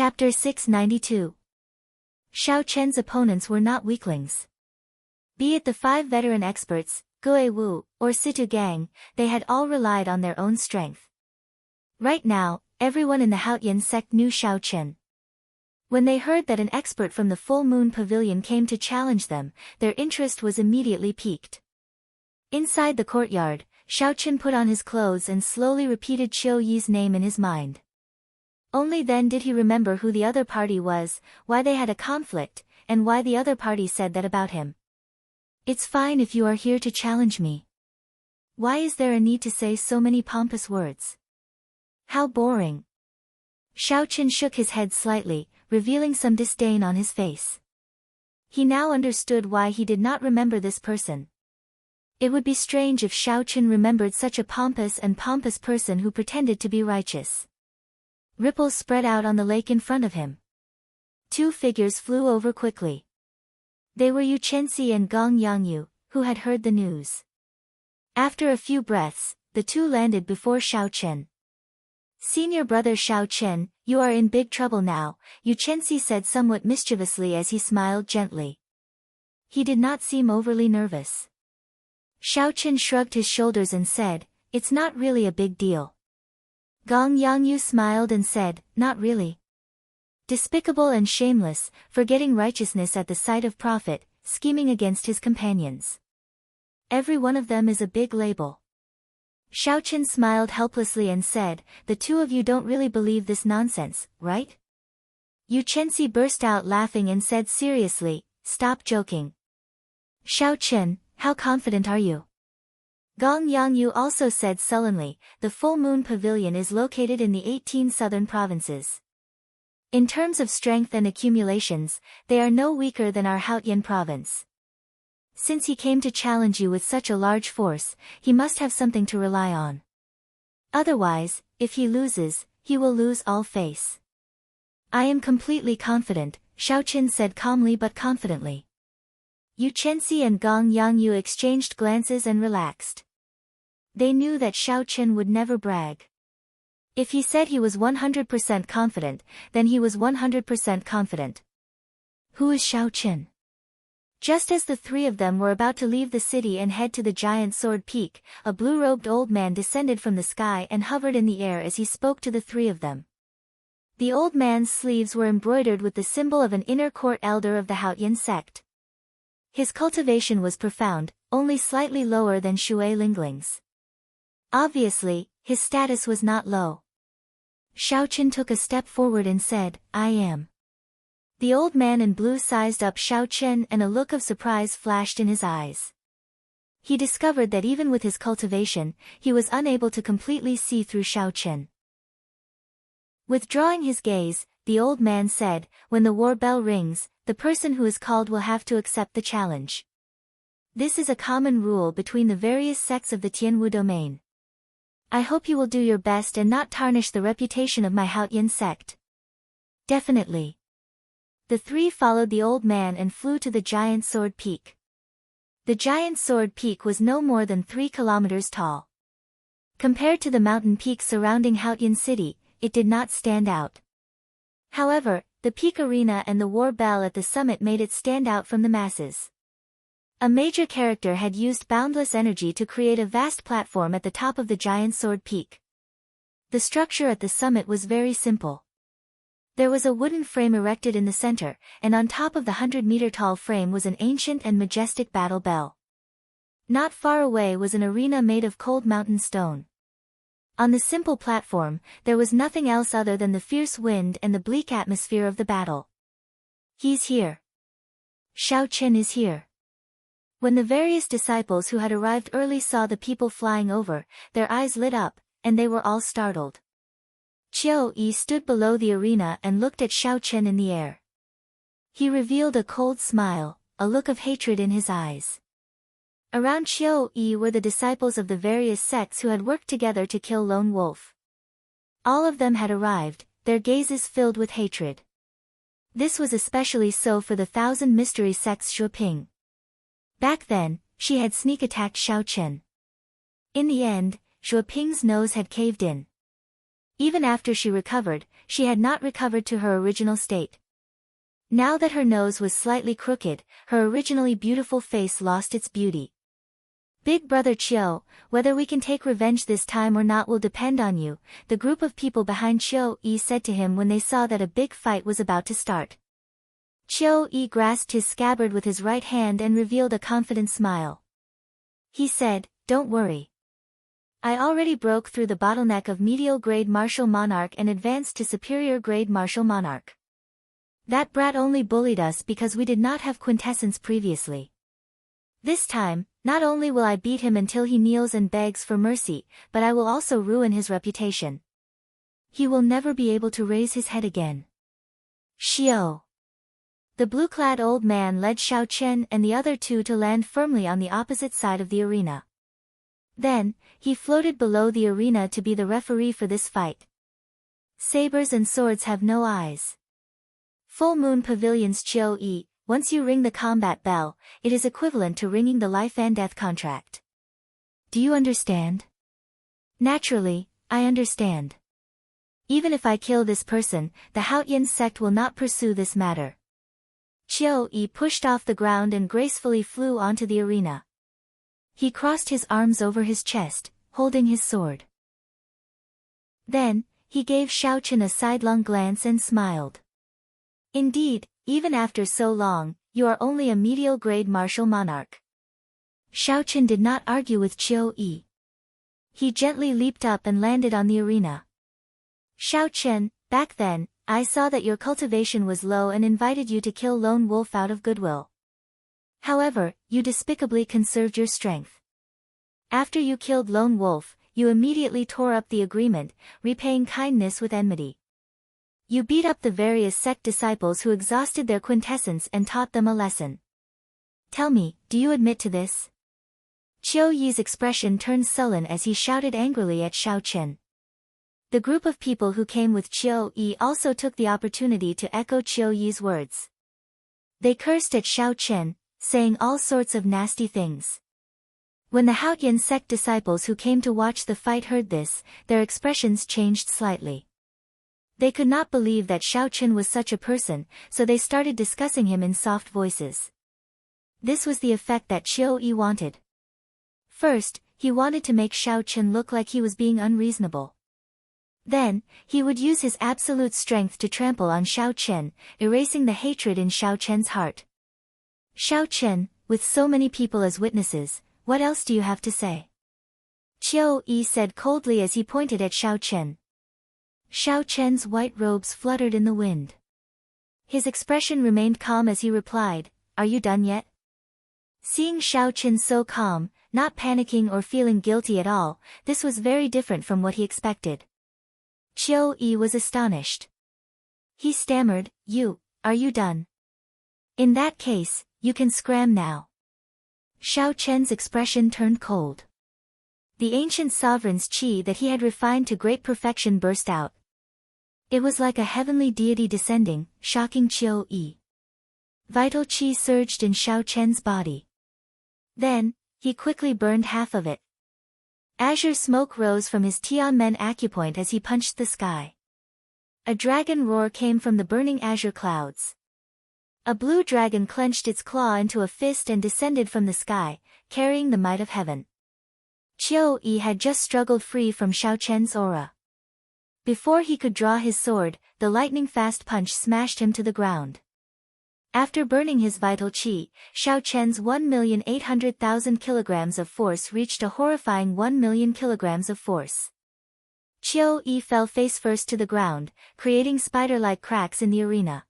Chapter 692. Xiao Chen's opponents were not weaklings. Be it the 5 veteran experts, Gue Wu, or Situ Gang, they had all relied on their own strength. Right now, everyone in the Haotian sect knew Xiao Chen. When they heard that an expert from the Full Moon Pavilion came to challenge them, their interest was immediately piqued. Inside the courtyard, Xiao Chen put on his clothes and slowly repeated Qiu Yi's name in his mind. Only then did he remember who the other party was, why they had a conflict, and why the other party said that about him. It's fine if you are here to challenge me. Why is there a need to say so many pompous words? How boring. Xiao Chen shook his head slightly, revealing some disdain on his face. He now understood why he did not remember this person. It would be strange if Xiao Chen remembered such a pompous person who pretended to be righteous. Ripples spread out on the lake in front of him. 2 figures flew over quickly. They were Yu Chenxi and Gong Yangyu, who had heard the news. After a few breaths, the 2 landed before Xiao Chen. Senior brother Xiao Chen, you are in big trouble now, Yu Chenxi said somewhat mischievously as he smiled gently. He did not seem overly nervous. Xiao Chen shrugged his shoulders and said, "It's not really a big deal." Gong Yangyu smiled and said, "Not really." Despicable and shameless, forgetting righteousness at the sight of profit, scheming against his companions. Every one of them is a big label. Xiao Chen smiled helplessly and said, "The 2 of you don't really believe this nonsense, right?" Yu Chenxi burst out laughing and said seriously, "Stop joking." Xiao Chen, how confident are you? Gong Yangyu also said sullenly, "The Full Moon Pavilion is located in the 18 southern provinces. In terms of strength and accumulations, they are no weaker than our Haotian province. Since he came to challenge you with such a large force, he must have something to rely on. Otherwise, if he loses, he will lose all face." "I am completely confident," Xiao Chen said calmly but confidently. Yu Chenxi and Gong Yangyu exchanged glances and relaxed. They knew that Xiao Chen would never brag. If he said he was 100% confident, then he was 100% confident. Who is Xiao Chen? Just as the 3 of them were about to leave the city and head to the giant sword peak, a blue-robed old man descended from the sky and hovered in the air as he spoke to the 3 of them. The old man's sleeves were embroidered with the symbol of an inner court elder of the Haotian sect. His cultivation was profound, only slightly lower than Shui Lingling's. Obviously, his status was not low. Xiao Chen took a step forward and said, "I am." The old man in blue sized up Xiao Chen and a look of surprise flashed in his eyes. He discovered that even with his cultivation, he was unable to completely see through Xiao Chen. Withdrawing his gaze, the old man said, "When the war bell rings, the person who is called will have to accept the challenge. This is a common rule between the various sects of the Tianwu domain. I hope you will do your best and not tarnish the reputation of my Haotian sect." "Definitely." The 3 followed the old man and flew to the giant sword peak. The giant sword peak was no more than 3 kilometers tall. Compared to the mountain peaks surrounding Haotian city, it did not stand out. However, the peak arena and the war bell at the summit made it stand out from the masses. A major character had used boundless energy to create a vast platform at the top of the giant sword peak. The structure at the summit was very simple. There was a wooden frame erected in the center, and on top of the 100-meter-tall frame was an ancient and majestic battle bell. Not far away was an arena made of cold mountain stone. On the simple platform, there was nothing else other than the fierce wind and the bleak atmosphere of the battle. "He's here. Xiao Chen is here." When the various disciples who had arrived early saw the people flying over, their eyes lit up, and they were all startled. Qiu Yi stood below the arena and looked at Xiao Chen in the air. He revealed a cold smile, a look of hatred in his eyes. Around Qiu Yi were the disciples of the various sects who had worked together to kill Lone Wolf. All of them had arrived, their gazes filled with hatred. This was especially so for the 1,000 mystery sects Shuoping. Back then, she had sneak attacked Xiao Chen. In the end, Shuoping's nose had caved in. Even after she recovered, she had not recovered to her original state. Now that her nose was slightly crooked, her originally beautiful face lost its beauty. Big Brother Chiu, whether we can take revenge this time or not will depend on you, the group of people behind Chiu-yi said to him when they saw that a big fight was about to start. Chiu-yi grasped his scabbard with his right hand and revealed a confident smile. He said, "Don't worry. I already broke through the bottleneck of medial grade martial monarch and advanced to superior grade martial monarch. That brat only bullied us because we did not have quintessence previously. This time, not only will I beat him until he kneels and begs for mercy, but I will also ruin his reputation. He will never be able to raise his head again." Xiao. The blue-clad old man led Xiao Chen and the other two to land firmly on the opposite side of the arena. Then, he floated below the arena to be the referee for this fight. Sabers and swords have no eyes. Full Moon Pavilion's Chiu-yi, once you ring the combat bell, it is equivalent to ringing the life and death contract. Do you understand? Naturally, I understand. Even if I kill this person, the Haotian sect will not pursue this matter. Chiu-yi pushed off the ground and gracefully flew onto the arena. He crossed his arms over his chest, holding his sword. Then, he gave Xiao Chen a sidelong glance and smiled. Indeed, even after so long, you are only a medial grade martial monarch. Xiao Chen did not argue with Chiu-yi. He gently leaped up and landed on the arena. Xiao Chen, back then, I saw that your cultivation was low and invited you to kill Lone Wolf out of goodwill. However, you despicably conserved your strength. After you killed Lone Wolf, you immediately tore up the agreement, repaying kindness with enmity. You beat up the various sect disciples who exhausted their quintessence and taught them a lesson. Tell me, do you admit to this? Chiu-yi's expression turned sullen as he shouted angrily at Xiao Chen. The group of people who came with Chiu-yi also took the opportunity to echo Chiu-yi's words. They cursed at Xiao Chen, saying all sorts of nasty things. When the Haotian sect disciples who came to watch the fight heard this, their expressions changed slightly. They could not believe that Xiao Chen was such a person, so they started discussing him in soft voices. This was the effect that Chiu-yi wanted. First, he wanted to make Xiao Chen look like he was being unreasonable. Then, he would use his absolute strength to trample on Xiao Chen, erasing the hatred in Xiao Chen's heart. Xiao Chen, with so many people as witnesses, what else do you have to say? Chiu-yi said coldly as he pointed at Xiao Chen. Xiao Chen's white robes fluttered in the wind. His expression remained calm as he replied, "Are you done yet?" Seeing Xiao Chen so calm, not panicking or feeling guilty at all, this was very different from what he expected. Chiu-yi was astonished. He stammered, Are you done? In that case, you can scram now." Xiao Chen's expression turned cold. The ancient sovereign's qi that he had refined to great perfection burst out. It was like a heavenly deity descending, shocking Chiu-yi. Vital qi surged in Xiao Chen's body. Then, he quickly burned half of it. Azure smoke rose from his Tianmen acupoint as he punched the sky. A dragon roar came from the burning azure clouds. A blue dragon clenched its claw into a fist and descended from the sky, carrying the might of heaven. Chiu-yi had just struggled free from Xiao Chen's aura. Before he could draw his sword, the lightning-fast punch smashed him to the ground. After burning his vital qi, Xiao Chen's 1,800,000 kilograms of force reached a horrifying 1 million kilograms of force. Chiu-yi fell face first to the ground, creating spider-like cracks in the arena.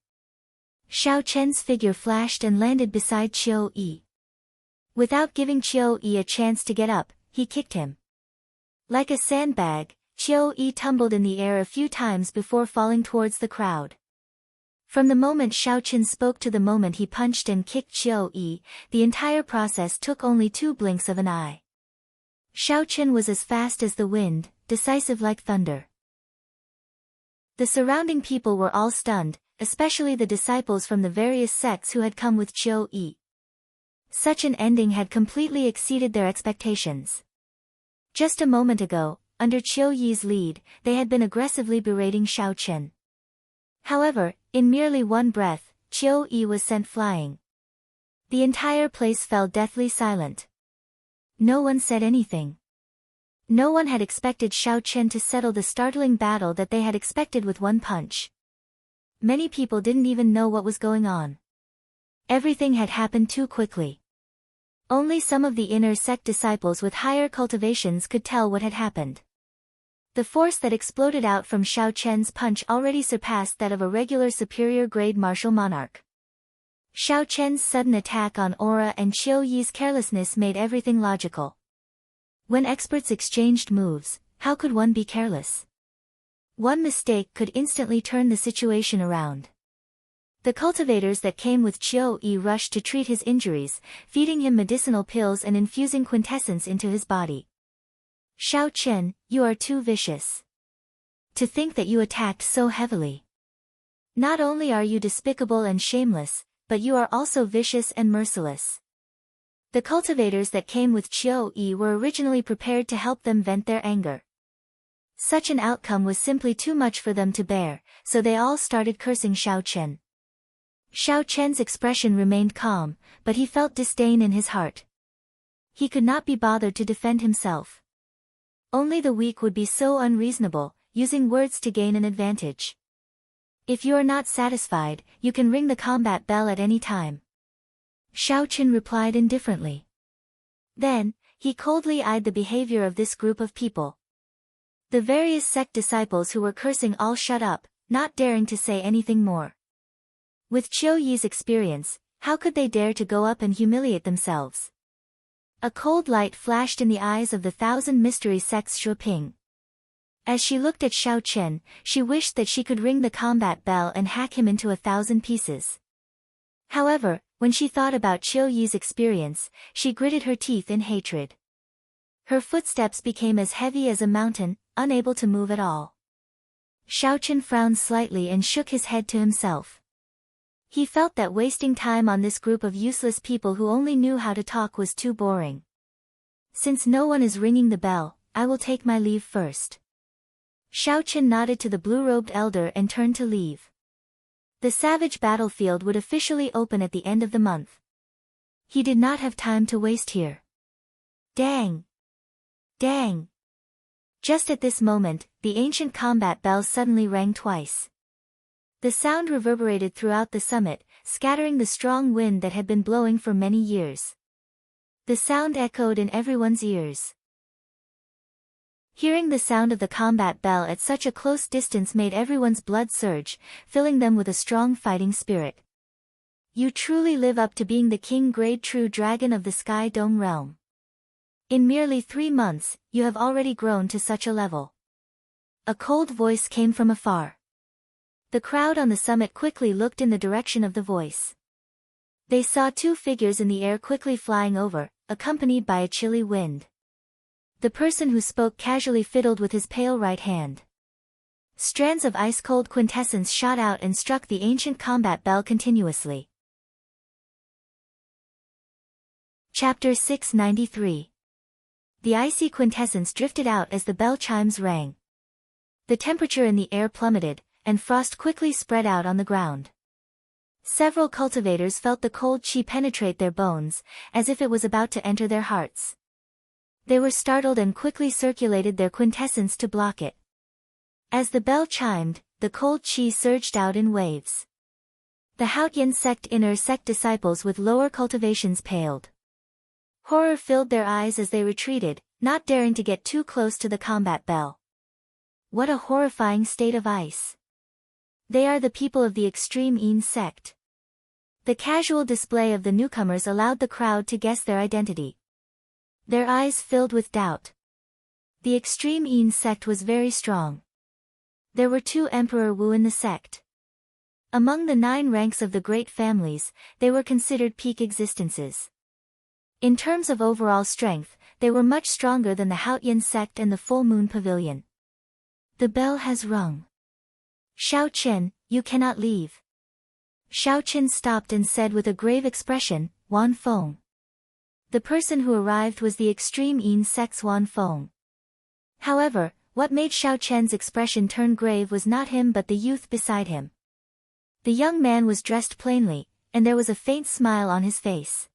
Xiao Chen's figure flashed and landed beside Chiu-yi. Without giving Chiu-yi a chance to get up, he kicked him. Like a sandbag, Chiu-yi tumbled in the air a few times before falling towards the crowd. From the moment Xiao Chen spoke to the moment he punched and kicked Chiu-yi, the entire process took only 2 blinks of an eye. Xiao Chen was as fast as the wind, decisive like thunder. The surrounding people were all stunned, especially the disciples from the various sects who had come with Chiu-yi. Such an ending had completely exceeded their expectations. Just a moment ago, under Qiu Yi's lead, they had been aggressively berating Xiao Chen. However, in merely one breath, Qiu Yi was sent flying. The entire place fell deathly silent. No one said anything. No one had expected Xiao Chen to settle the startling battle that they had expected with one punch. Many people didn't even know what was going on. Everything had happened too quickly. Only some of the inner sect disciples with higher cultivations could tell what had happened. The force that exploded out from Xiao Chen's punch already surpassed that of a regular superior-grade martial monarch. Xiao Chen's sudden attack on aura and Qiu Yi's carelessness made everything logical. When experts exchanged moves, how could one be careless? One mistake could instantly turn the situation around. The cultivators that came with Qiu Yi rushed to treat his injuries, feeding him medicinal pills and infusing quintessence into his body. Xiao Chen, you are too vicious. To think that you attacked so heavily. Not only are you despicable and shameless, but you are also vicious and merciless. The cultivators that came with Qiu Yi were originally prepared to help them vent their anger. Such an outcome was simply too much for them to bear, so they all started cursing Xiao Chen. Xiao Chen's expression remained calm, but he felt disdain in his heart. He could not be bothered to defend himself. Only the weak would be so unreasonable, using words to gain an advantage. If you are not satisfied, you can ring the combat bell at any time. Xiao Chen replied indifferently. Then, he coldly eyed the behavior of this group of people. The various sect disciples who were cursing all shut up, not daring to say anything more. With Qiu Yi's experience, how could they dare to go up and humiliate themselves? A cold light flashed in the eyes of the thousand mystery sects Shuoping. As she looked at Xiao Chen, she wished that she could ring the combat bell and hack him into 1,000 pieces. However, when she thought about Qiu Yi's experience, she gritted her teeth in hatred. Her footsteps became as heavy as a mountain, unable to move at all. Xiao Chen frowned slightly and shook his head to himself. He felt that wasting time on this group of useless people who only knew how to talk was too boring. Since no one is ringing the bell, I will take my leave first. Xiao Chen nodded to the blue-robed elder and turned to leave. The savage battlefield would officially open at the end of the month. He did not have time to waste here. Dang! Dang! Just at this moment, the ancient combat bell suddenly rang twice. The sound reverberated throughout the summit, scattering the strong wind that had been blowing for many years. The sound echoed in everyone's ears. Hearing the sound of the combat bell at such a close distance made everyone's blood surge, filling them with a strong fighting spirit. You truly live up to being the king-grade true dragon of the Sky Dome realm. In merely 3 months, you have already grown to such a level. A cold voice came from afar. The crowd on the summit quickly looked in the direction of the voice. They saw 2 figures in the air quickly flying over, accompanied by a chilly wind. The person who spoke casually fiddled with his pale right hand. Strands of ice-cold quintessence shot out and struck the ancient combat bell continuously. Chapter 693. The icy quintessence drifted out as the bell chimes rang. The temperature in the air plummeted, and frost quickly spread out on the ground. Several cultivators felt the cold chi penetrate their bones, as if it was about to enter their hearts. They were startled and quickly circulated their quintessence to block it. As the bell chimed, the cold chi surged out in waves. The Haotian sect inner sect disciples with lower cultivations paled. Horror filled their eyes as they retreated, not daring to get too close to the combat bell. What a horrifying state of ice! They are the people of the extreme Yin sect. The casual display of the newcomers allowed the crowd to guess their identity. Their eyes filled with doubt. The extreme Yin sect was very strong. There were 2 Emperor Wu in the sect. Among the 9 ranks of the great families, they were considered peak existences. In terms of overall strength, they were much stronger than the Haotian sect and the Full Moon Pavilion. The bell has rung. Xiao Chen, you cannot leave. Xiao Chen stopped and said with a grave expression, Wan Feng. The person who arrived was the extreme Yin sect's Wan Feng. However, what made Xiao Chen's expression turn grave was not him but the youth beside him. The young man was dressed plainly, and there was a faint smile on his face.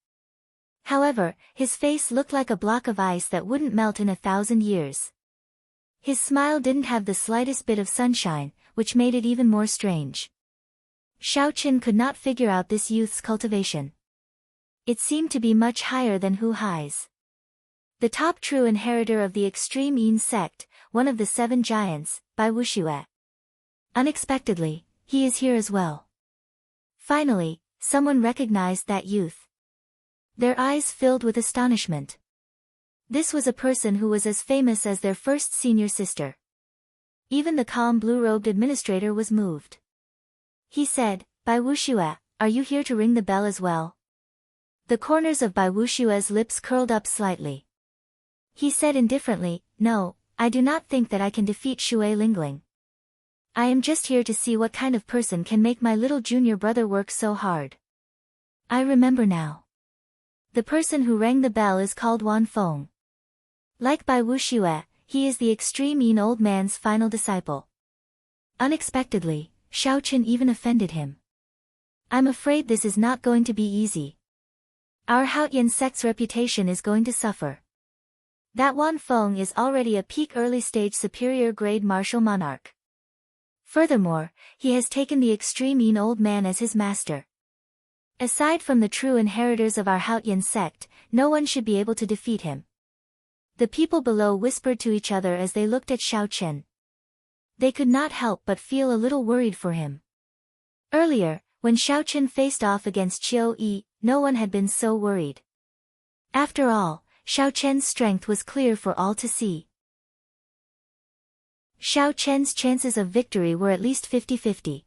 However, his face looked like a block of ice that wouldn't melt in 1,000 years. His smile didn't have the slightest bit of sunshine, which made it even more strange. Xiao Chen could not figure out this youth's cultivation. It seemed to be much higher than Hu Hai's. The top true inheritor of the extreme Yin sect, one of the 7 giants, Bai Wuxue. Unexpectedly, he is here as well. Finally, someone recognized that youth. Their eyes filled with astonishment. This was a person who was as famous as their first senior sister. Even the calm blue-robed administrator was moved. He said, Bai Wuxue, are you here to ring the bell as well? The corners of Bai Wuxue's lips curled up slightly. He said indifferently, no, I do not think that I can defeat Xue Lingling. I am just here to see what kind of person can make my little junior brother work so hard. I remember now. The person who rang the bell is called Wan Feng. Like Bai Wuxue, he is the extreme Yin old man's final disciple. Unexpectedly, Xiao Chen even offended him. I'm afraid this is not going to be easy. Our Haotian sect's reputation is going to suffer. That Wan Feng is already a peak early-stage superior-grade martial monarch. Furthermore, he has taken the extreme Yin old man as his master. Aside from the true inheritors of our Haotian sect, no one should be able to defeat him. The people below whispered to each other as they looked at Xiao Chen. They could not help but feel a little worried for him. Earlier, when Xiao Chen faced off against Qiu Yi, no one had been so worried. After all, Xiao Chen's strength was clear for all to see. Xiao Chen's chances of victory were at least 50-50.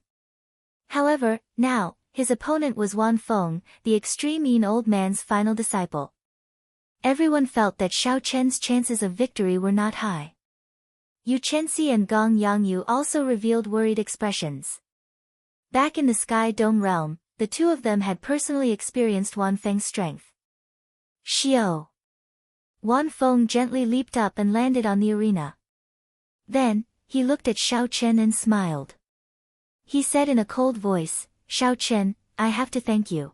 However, now, his opponent was Wan Feng, the extreme Yin old man's final disciple. Everyone felt that Xiao Chen's chances of victory were not high. Yu Chenxi and Gong Yangyu also revealed worried expressions. Back in the Sky Dome realm, the two of them had personally experienced Wan Feng's strength. Xiao. Wan Feng gently leaped up and landed on the arena. Then, he looked at Xiao Chen and smiled. He said in a cold voice, Xiao Chen, I have to thank you.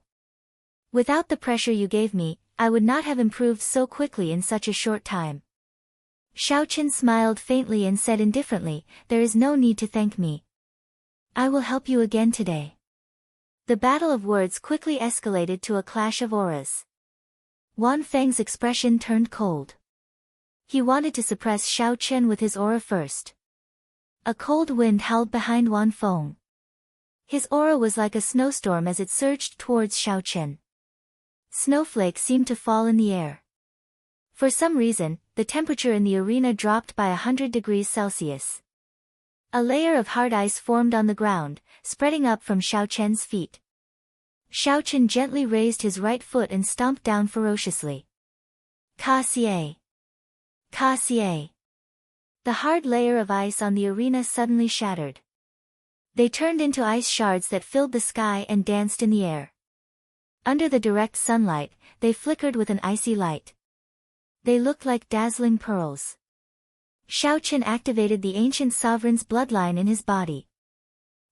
Without the pressure you gave me, I would not have improved so quickly in such a short time. Xiao Chen smiled faintly and said indifferently, there is no need to thank me. I will help you again today. The battle of words quickly escalated to a clash of auras. Wan Feng's expression turned cold. He wanted to suppress Xiao Chen with his aura first. A cold wind howled behind Wan Feng. His aura was like a snowstorm as it surged towards Xiao Chen. Snowflakes seemed to fall in the air. For some reason, the temperature in the arena dropped by 100 degrees Celsius. A layer of hard ice formed on the ground, spreading up from Xiao Chen's feet. Xiao Chen gently raised his right foot and stomped down ferociously. Ka-xie! Ka-xie! The hard layer of ice on the arena suddenly shattered. They turned into ice shards that filled the sky and danced in the air. Under the direct sunlight, they flickered with an icy light. They looked like dazzling pearls. Xiao Chen activated the ancient sovereign's bloodline in his body.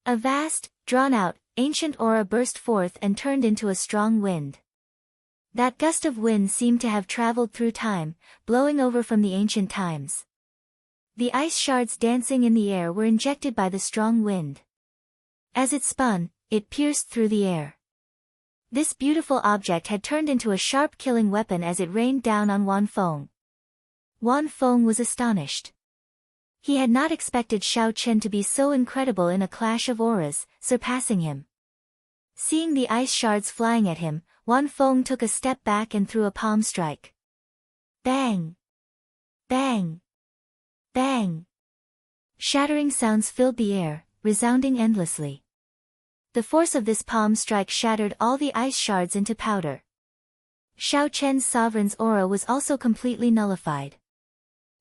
A vast, drawn-out, ancient aura burst forth and turned into a strong wind. That gust of wind seemed to have traveled through time, blowing over from the ancient times. The ice shards dancing in the air were injected by the strong wind. As it spun, it pierced through the air. This beautiful object had turned into a sharp killing weapon as it rained down on Wan Feng. Wan Feng was astonished. He had not expected Xiao Chen to be so incredible in a clash of auras, surpassing him. Seeing the ice shards flying at him, Wan Feng took a step back and threw a palm strike. Bang! Bang! Bang! Shattering sounds filled the air, resounding endlessly. The force of this palm strike shattered all the ice shards into powder. Xiao Chen's sovereign's aura was also completely nullified.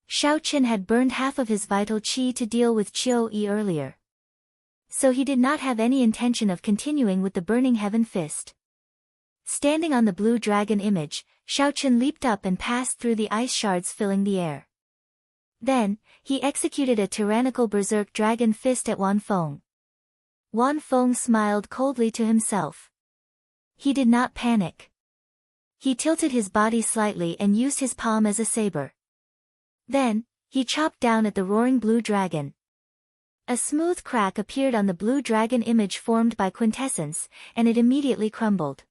Xiao Chen had burned half of his vital qi to deal with Qiu Yi earlier. So he did not have any intention of continuing with the Burning Heaven Fist. Standing on the blue dragon image, Xiao Chen leaped up and passed through the ice shards filling the air. Then, he executed a tyrannical berserk dragon fist at Wan Feng. Wan Feng smiled coldly to himself. He did not panic. He tilted his body slightly and used his palm as a saber. Then, he chopped down at the roaring blue dragon. A smooth crack appeared on the blue dragon image formed by quintessence, and it immediately crumbled.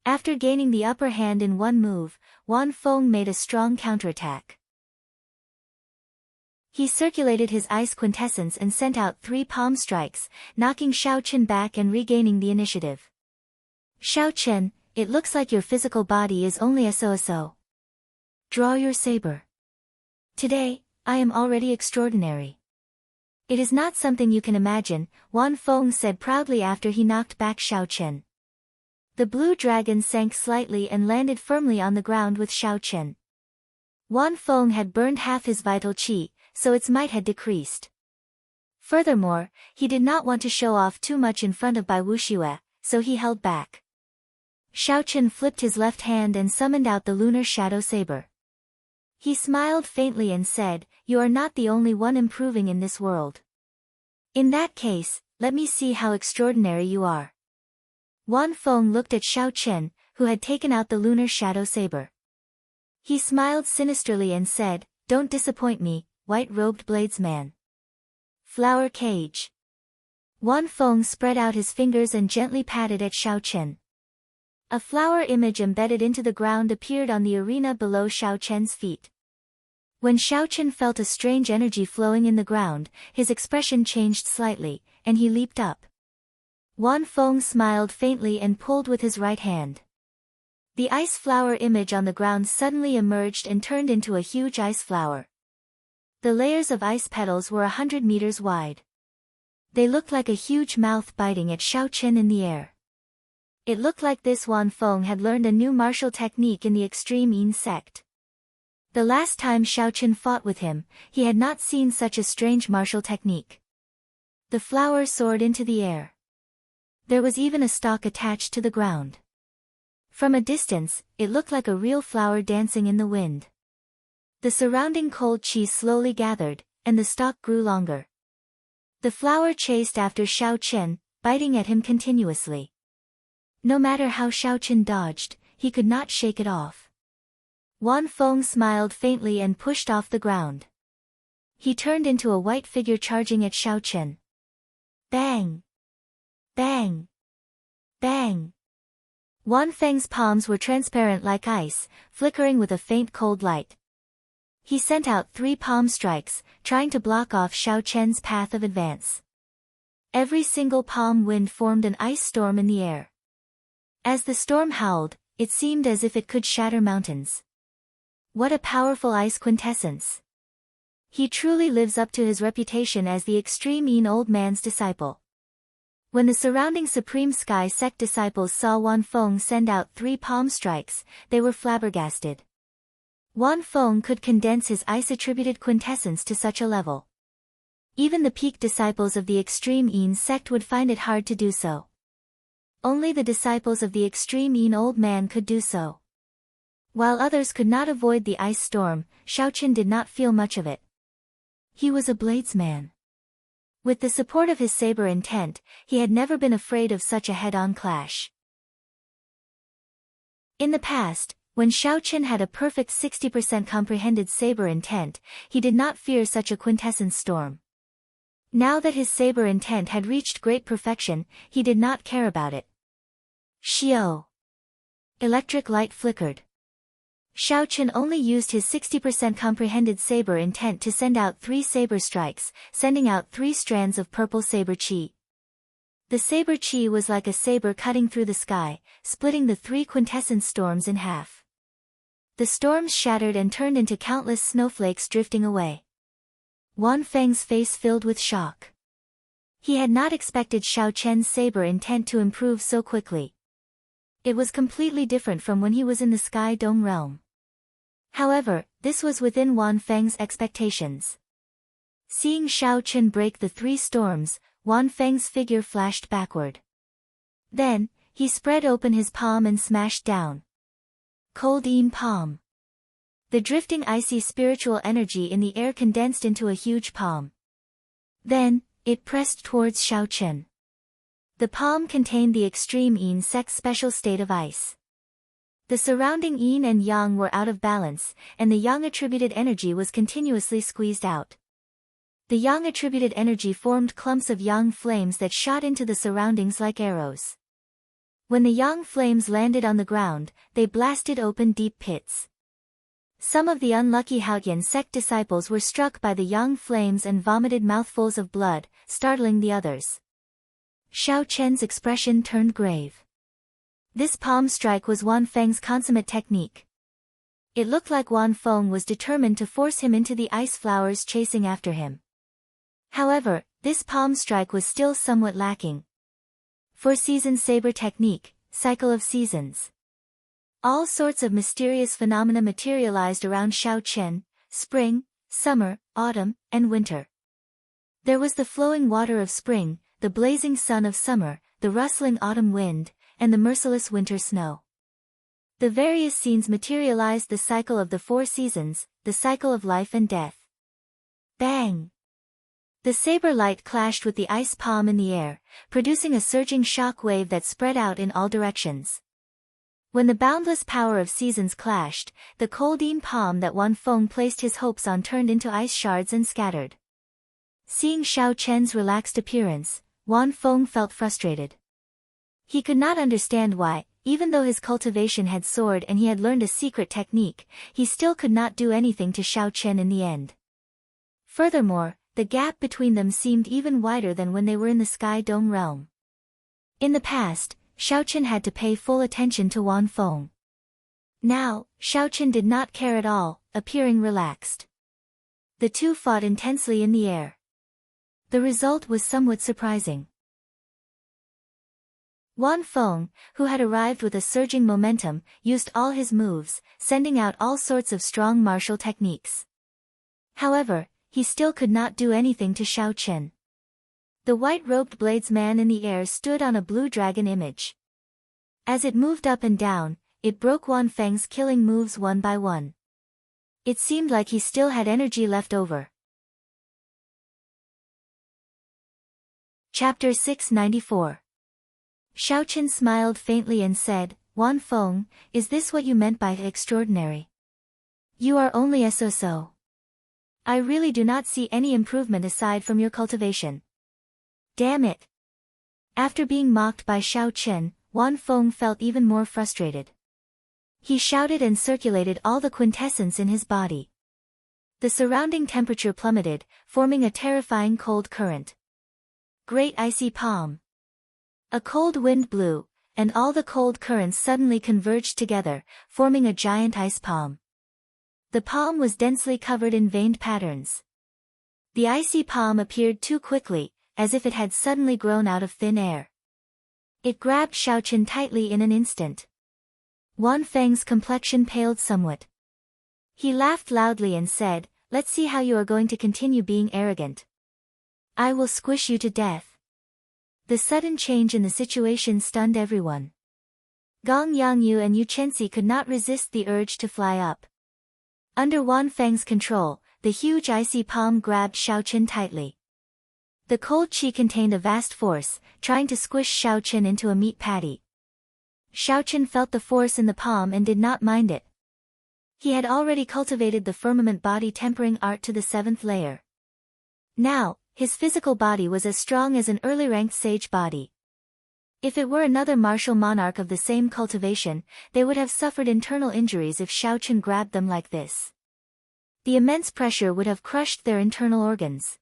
After gaining the upper hand in one move, Wan Feng made a strong counterattack. He circulated his ice quintessence and sent out 3 palm strikes, knocking Xiao Chen back and regaining the initiative. Xiao Chen, it looks like your physical body is only a so-so. Draw your saber. Today, I am already extraordinary. It is not something you can imagine, Wan Feng said proudly after he knocked back Xiao Chen. The blue dragon sank slightly and landed firmly on the ground with Xiao Chen. Wan Feng had burned half his vital qi, so its might had decreased. Furthermore, he did not want to show off too much in front of Bai Wuxue, so he held back. Xiao Chen flipped his left hand and summoned out the lunar shadow saber. He smiled faintly and said, "You are not the only one improving in this world. In that case, let me see how extraordinary you are." Wan Feng looked at Xiao Chen, who had taken out the lunar shadow saber. He smiled sinisterly and said, "Don't disappoint me, white-robed bladesman." Flower cage. Wan Feng spread out his fingers and gently patted at Xiao Chen. A flower image embedded into the ground appeared on the arena below Xiao Chen's feet. When Xiao Chen felt a strange energy flowing in the ground, his expression changed slightly, and he leaped up. Wan Feng smiled faintly and pulled with his right hand. The ice flower image on the ground suddenly emerged and turned into a huge ice flower. The layers of ice petals were 100 meters wide. They looked like a huge mouth biting at Xiao Chen in the air. It looked like this Wan Feng had learned a new martial technique in the extreme Yin sect. The last time Xiao Chen fought with him, he had not seen such a strange martial technique. The flower soared into the air. There was even a stalk attached to the ground. From a distance, it looked like a real flower dancing in the wind. The surrounding cold qi slowly gathered, and the stalk grew longer. The flower chased after Xiao Chen, biting at him continuously. No matter how Xiao Chen dodged, he could not shake it off. Wan Feng smiled faintly and pushed off the ground. He turned into a white figure charging at Xiao Chen. Bang! Bang! Bang! Wan Feng's palms were transparent like ice, flickering with a faint cold light. He sent out 3 palm strikes, trying to block off Xiao Chen's path of advance. Every single palm wind formed an ice storm in the air. As the storm howled, it seemed as if it could shatter mountains. What a powerful ice quintessence! He truly lives up to his reputation as the extreme Yin old man's disciple. When the surrounding Supreme Sky sect disciples saw Wan Feng send out 3 palm strikes, they were flabbergasted. Wan Feng could condense his ice-attributed quintessence to such a level. Even the peak disciples of the extreme Yin sect would find it hard to do so. Only the disciples of the extreme Yin old man could do so. While others could not avoid the ice storm, Xiao Chen did not feel much of it. He was a bladesman. With the support of his saber intent, he had never been afraid of such a head-on clash. In the past, when Xiao Chen had a perfect 60% comprehended saber intent, he did not fear such a quintessence storm. Now that his saber intent had reached great perfection, he did not care about it. Xiao! Electric light flickered. Xiao Chen only used his 60% comprehended saber intent to send out 3 saber strikes, sending out 3 strands of purple saber qi. The saber qi was like a saber cutting through the sky, splitting the 3 quintessence storms in half. The storms shattered and turned into countless snowflakes drifting away. Wan Feng's face filled with shock. He had not expected Xiao Chen's saber intent to improve so quickly. It was completely different from when he was in the Sky Dome realm. However, this was within Wan Feng's expectations. Seeing Xiao Chen break the 3 storms, Wan Feng's figure flashed backward. Then, he spread open his palm and smashed down. Cold Yin palm. The drifting icy spiritual energy in the air condensed into a huge palm. Then, it pressed towards Xiao Chen. The palm contained the extreme yin sect's special state of ice. The surrounding yin and yang were out of balance, and the yang attributed energy was continuously squeezed out. The yang attributed energy formed clumps of yang flames that shot into the surroundings like arrows. When the yang flames landed on the ground, they blasted open deep pits. Some of the unlucky Haoyan sect disciples were struck by the yang flames and vomited mouthfuls of blood, startling the others. Xiao Chen's expression turned grave. This palm strike was Wan Feng's consummate technique. It looked like Wan Feng was determined to force him into the ice flowers chasing after him. However, this palm strike was still somewhat lacking. Four-season saber technique, cycle of seasons. All sorts of mysterious phenomena materialized around Xiao Chen: spring, summer, autumn, and winter. There was the flowing water of spring, the blazing sun of summer, the rustling autumn wind, and the merciless winter snow. The various scenes materialized the cycle of the four seasons, the cycle of life and death. Bang! The saber light clashed with the ice palm in the air, producing a surging shock wave that spread out in all directions. When the boundless power of seasons clashed, the cold yin palm that Wan Feng placed his hopes on turned into ice shards and scattered. Seeing Xiao Chen's relaxed appearance, Wan Feng felt frustrated. He could not understand why, even though his cultivation had soared and he had learned a secret technique, he still could not do anything to Xiao Chen in the end. Furthermore, the gap between them seemed even wider than when they were in the Sky Dome realm. In the past, Xiao Chen had to pay full attention to Wan Feng. Now, Xiao Chen did not care at all, appearing relaxed. The two fought intensely in the air. The result was somewhat surprising. Wan Feng, who had arrived with a surging momentum, used all his moves, sending out all sorts of strong martial techniques. However, he still could not do anything to Xiao Chen. The white-robed bladesman in the air stood on a blue dragon image. As it moved up and down, it broke Wan Feng's killing moves one by one. It seemed like he still had energy left over. Chapter 694. Xiao Chen smiled faintly and said, "Wan Feng, is this what you meant by extraordinary? You are only so. I really do not see any improvement aside from your cultivation." Damn it! After being mocked by Xiao Chen, Wan Feng felt even more frustrated. He shouted and circulated all the quintessence in his body. The surrounding temperature plummeted, forming a terrifying cold current. Great icy palm. A cold wind blew, and all the cold currents suddenly converged together, forming a giant ice palm. The palm was densely covered in veined patterns. The icy palm appeared too quickly, as if it had suddenly grown out of thin air. It grabbed Xiao Chen tightly in an instant. Wan Feng's complexion paled somewhat. He laughed loudly and said, "Let's see how you are going to continue being arrogant. I will squish you to death." The sudden change in the situation stunned everyone. Gong Yangyu and Yu Chenxi could not resist the urge to fly up. Under Wan Feng's control, the huge icy palm grabbed Xiao Chen tightly. The cold chi contained a vast force, trying to squish Xiao Chen into a meat patty. Xiao Chen felt the force in the palm and did not mind it. He had already cultivated the firmament body tempering art to the 7th layer. Now, his physical body was as strong as an early-ranked sage body. If it were another martial monarch of the same cultivation, they would have suffered internal injuries if Xiao Chen grabbed them like this. The immense pressure would have crushed their internal organs.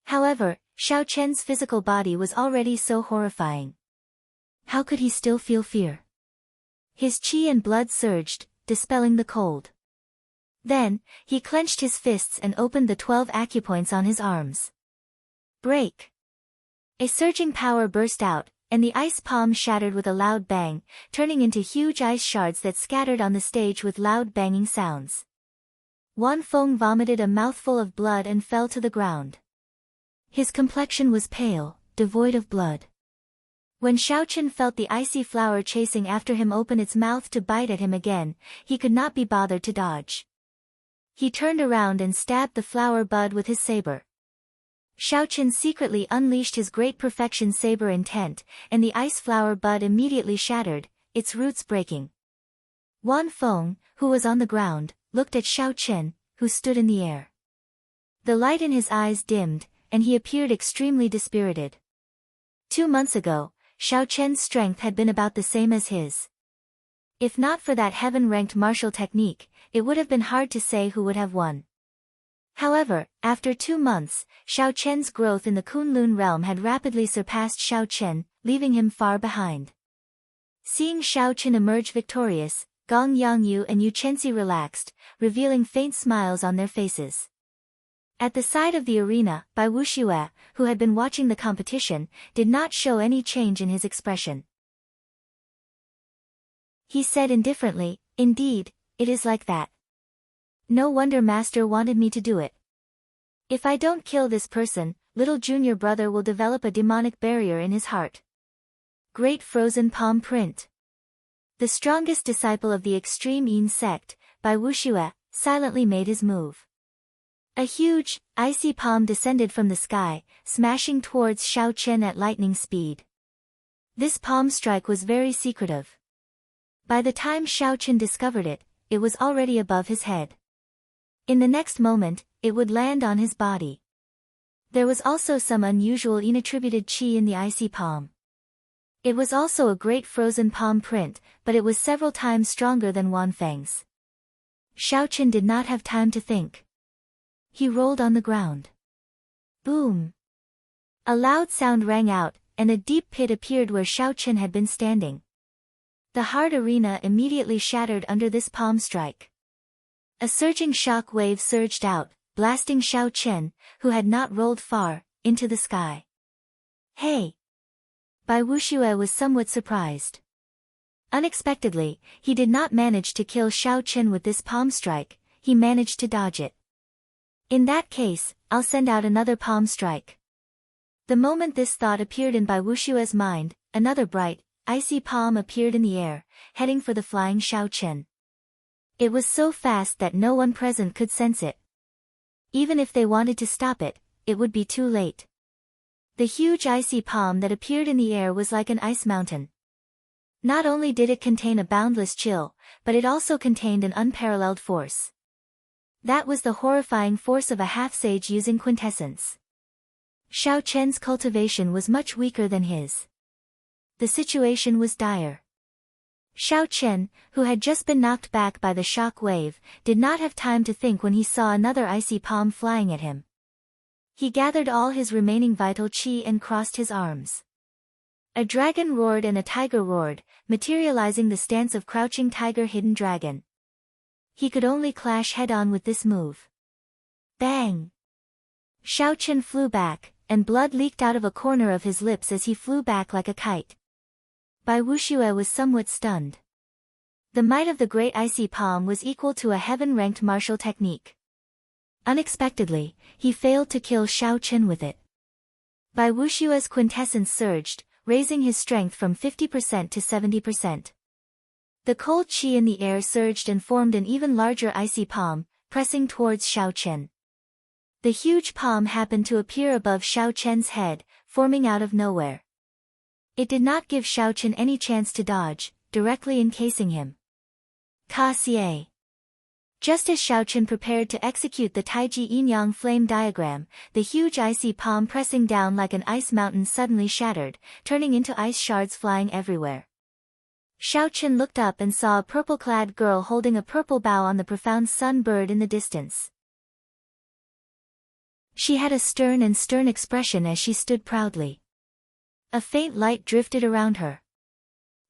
However, Xiao Chen's physical body was already so horrifying. How could he still feel fear? His chi and blood surged, dispelling the cold. Then, he clenched his fists and opened the 12 acupoints on his arms. Break! A surging power burst out, and the ice palm shattered with a loud bang, turning into huge ice shards that scattered on the stage with loud banging sounds. Wan Feng vomited a mouthful of blood and fell to the ground. His complexion was pale, devoid of blood. When Xiao Chen felt the icy flower chasing after him open its mouth to bite at him again, he could not be bothered to dodge. He turned around and stabbed the flower bud with his saber. Xiaochen secretly unleashed his great perfection saber intent, and the ice flower bud immediately shattered, its roots breaking. Wan Feng, who was on the ground, looked at Xiaochen, who stood in the air. The light in his eyes dimmed, and he appeared extremely dispirited. 2 months ago, Xiaochen's strength had been about the same as his. If not for that heaven-ranked martial technique, it would have been hard to say who would have won. However, after 2 months, Xiaochen's growth in the Kunlun realm had rapidly surpassed Xiaochen, leaving him far behind. Seeing Xiaochen emerge victorious, Gong Yangyu and Yu Chenxi relaxed, revealing faint smiles on their faces. At the side of the arena, Bai Wuxue, who had been watching the competition, did not show any change in his expression. He said indifferently, "Indeed, it is like that. No wonder Master wanted me to do it. If I don't kill this person, little junior brother will develop a demonic barrier in his heart." Great Frozen Palm Print. The strongest disciple of the extreme Yin sect, Bai Wuxue, silently made his move. A huge, icy palm descended from the sky, smashing towards Xiaochen at lightning speed. This palm strike was very secretive. By the time Xiaochen discovered it, it was already above his head. In the next moment, it would land on his body. There was also some unusual inattributed qi in the icy palm. It was also a great frozen palm print, but it was several times stronger than Wanfeng's. Xiaochen did not have time to think. He rolled on the ground. Boom! A loud sound rang out, and a deep pit appeared where Xiaochen had been standing. The hard arena immediately shattered under this palm strike. A surging shock wave surged out, blasting Xiaochen, who had not rolled far, into the sky. Hey! Bai Wuxue was somewhat surprised. Unexpectedly, he did not manage to kill Xiaochen with this palm strike, he managed to dodge it. In that case, I'll send out another palm strike. The moment this thought appeared in Bai Wuxue's mind, another bright, icy palm appeared in the air, heading for the flying Xiaochen. It was so fast that no one present could sense it. Even if they wanted to stop it, it would be too late. The huge icy palm that appeared in the air was like an ice mountain. Not only did it contain a boundless chill, but it also contained an unparalleled force. That was the horrifying force of a half-sage using quintessence. Xiaochen's cultivation was much weaker than his. The situation was dire. Xiaochen, who had just been knocked back by the shock wave, did not have time to think when he saw another icy palm flying at him. He gathered all his remaining vital qi and crossed his arms. A dragon roared and a tiger roared, materializing the stance of crouching tiger hidden dragon. He could only clash head-on with this move. Bang! Xiaochen flew back, and blood leaked out of a corner of his lips as he flew back like a kite. Bai Wuxue was somewhat stunned. The might of the great icy palm was equal to a heaven-ranked martial technique. Unexpectedly, he failed to kill Xiaochen with it. Bai Wuxue's quintessence surged, raising his strength from 50% to 70%. The cold qi in the air surged and formed an even larger icy palm, pressing towards Xiaochen. The huge palm happened to appear above Xiaochen's head, forming out of nowhere. It did not give Xiaochen any chance to dodge, directly encasing him. Ka Xie. Just as Xiaochen prepared to execute the Taiji Yin-Yang flame diagram, the huge icy palm pressing down like an ice mountain suddenly shattered, turning into ice shards flying everywhere. Xiaochen looked up and saw a purple-clad girl holding a purple bough on the profound sun bird in the distance. She had a stern expression as she stood proudly. A faint light drifted around her.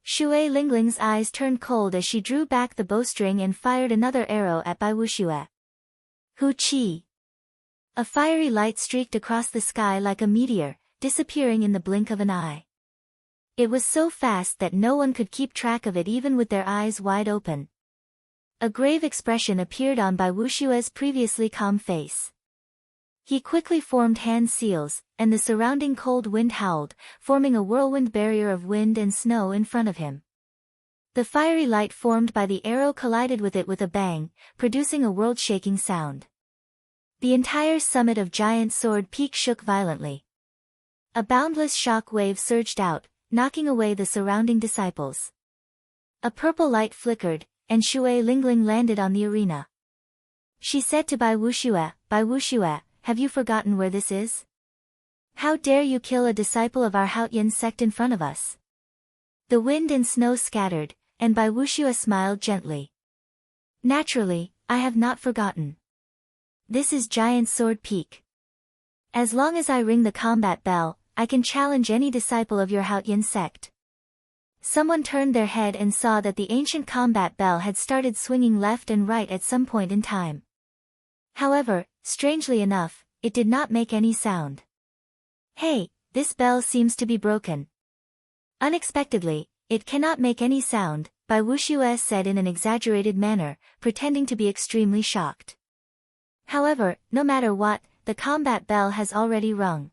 Shui Lingling's eyes turned cold as she drew back the bowstring and fired another arrow at Bai Wuxue. Hu Qi. A fiery light streaked across the sky like a meteor, disappearing in the blink of an eye. It was so fast that no one could keep track of it even with their eyes wide open. A grave expression appeared on Bai Wuxue's previously calm face. He quickly formed hand seals, and the surrounding cold wind howled, forming a whirlwind barrier of wind and snow in front of him. The fiery light formed by the arrow collided with it with a bang, producing a world-shaking sound. The entire summit of Giant Sword Peak shook violently. A boundless shock wave surged out, knocking away the surrounding disciples. A purple light flickered, and Shui Lingling landed on the arena. She said to Bai Wuxue, have you forgotten where this is? How dare you kill a disciple of our Haotian sect in front of us? The wind and snow scattered, and Bai Wuxue smiled gently. Naturally, I have not forgotten. This is Giant Sword Peak. As long as I ring the combat bell, I can challenge any disciple of your Haotian sect. Someone turned their head and saw that the ancient combat bell had started swinging left and right at some point in time. However, strangely enough, it did not make any sound. Hey, this bell seems to be broken. Unexpectedly, it cannot make any sound, Bai Wuxue said in an exaggerated manner, pretending to be extremely shocked. However, no matter what, the combat bell has already rung.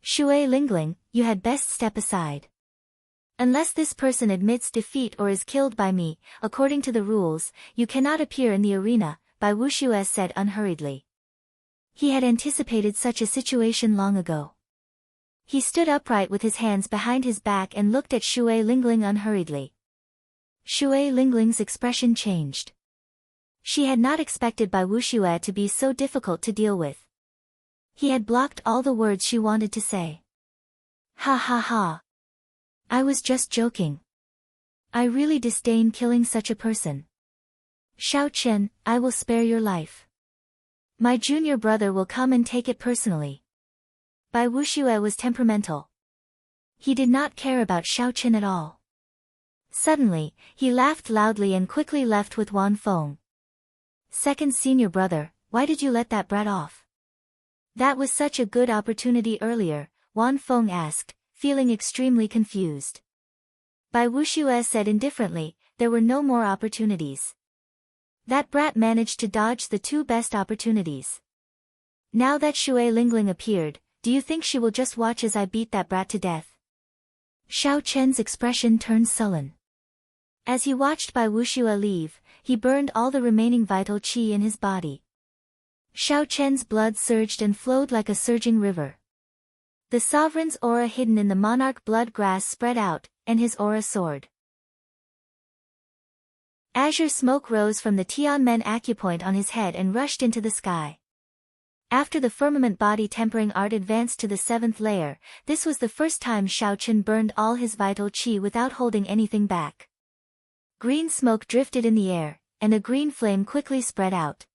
Shui Lingling, you had best step aside. Unless this person admits defeat or is killed by me, according to the rules, you cannot appear in the arena, Bai Wuxue said unhurriedly. He had anticipated such a situation long ago. He stood upright with his hands behind his back and looked at Shui Lingling unhurriedly. Shui Lingling's expression changed. She had not expected Bai Wuxue to be so difficult to deal with. He had blocked all the words she wanted to say. Ha ha ha. I was just joking. I really disdain killing such a person. Shao Chen, I will spare your life. My junior brother will come and take it personally. Bai Wuxue was temperamental. He did not care about Shao Chen at all. Suddenly, he laughed loudly and quickly left with Wan Feng. Second senior brother, why did you let that brat off? That was such a good opportunity earlier, Wan Feng asked, feeling extremely confused. Bai Wuxue said indifferently, there were no more opportunities. That brat managed to dodge the two best opportunities. Now that Shui Lingling appeared, do you think she will just watch as I beat that brat to death? Shao Chen's expression turned sullen. As he watched Bai Wuxue leave, he burned all the remaining vital qi in his body. Shao Chen's blood surged and flowed like a surging river. The sovereign's aura hidden in the monarch blood grass spread out, and his aura soared. Azure smoke rose from the Tianmen acupoint on his head and rushed into the sky. After the firmament body tempering art advanced to the 7th layer, this was the first time Shao Chen burned all his vital qi without holding anything back. Green smoke drifted in the air, and a green flame quickly spread out.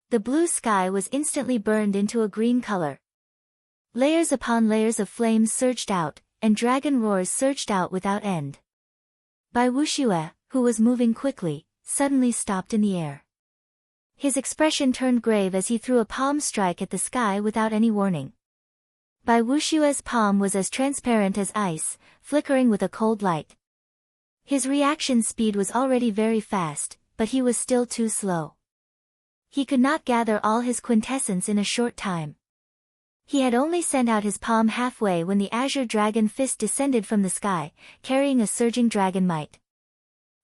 The blue sky was instantly burned into a green color. Layers upon layers of flames surged out, and dragon roars surged out without end. Bai Wuxue, who was moving quickly, suddenly stopped in the air. His expression turned grave as he threw a palm strike at the sky without any warning. Bai Wuxue's palm was as transparent as ice, flickering with a cold light. His reaction speed was already very fast, but he was still too slow. He could not gather all his quintessence in a short time. He had only sent out his palm halfway when the azure dragon fist descended from the sky, carrying a surging dragon might.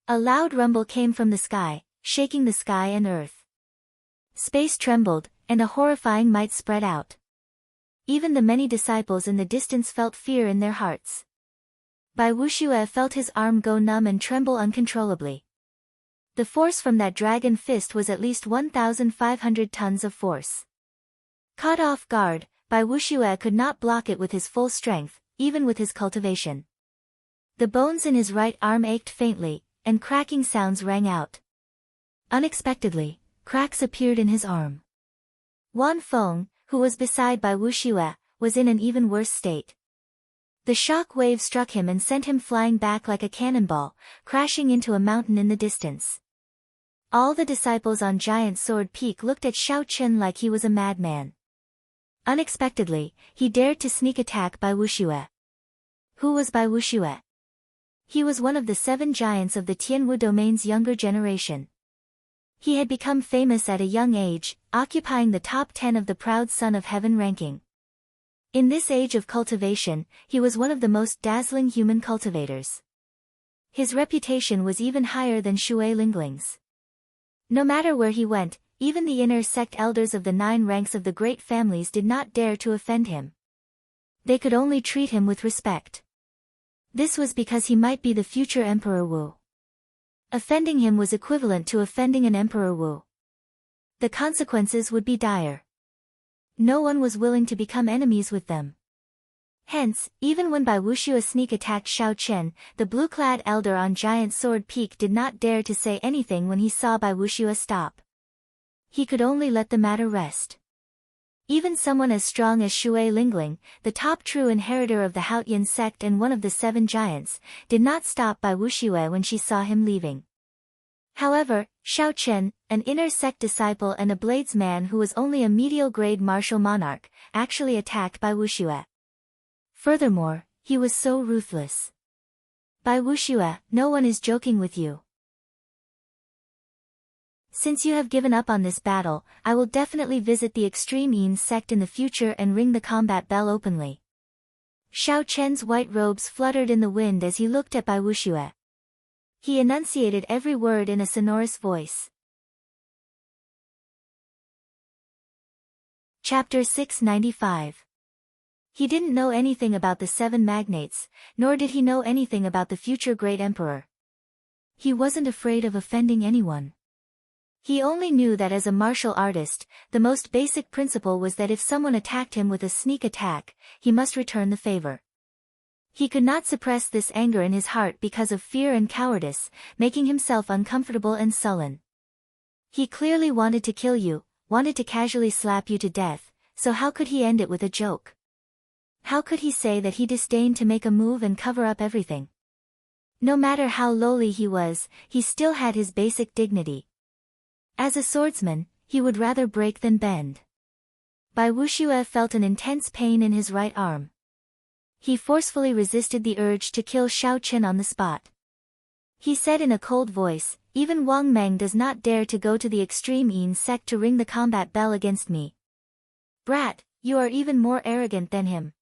A loud rumble came from the sky, shaking the sky and earth. Space trembled, and a horrifying might spread out. Even the many disciples in the distance felt fear in their hearts. Bai Wuxue felt his arm go numb and tremble uncontrollably. The force from that dragon fist was at least 1,500 tons of force. Caught off guard, Bai Wuxue could not block it with his full strength, even with his cultivation. The bones in his right arm ached faintly, and cracking sounds rang out. Unexpectedly, cracks appeared in his arm. Wan Feng, who was beside Bai Wuxue, was in an even worse state. The shock wave struck him and sent him flying back like a cannonball, crashing into a mountain in the distance. All the disciples on Giant Sword Peak looked at Shao Chen like he was a madman. Unexpectedly, he dared to sneak attack Bai Wuxue. Who was Bai Wuxue? He was one of the 7 giants of the Tianwu domain's younger generation. He had become famous at a young age, occupying the top 10 of the Proud Son of Heaven ranking. In this age of cultivation, he was one of the most dazzling human cultivators. His reputation was even higher than Shui Lingling's. No matter where he went, even the inner sect elders of the 9 ranks of the great families did not dare to offend him. They could only treat him with respect. This was because he might be the future Emperor Wu. Offending him was equivalent to offending an Emperor Wu. The consequences would be dire. No one was willing to become enemies with them. Hence, even when Bai Wuxiu sneak attacked Xiao Chen, the blue-clad elder on Giant Sword Peak did not dare to say anything when he saw Bai Wuxiu stop. He could only let the matter rest. Even someone as strong as Shui Lingling, the top true inheritor of the Haotian sect and one of the 7 giants, did not stop Bai Wuxiu when she saw him leaving. However, Xiao Chen, an inner sect disciple and a bladesman who was only a medial grade martial monarch, actually attacked Bai Wuxiu. Furthermore, he was so ruthless. Bai Wuxiu, no one is joking with you. Since you have given up on this battle, I will definitely visit the extreme Yin sect in the future and ring the combat bell openly. Xiao Chen's white robes fluttered in the wind as he looked at Bai Wuxiu. He enunciated every word in a sonorous voice. Chapter 695. He didn't know anything about the 7 magnates, nor did he know anything about the future great emperor. He wasn't afraid of offending anyone. He only knew that as a martial artist, the most basic principle was that if someone attacked him with a sneak attack, he must return the favor. He could not suppress this anger in his heart because of fear and cowardice, making himself uncomfortable and sullen. He clearly wanted to kill you, wanted to casually slap you to death, so how could he end it with a joke? How could he say that he disdained to make a move and cover up everything? No matter how lowly he was, he still had his basic dignity. As a swordsman, he would rather break than bend. Bai Wuxiu felt an intense pain in his right arm. He forcefully resisted the urge to kill Xiao Chen on the spot. He said in a cold voice, "Even Wang Meng does not dare to go to the extreme Yin sect to ring the combat bell against me. Brat, you are even more arrogant than him.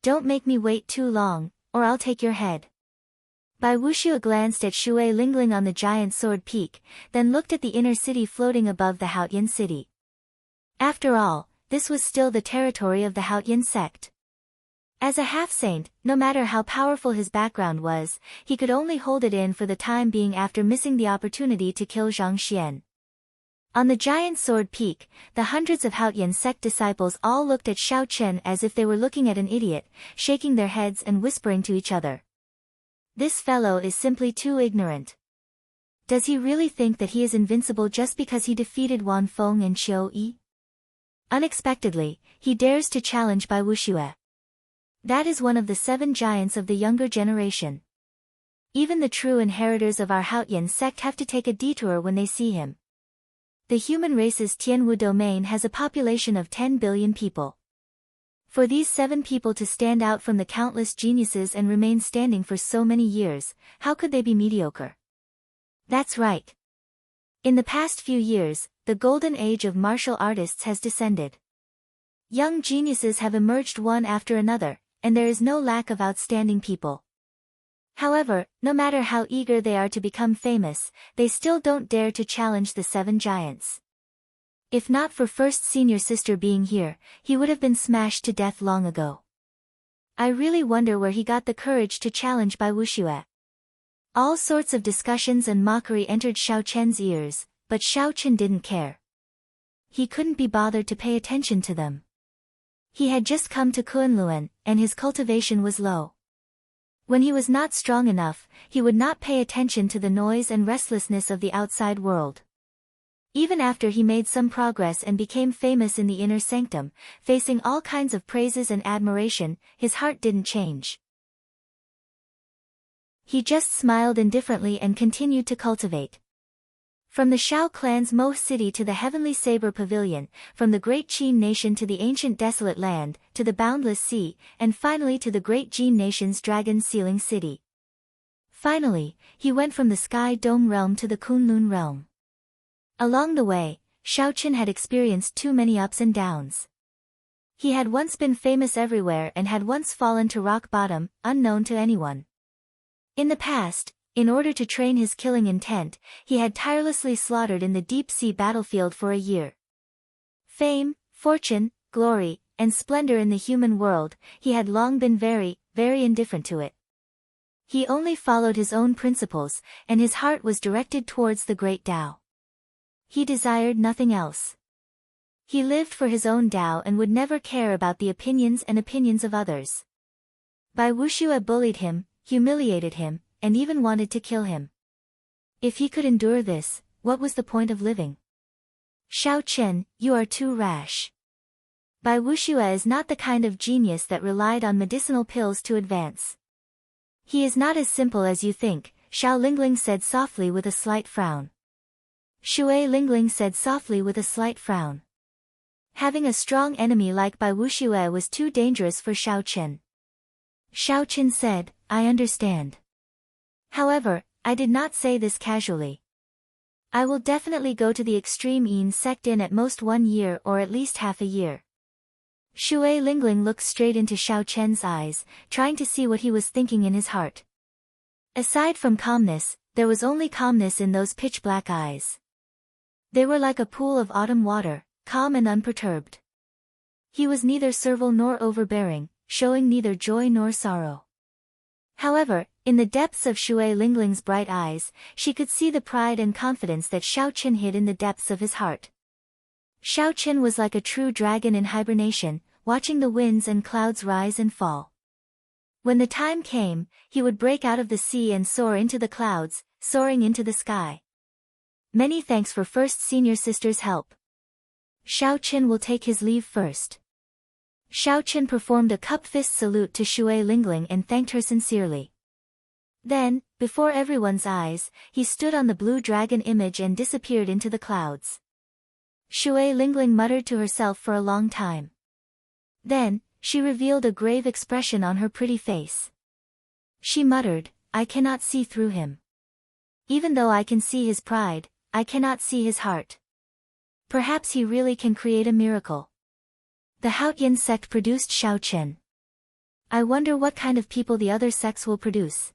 Don't make me wait too long, or I'll take your head." Bai Wuxiu glanced at Shui Lingling on the Giant Sword Peak, then looked at the inner city floating above the Haotian city. After all, this was still the territory of the Haotian sect. As a half-saint, no matter how powerful his background was, he could only hold it in for the time being after missing the opportunity to kill Zhang Xian. On the Giant Sword Peak, the hundreds of Haotian sect disciples all looked at Xiao Chen as if they were looking at an idiot, shaking their heads and whispering to each other. This fellow is simply too ignorant. Does he really think that he is invincible just because he defeated Wan Feng and Qiu Yi? Unexpectedly, he dares to challenge Bai Wuxiu. That is one of the 7 giants of the younger generation. Even the true inheritors of our Haotian sect have to take a detour when they see him. The human race's Tianwu domain has a population of 10 billion people. For these 7 people to stand out from the countless geniuses and remain standing for so many years, how could they be mediocre? That's right. In the past few years, the golden age of martial artists has descended. Young geniuses have emerged one after another, and there is no lack of outstanding people. However, no matter how eager they are to become famous, they still don't dare to challenge the 7 giants. If not for First Senior Sister being here, he would have been smashed to death long ago. I really wonder where he got the courage to challenge Bai Wuxiu. All sorts of discussions and mockery entered Xiao Chen's ears, but Xiao Chen didn't care. He couldn't be bothered to pay attention to them. He had just come to Kunlun, and his cultivation was low. When he was not strong enough, he would not pay attention to the noise and restlessness of the outside world. Even after he made some progress and became famous in the inner sanctum, facing all kinds of praises and admiration, his heart didn't change. He just smiled indifferently and continued to cultivate. From the Shao clan's Mo city to the Heavenly Saber Pavilion, from the great Qin nation to the ancient desolate land, to the boundless sea, and finally to the great Jin nation's dragon sealing city. Finally, he went from the Sky Dome realm to the Kunlun realm. Along the way, Xiao Chen had experienced too many ups and downs. He had once been famous everywhere and had once fallen to rock bottom, unknown to anyone. In the past, in order to train his killing intent, he had tirelessly slaughtered in the deep-sea battlefield for a year. Fame, fortune, glory, and splendor in the human world, he had long been very, very indifferent to it. He only followed his own principles, and his heart was directed towards the great Tao. He desired nothing else. He lived for his own Tao and would never care about the opinions of others. Bai Wuxue bullied him, humiliated him, and even wanted to kill him. If he could endure this, what was the point of living? Xiao Chen, you are too rash. Bai Wuxue is not the kind of genius that relied on medicinal pills to advance. He is not as simple as you think, Xiao Lingling said softly with a slight frown. Shui Lingling said softly with a slight frown. Having a strong enemy like Bai Wuxue was too dangerous for Xiao Chen. Xiao Chen said, I understand. However, I did not say this casually. I will definitely go to the extreme Yin sect in at most 1 year or at least half a year. Shui Lingling looked straight into Xiao Chen's eyes, trying to see what he was thinking in his heart. Aside from calmness, there was only calmness in those pitch-black eyes. They were like a pool of autumn water, calm and unperturbed. He was neither servile nor overbearing, showing neither joy nor sorrow. However, in the depths of Shui Lingling's bright eyes, she could see the pride and confidence that Xiao Chen hid in the depths of his heart. Xiao Chen was like a true dragon in hibernation, watching the winds and clouds rise and fall. When the time came, he would break out of the sea and soar into the clouds, soaring into the sky. Many thanks for First Senior Sister's help. Xiao Chen will take his leave first. Xiao Chen performed a cup-fist salute to Shui Lingling and thanked her sincerely. Then, before everyone's eyes, he stood on the blue dragon image and disappeared into the clouds. Shui Lingling muttered to herself for a long time. Then, she revealed a grave expression on her pretty face. She muttered, I cannot see through him. Even though I can see his pride, I cannot see his heart. Perhaps he really can create a miracle. The Haotian sect produced Xiao Chen. I wonder what kind of people the other sects will produce.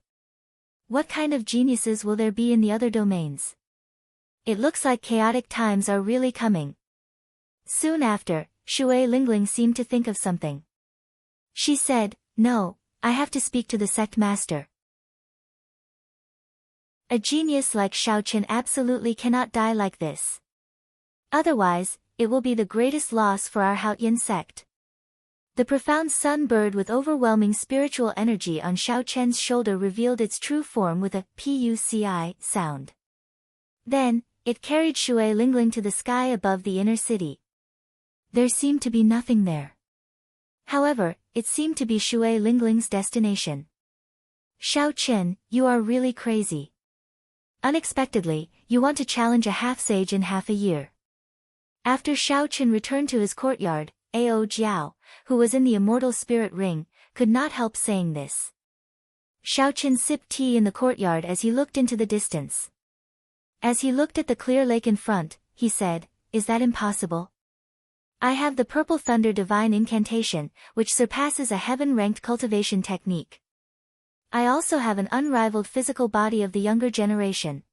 What kind of geniuses will there be in the other domains? It looks like chaotic times are really coming. Soon after, Shui Lingling seemed to think of something. She said, No, I have to speak to the sect master. A genius like Xiao Chen absolutely cannot die like this. Otherwise, it will be the greatest loss for our Haotian sect. The profound sun bird with overwhelming spiritual energy on Xiao Chen's shoulder revealed its true form with a puci sound. Then, it carried Shui Lingling to the sky above the inner city. There seemed to be nothing there. However, it seemed to be Shui Lingling's destination. Xiao Chen, you are really crazy. Unexpectedly, you want to challenge a half-sage in half a year. After Xiao Chen returned to his courtyard, Ao Jiao, who was in the immortal spirit ring, could not help saying this. Xiao Chen sipped tea in the courtyard as he looked into the distance. As he looked at the clear lake in front, he said, Is that impossible? I have the Purple Thunder Divine Incantation, which surpasses a heaven-ranked cultivation technique. I also have an unrivaled physical body of the younger generation.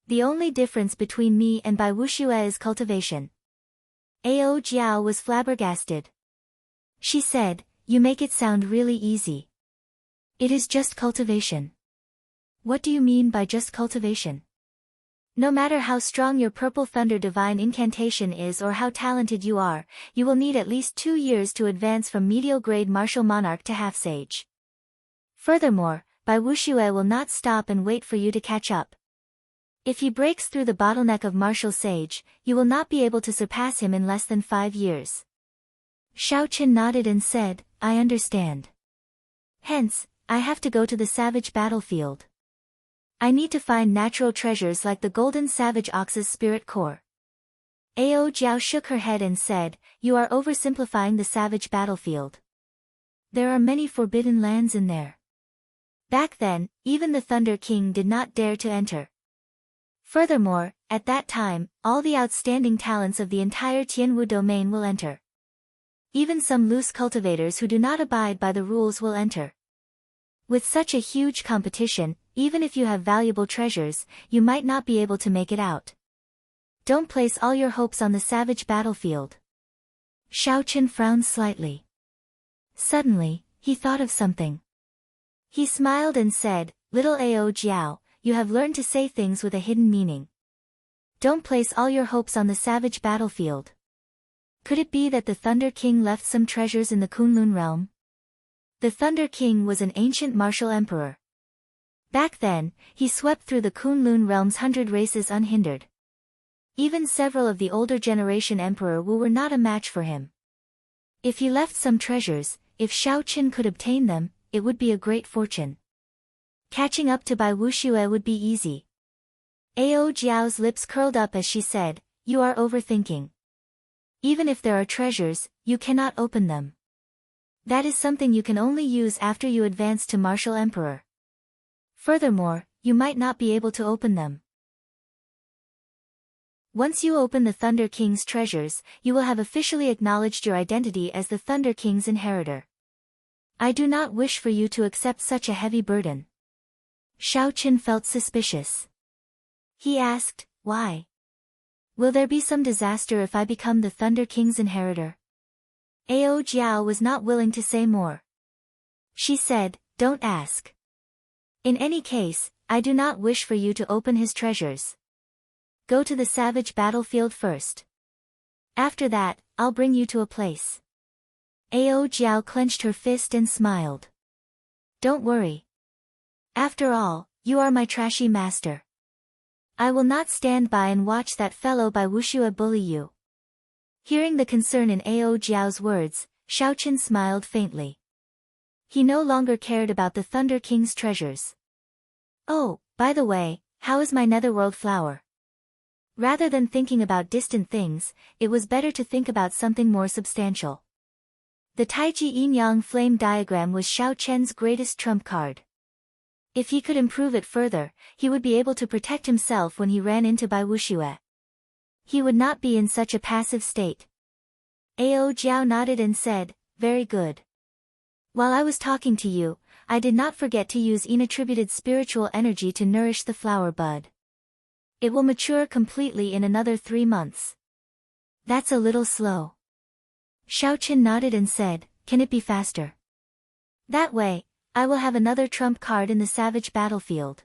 The only difference between me and Bai Wuxue is cultivation. Ao Jiao was flabbergasted. She said, You make it sound really easy. It is just cultivation. What do you mean by just cultivation? No matter how strong your Purple Thunder Divine Incantation is or how talented you are, you will need at least 2 years to advance from medial grade Martial Monarch to Half-Sage. Furthermore, Bai Wuxue will not stop and wait for you to catch up. If he breaks through the bottleneck of Martial Sage, you will not be able to surpass him in less than 5 years. Xiao Chen nodded and said, I understand. Hence, I have to go to the savage battlefield. I need to find natural treasures like the golden savage ox's spirit core. Ao Jiao shook her head and said, You are oversimplifying the savage battlefield. There are many forbidden lands in there. Back then, even the Thunder King did not dare to enter. Furthermore, at that time, all the outstanding talents of the entire Tianwu domain will enter. Even some loose cultivators who do not abide by the rules will enter. With such a huge competition, even if you have valuable treasures, you might not be able to make it out. Don't place all your hopes on the savage battlefield. Shao Chen frowned slightly. Suddenly, he thought of something. He smiled and said, "Little Ao Jiao, you have learned to say things with a hidden meaning. Don't place all your hopes on the savage battlefield. Could it be that the Thunder King left some treasures in the Kunlun realm?" The Thunder King was an ancient martial emperor. Back then, he swept through the Kunlun realm's 100 races unhindered. Even several of the older generation Emperor Wu were not a match for him. If he left some treasures, if Shao Chen could obtain them, it would be a great fortune. Catching up to Bai Wuxue would be easy. Ao Jiao's lips curled up as she said, "You are overthinking. Even if there are treasures, you cannot open them. That is something you can only use after you advance to Martial Emperor. Furthermore, you might not be able to open them. Once you open the Thunder King's treasures, you will have officially acknowledged your identity as the Thunder King's inheritor. I do not wish for you to accept such a heavy burden." Shao Chen felt suspicious. He asked, "Why? Will there be some disaster if I become the Thunder King's inheritor?" Ao Jiao was not willing to say more. She said, "Don't ask. In any case, I do not wish for you to open his treasures. Go to the savage battlefield first. After that, I'll bring you to a place." Ao Jiao clenched her fist and smiled. "Don't worry. After all, you are my trashy master. I will not stand by and watch that fellow Bai Wuxue bully you." Hearing the concern in Ao Jiao's words, Shao Chen smiled faintly. He no longer cared about the Thunder King's treasures. "Oh, by the way, how is my netherworld flower?" Rather than thinking about distant things, it was better to think about something more substantial. The Taiji Yin-Yang flame diagram was Shao Chen's greatest trump card. If he could improve it further, he would be able to protect himself when he ran into Bai Wuxue. He would not be in such a passive state. Ao Jiao nodded and said, "Very good. While I was talking to you, I did not forget to use inattributed spiritual energy to nourish the flower bud. It will mature completely in another 3 months. That's a little slow." Shao Chen nodded and said, "Can it be faster? That way, I will have another trump card in the savage battlefield."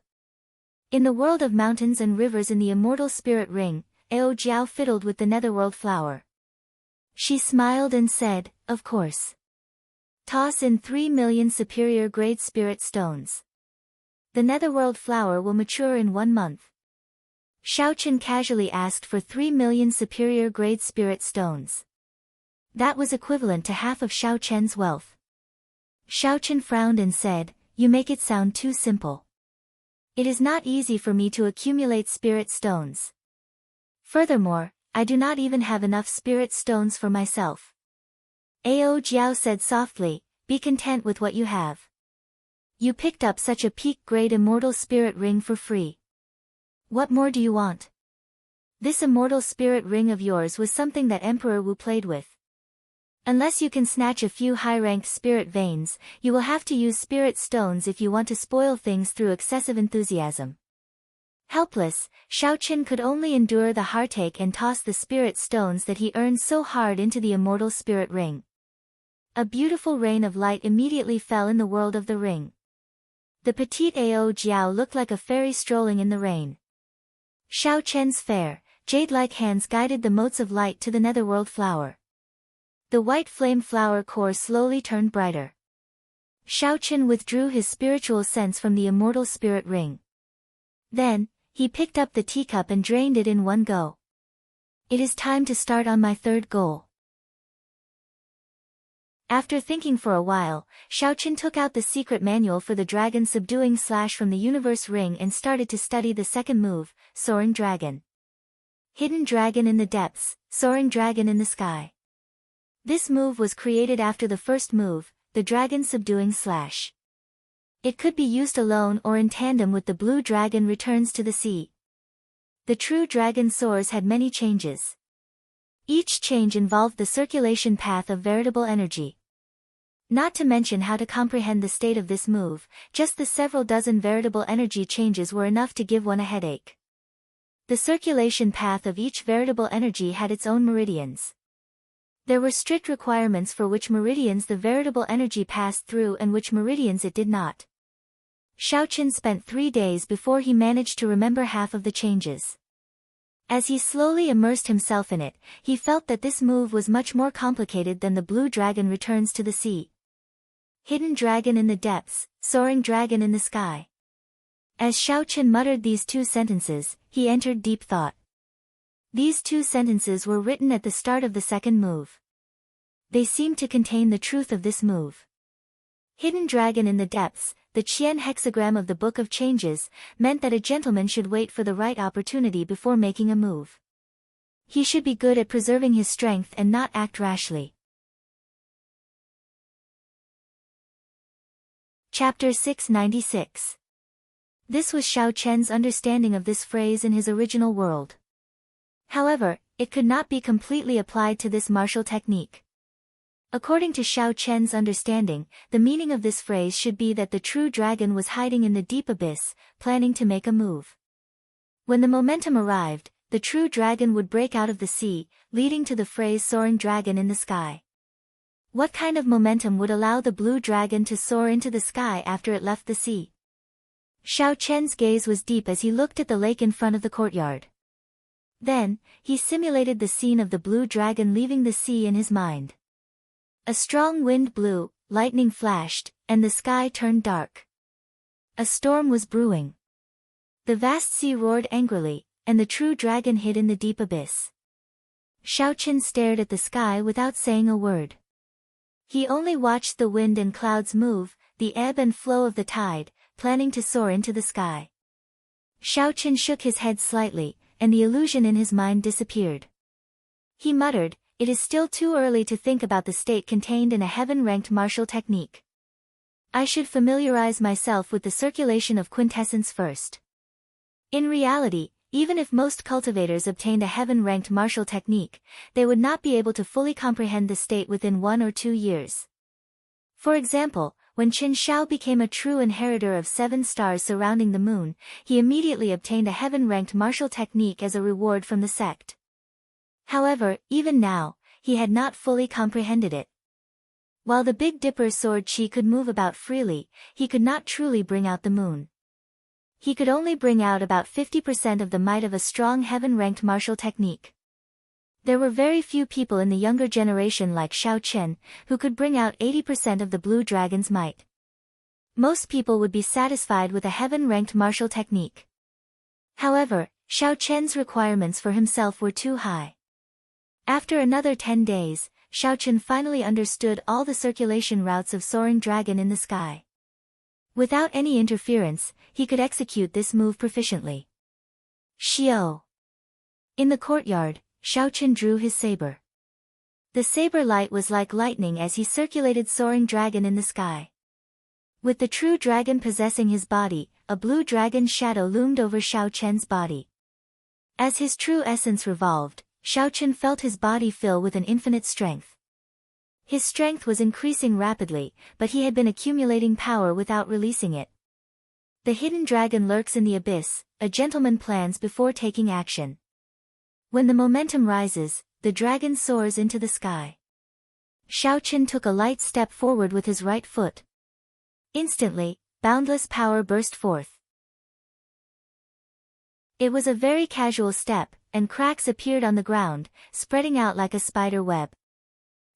In the world of mountains and rivers in the immortal spirit ring, Ao Jiao fiddled with the netherworld flower. She smiled and said, "Of course. Toss in 3 million superior grade spirit stones. The netherworld flower will mature in 1 month." Shao Chen casually asked for 3 million superior grade spirit stones. That was equivalent to half of Shao Chen's wealth. Shao Chen frowned and said, "You make it sound too simple. It is not easy for me to accumulate spirit stones. Furthermore, I do not even have enough spirit stones for myself." Ao Jiao said softly, "Be content with what you have. You picked up such a peak-grade immortal spirit ring for free. What more do you want? This immortal spirit ring of yours was something that Emperor Wu played with. Unless you can snatch a few high-ranked spirit veins, you will have to use spirit stones if you want to spoil things through excessive enthusiasm." Helpless, Shao Chen could only endure the heartache and toss the spirit stones that he earned so hard into the immortal spirit ring. A beautiful rain of light immediately fell in the world of the ring. The petite Ao Jiao looked like a fairy strolling in the rain. Shao Chen's fair, jade-like hands guided the motes of light to the netherworld flower. The white flame flower core slowly turned brighter. Shao Chen withdrew his spiritual sense from the immortal spirit ring. Then, he picked up the teacup and drained it in one go. "It is time to start on my third goal." After thinking for a while, Shao Chen took out the secret manual for the dragon subduing slash from the universe ring and started to study the second move, Soaring Dragon. Hidden dragon in the depths, soaring dragon in the sky. This move was created after the first move, the dragon subduing slash. It could be used alone or in tandem with the blue dragon returns to the sea. The true dragon soars had many changes. Each change involved the circulation path of veritable energy. Not to mention how to comprehend the state of this move, just the several dozen veritable energy changes were enough to give one a headache. The circulation path of each veritable energy had its own meridians. There were strict requirements for which meridians the veritable energy passed through and which meridians it did not. Xiaochen spent 3 days before he managed to remember half of the changes. As he slowly immersed himself in it, he felt that this move was much more complicated than the blue dragon returns to the sea. Hidden dragon in the depths, soaring dragon in the sky. As Xiaochen muttered these 2 sentences, he entered deep thought. These 2 sentences were written at the start of the second move. They seemed to contain the truth of this move. Hidden dragon in the depths, the Qian hexagram of the Book of Changes, meant that a gentleman should wait for the right opportunity before making a move. He should be good at preserving his strength and not act rashly. Chapter 696. This was Xiaochen's understanding of this phrase in his original world. However, it could not be completely applied to this martial technique. According to Xiaochen's understanding, the meaning of this phrase should be that the true dragon was hiding in the deep abyss, planning to make a move. When the momentum arrived, the true dragon would break out of the sea, leading to the phrase soaring dragon in the sky. What kind of momentum would allow the blue dragon to soar into the sky after it left the sea? Xiaochen's gaze was deep as he looked at the lake in front of the courtyard. Then, he simulated the scene of the blue dragon leaving the sea in his mind. A strong wind blew, lightning flashed, and the sky turned dark. A storm was brewing. The vast sea roared angrily, and the true dragon hid in the deep abyss. Xiaochen stared at the sky without saying a word. He only watched the wind and clouds move, the ebb and flow of the tide, planning to soar into the sky. Xiaochen shook his head slightly, and the illusion in his mind disappeared. He muttered, "It is still too early to think about the state contained in a heaven-ranked martial technique. I should familiarize myself with the circulation of quintessence first." In reality, even if most cultivators obtained a heaven-ranked martial technique, they would not be able to fully comprehend the state within 1 or 2 years. For example, when Qin Shao became a true inheritor of 7 stars surrounding the moon, he immediately obtained a heaven-ranked martial technique as a reward from the sect. However, even now, he had not fully comprehended it. While the Big Dipper's sword qi could move about freely, he could not truly bring out the moon. He could only bring out about 50% of the might of a strong heaven-ranked martial technique. There were very few people in the younger generation like Xiaochen, who could bring out 80% of the blue dragon's might. Most people would be satisfied with a heaven-ranked martial technique. However, Xiaochen's requirements for himself were too high. After another 10 days, Xiaochen finally understood all the circulation routes of soaring dragon in the sky. Without any interference, he could execute this move proficiently. Xiao. In the courtyard, Xiaochen drew his saber. The saber light was like lightning as he circulated soaring dragon in the sky. With the true dragon possessing his body, a blue dragon shadow loomed over Xiaochen's body. As his true essence revolved, Xiaochen felt his body fill with an infinite strength. His strength was increasing rapidly, but he had been accumulating power without releasing it. The hidden dragon lurks in the abyss, a gentleman plans before taking action. When the momentum rises, the dragon soars into the sky. Xiaochen took a light step forward with his right foot. Instantly, boundless power burst forth. It was a very casual step, and cracks appeared on the ground, spreading out like a spider web.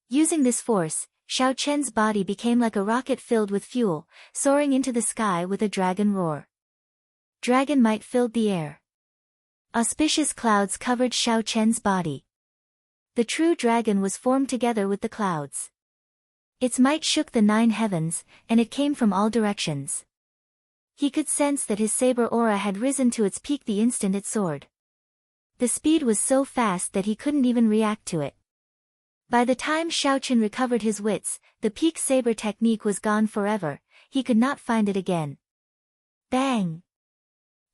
Using this force, Xiaochen's body became like a rocket filled with fuel, soaring into the sky with a dragon roar. Dragon might filled the air. Auspicious clouds covered Xiaochen's body. The true dragon was formed together with the clouds. Its might shook the 9 heavens, and it came from all directions. He could sense that his saber aura had risen to its peak the instant it soared. The speed was so fast that he couldn't even react to it. By the time Xiaochen recovered his wits, the peak saber technique was gone forever, he could not find it again. Bang!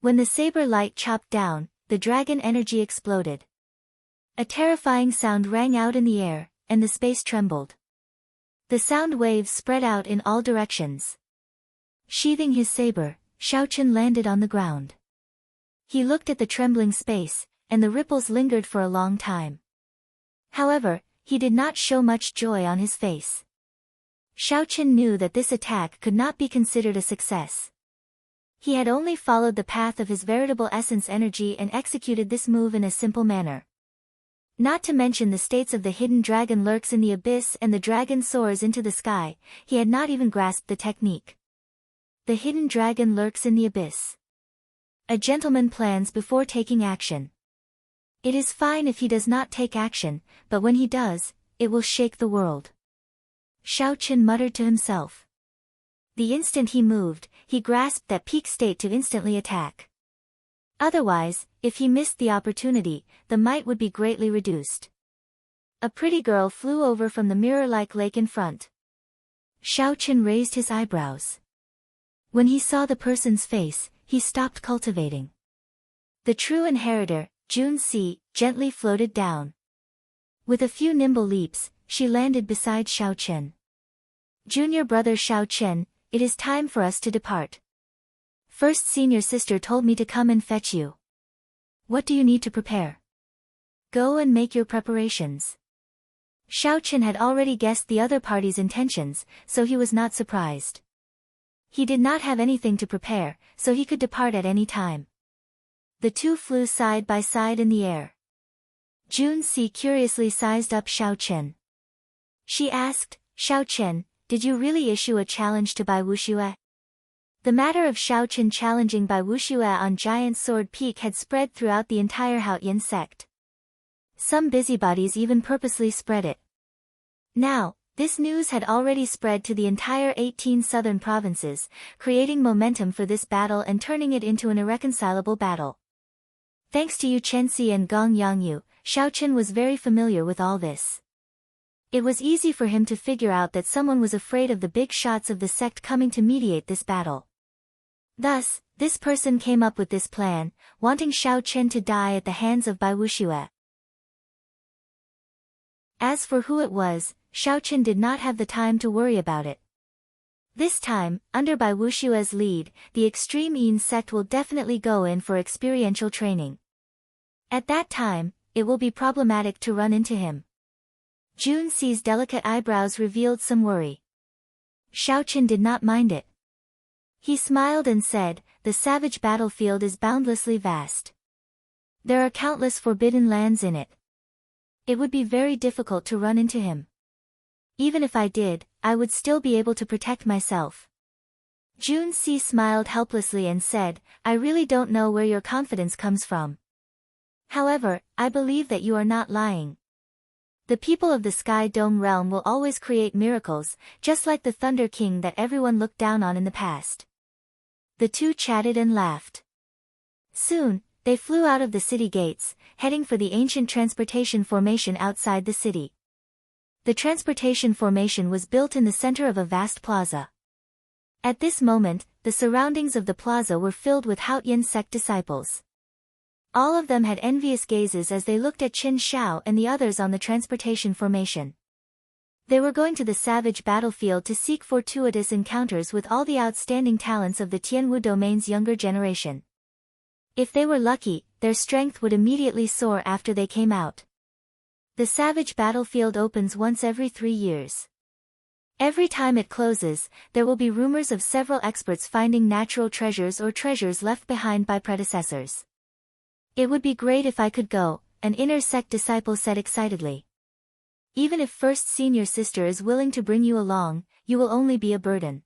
When the saber light chopped down, the dragon energy exploded. A terrifying sound rang out in the air, and the space trembled. The sound waves spread out in all directions. Sheathing his saber, Xiaochen landed on the ground. He looked at the trembling space, and the ripples lingered for a long time. However, he did not show much joy on his face. Xiaochen knew that this attack could not be considered a success. He had only followed the path of his veritable essence energy and executed this move in a simple manner. Not to mention the states of the hidden dragon lurks in the abyss and the dragon soars into the sky, he had not even grasped the technique. The hidden dragon lurks in the abyss. A gentleman plans before taking action. It is fine if he does not take action, but when he does, it will shake the world. Xiaochen muttered to himself. The instant he moved, he grasped that peak state to instantly attack. Otherwise, if he missed the opportunity, the might would be greatly reduced. A pretty girl flew over from the mirror-like lake in front. Xiaochen raised his eyebrows. When he saw the person's face, he stopped cultivating. The true inheritor, Junxi, gently floated down. With a few nimble leaps, she landed beside Xiaochen. Junior brother Xiaochen, it is time for us to depart. First senior sister told me to come and fetch you. What do you need to prepare? Go and make your preparations. Xiaochen had already guessed the other party's intentions, so he was not surprised. He did not have anything to prepare, so he could depart at any time. The two flew side by side in the air. Junxi curiously sized up Xiaochen. She asked, Xiaochen, did you really issue a challenge to Bai Wuxue? The matter of Xiaochen challenging Bai Wuxue on Giant Sword Peak had spread throughout the entire Haoyan sect. Some busybodies even purposely spread it. Now, this news had already spread to the entire 18 southern provinces, creating momentum for this battle and turning it into an irreconcilable battle. Thanks to Yu Chenxi and Gong Yangyu, Xiaochen was very familiar with all this. It was easy for him to figure out that someone was afraid of the big shots of the sect coming to mediate this battle. Thus, this person came up with this plan, wanting Xiaochen to die at the hands of Bai Wuxue. As for who it was, Xiaochen did not have the time to worry about it. This time, under Bai Wuxue's lead, the Extreme Yin sect will definitely go in for experiential training. At that time, it will be problematic to run into him. Junxi's delicate eyebrows revealed some worry. Xiaochen did not mind it. He smiled and said, the savage battlefield is boundlessly vast. There are countless forbidden lands in it. It would be very difficult to run into him. Even if I did, I would still be able to protect myself. Junxi smiled helplessly and said, I really don't know where your confidence comes from. However, I believe that you are not lying. The people of the Sky Dome realm will always create miracles, just like the Thunder King that everyone looked down on in the past. The two chatted and laughed. Soon, they flew out of the city gates, heading for the ancient transportation formation outside the city. The transportation formation was built in the center of a vast plaza. At this moment, the surroundings of the plaza were filled with Haoyan sect disciples. All of them had envious gazes as they looked at Qin Shao and the others on the transportation formation. They were going to the savage battlefield to seek fortuitous encounters with all the outstanding talents of the Tianwu domain's younger generation. If they were lucky, their strength would immediately soar after they came out. The savage battlefield opens once every 3 years. Every time it closes, there will be rumors of several experts finding natural treasures or treasures left behind by predecessors. It would be great if I could go, an inner sect disciple said excitedly. Even if first senior sister is willing to bring you along, you will only be a burden.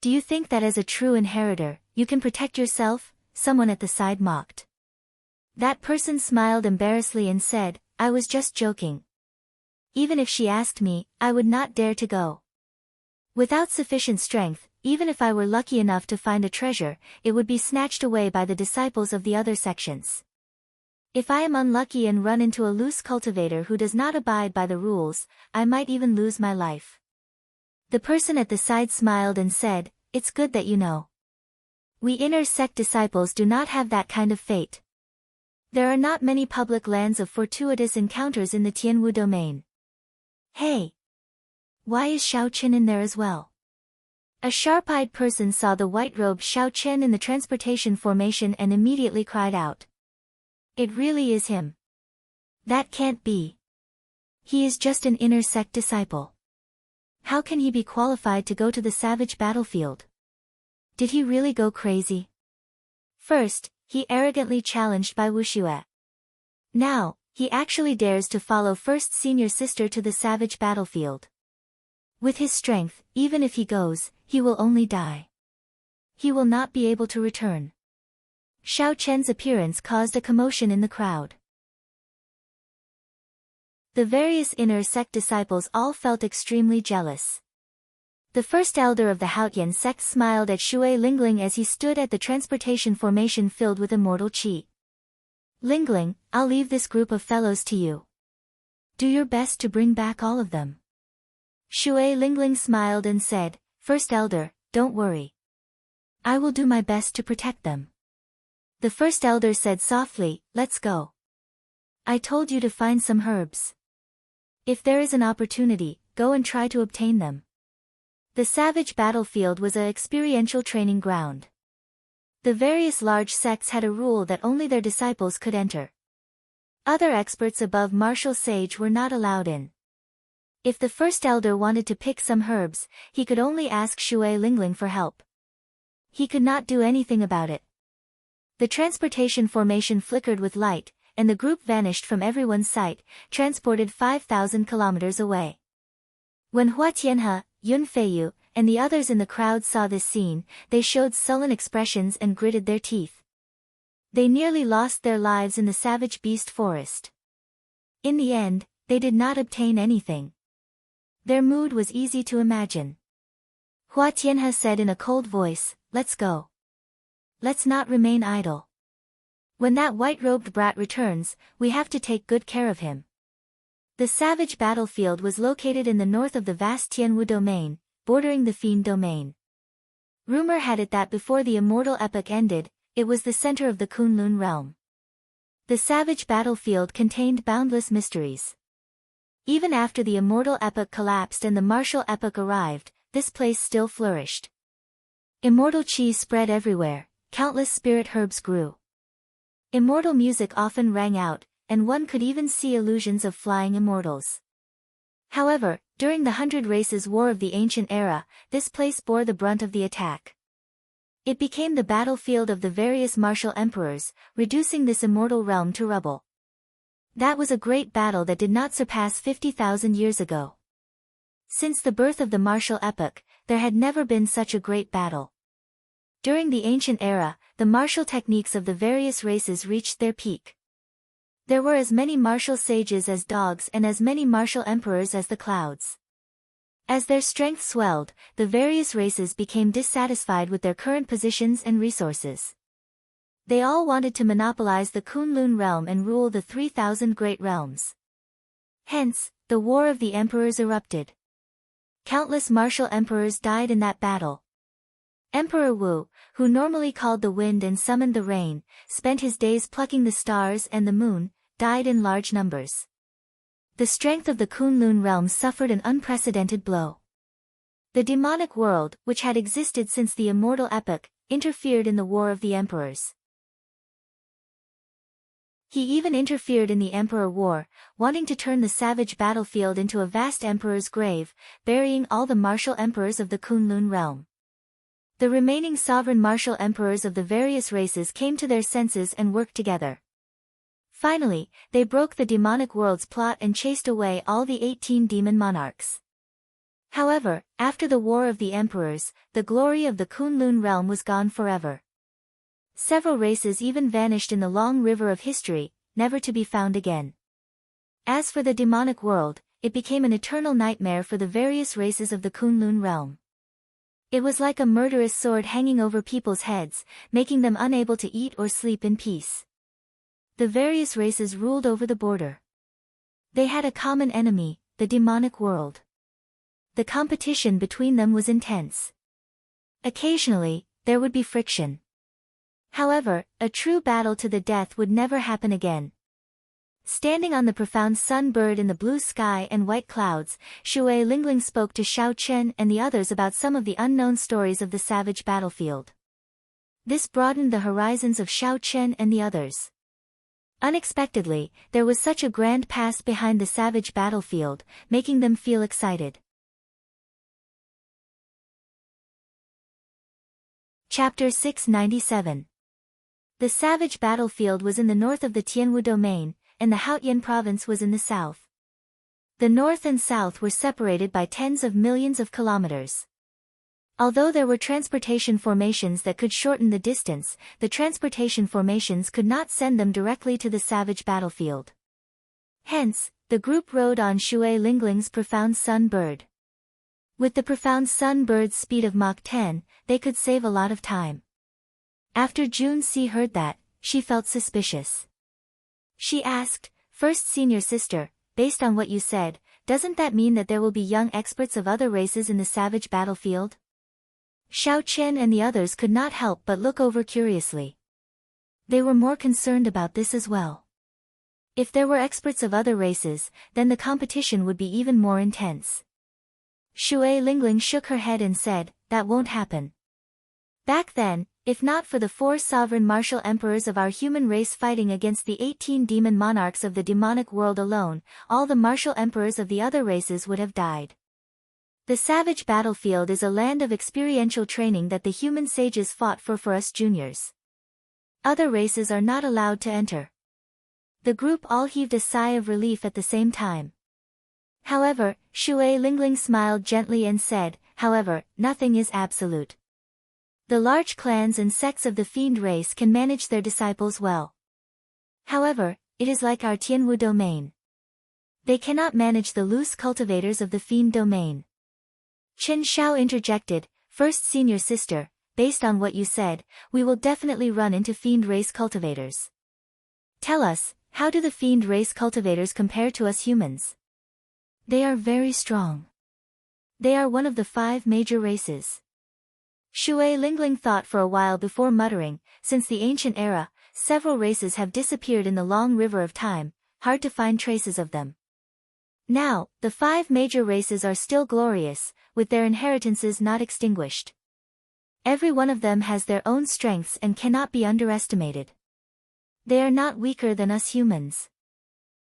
Do you think that as a true inheritor, you can protect yourself? Someone at the side mocked. That person smiled embarrassedly and said, I was just joking. Even if she asked me, I would not dare to go. Without sufficient strength, even if I were lucky enough to find a treasure, it would be snatched away by the disciples of the other sections. If I am unlucky and run into a loose cultivator who does not abide by the rules, I might even lose my life. The person at the side smiled and said, it's good that you know. We inner sect disciples do not have that kind of fate. There are not many public lands of fortuitous encounters in the Tianwu domain. Hey! Why is Xiao Chen in there as well? A sharp-eyed person saw the white-robed Xiao Chen in the transportation formation and immediately cried out. It really is him. That can't be. He is just an inner sect disciple. How can he be qualified to go to the savage battlefield? Did he really go crazy? First, he arrogantly challenged Bai Wuxue. Now, he actually dares to follow first senior sister to the savage battlefield. With his strength, even if he goes, he will only die. He will not be able to return. Xiao Chen's appearance caused a commotion in the crowd. The various inner sect disciples all felt extremely jealous. The first elder of the Haotian sect smiled at Shui Lingling as he stood at the transportation formation filled with immortal qi. Lingling, I'll leave this group of fellows to you. Do your best to bring back all of them. Shui Lingling smiled and said, First elder, don't worry. I will do my best to protect them. The first elder said softly, Let's go. I told you to find some herbs. If there is an opportunity, go and try to obtain them. The savage battlefield was an experiential training ground. The various large sects had a rule that only their disciples could enter. Other experts above martial sage were not allowed in. If the first elder wanted to pick some herbs, he could only ask Shui Lingling for help. He could not do anything about it. The transportation formation flickered with light, and the group vanished from everyone's sight, transported 5,000 kilometers away. When Hua Tianhe, Yun Feiyu, and the others in the crowd saw this scene, they showed sullen expressions and gritted their teeth. They nearly lost their lives in the savage beast forest. In the end, they did not obtain anything. Their mood was easy to imagine. Hua Tianhe said in a cold voice, Let's go. Let's not remain idle. When that white-robed brat returns, we have to take good care of him. The savage battlefield was located in the north of the vast Tianwu domain, bordering the Fiend domain. Rumor had it that before the immortal epoch ended, it was the center of the Kunlun realm. The savage battlefield contained boundless mysteries. Even after the immortal epoch collapsed and the martial epoch arrived, this place still flourished. Immortal qi spread everywhere, countless spirit herbs grew. Immortal music often rang out, and one could even see illusions of flying immortals. However, during the 100 Races War of the Ancient Era, this place bore the brunt of the attack. It became the battlefield of the various martial emperors, reducing this immortal realm to rubble. That was a great battle that did not surpass 50,000 years ago. Since the birth of the martial epoch, there had never been such a great battle. During the ancient era, the martial techniques of the various races reached their peak. There were as many martial sages as dogs and as many martial emperors as the clouds. As their strength swelled, the various races became dissatisfied with their current positions and resources. They all wanted to monopolize the Kunlun realm and rule the 3,000 great realms. Hence, the War of the Emperors erupted. Countless martial emperors died in that battle. Emperor Wu, who normally called the wind and summoned the rain, spent his days plucking the stars and the moon, died in large numbers. The strength of the Kunlun realm suffered an unprecedented blow. The demonic world, which had existed since the immortal epoch, interfered in the War of the Emperors. He even interfered in the Emperor War, wanting to turn the savage battlefield into a vast emperor's grave, burying all the martial emperors of the Kunlun realm. The remaining sovereign martial emperors of the various races came to their senses and worked together. Finally, they broke the demonic world's plot and chased away all the 18 demon monarchs. However, after the War of the Emperors, the glory of the Kunlun realm was gone forever. Several races even vanished in the long river of history, never to be found again. As for the demonic world, it became an eternal nightmare for the various races of the Kunlun realm. It was like a murderous sword hanging over people's heads, making them unable to eat or sleep in peace. The various races ruled over the border. They had a common enemy, the demonic world. The competition between them was intense. Occasionally, there would be friction. However, a true battle to the death would never happen again. Standing on the profound sun-bird in the blue sky and white clouds, Shui Lingling spoke to Xiao Chen and the others about some of the unknown stories of the savage battlefield. This broadened the horizons of Xiao Chen and the others. Unexpectedly, there was such a grand past behind the savage battlefield, making them feel excited. Chapter 697. The savage battlefield was in the north of the Tianwu domain, and the Haotian province was in the south. The north and south were separated by tens of millions of kilometers. Although there were transportation formations that could shorten the distance, the transportation formations could not send them directly to the savage battlefield. Hence, the group rode on Shui Lingling's profound sun-bird. With the profound sun-bird's speed of Mach 10, they could save a lot of time. After Junxi heard that, she felt suspicious. She asked, "First senior sister, based on what you said, doesn't that mean that there will be young experts of other races in the savage battlefield?" Xiao Chen and the others could not help but look over curiously. They were more concerned about this as well. If there were experts of other races, then the competition would be even more intense. Shui Lingling shook her head and said, "That won't happen. Back then, if not for the 4 sovereign martial emperors of our human race fighting against the 18 demon monarchs of the demonic world alone, all the martial emperors of the other races would have died. The savage battlefield is a land of experiential training that the human sages fought for us juniors. Other races are not allowed to enter." The group all heaved a sigh of relief at the same time. However, Shui Lingling smiled gently and said, "However, nothing is absolute. The large clans and sects of the fiend race can manage their disciples well. However, it is like our Tianwu domain. They cannot manage the loose cultivators of the fiend domain." Chen Xiao interjected, "First senior sister, based on what you said, we will definitely run into fiend race cultivators. Tell us, how do the fiend race cultivators compare to us humans?" "They are very strong. They are one of the 5 major races." Shui Lingling thought for a while before muttering, "Since the ancient era, several races have disappeared in the long river of time, hard to find traces of them. Now, the 5 major races are still glorious, with their inheritances not extinguished. Every one of them has their own strengths and cannot be underestimated. They are not weaker than us humans.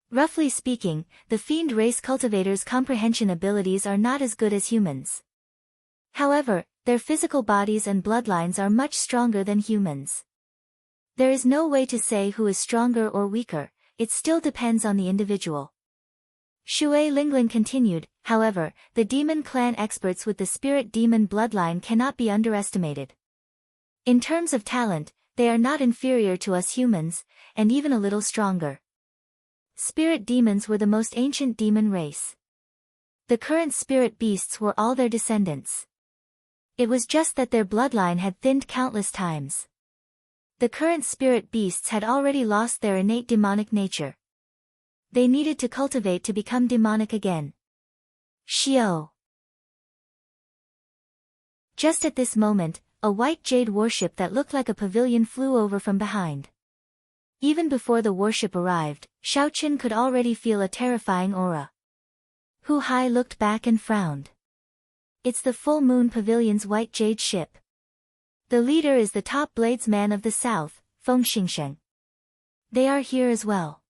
Roughly speaking, the fiend race cultivators' comprehension abilities are not as good as humans. However, their physical bodies and bloodlines are much stronger than humans. There is no way to say who is stronger or weaker, it still depends on the individual." Shui Lingling continued, "However, the demon clan experts with the spirit demon bloodline cannot be underestimated. In terms of talent, they are not inferior to us humans, and even a little stronger. Spirit demons were the most ancient demon race. The current spirit beasts were all their descendants. It was just that their bloodline had thinned countless times. The current spirit beasts had already lost their innate demonic nature. They needed to cultivate to become demonic again." Xiao. Just at this moment, a white jade warship that looked like a pavilion flew over from behind. Even before the warship arrived, Xiao Chen could already feel a terrifying aura. Hu Hai looked back and frowned. "It's the full moon pavilion's white jade ship. The leader is the top bladesman of the south, Feng Xingsheng. They are here as well."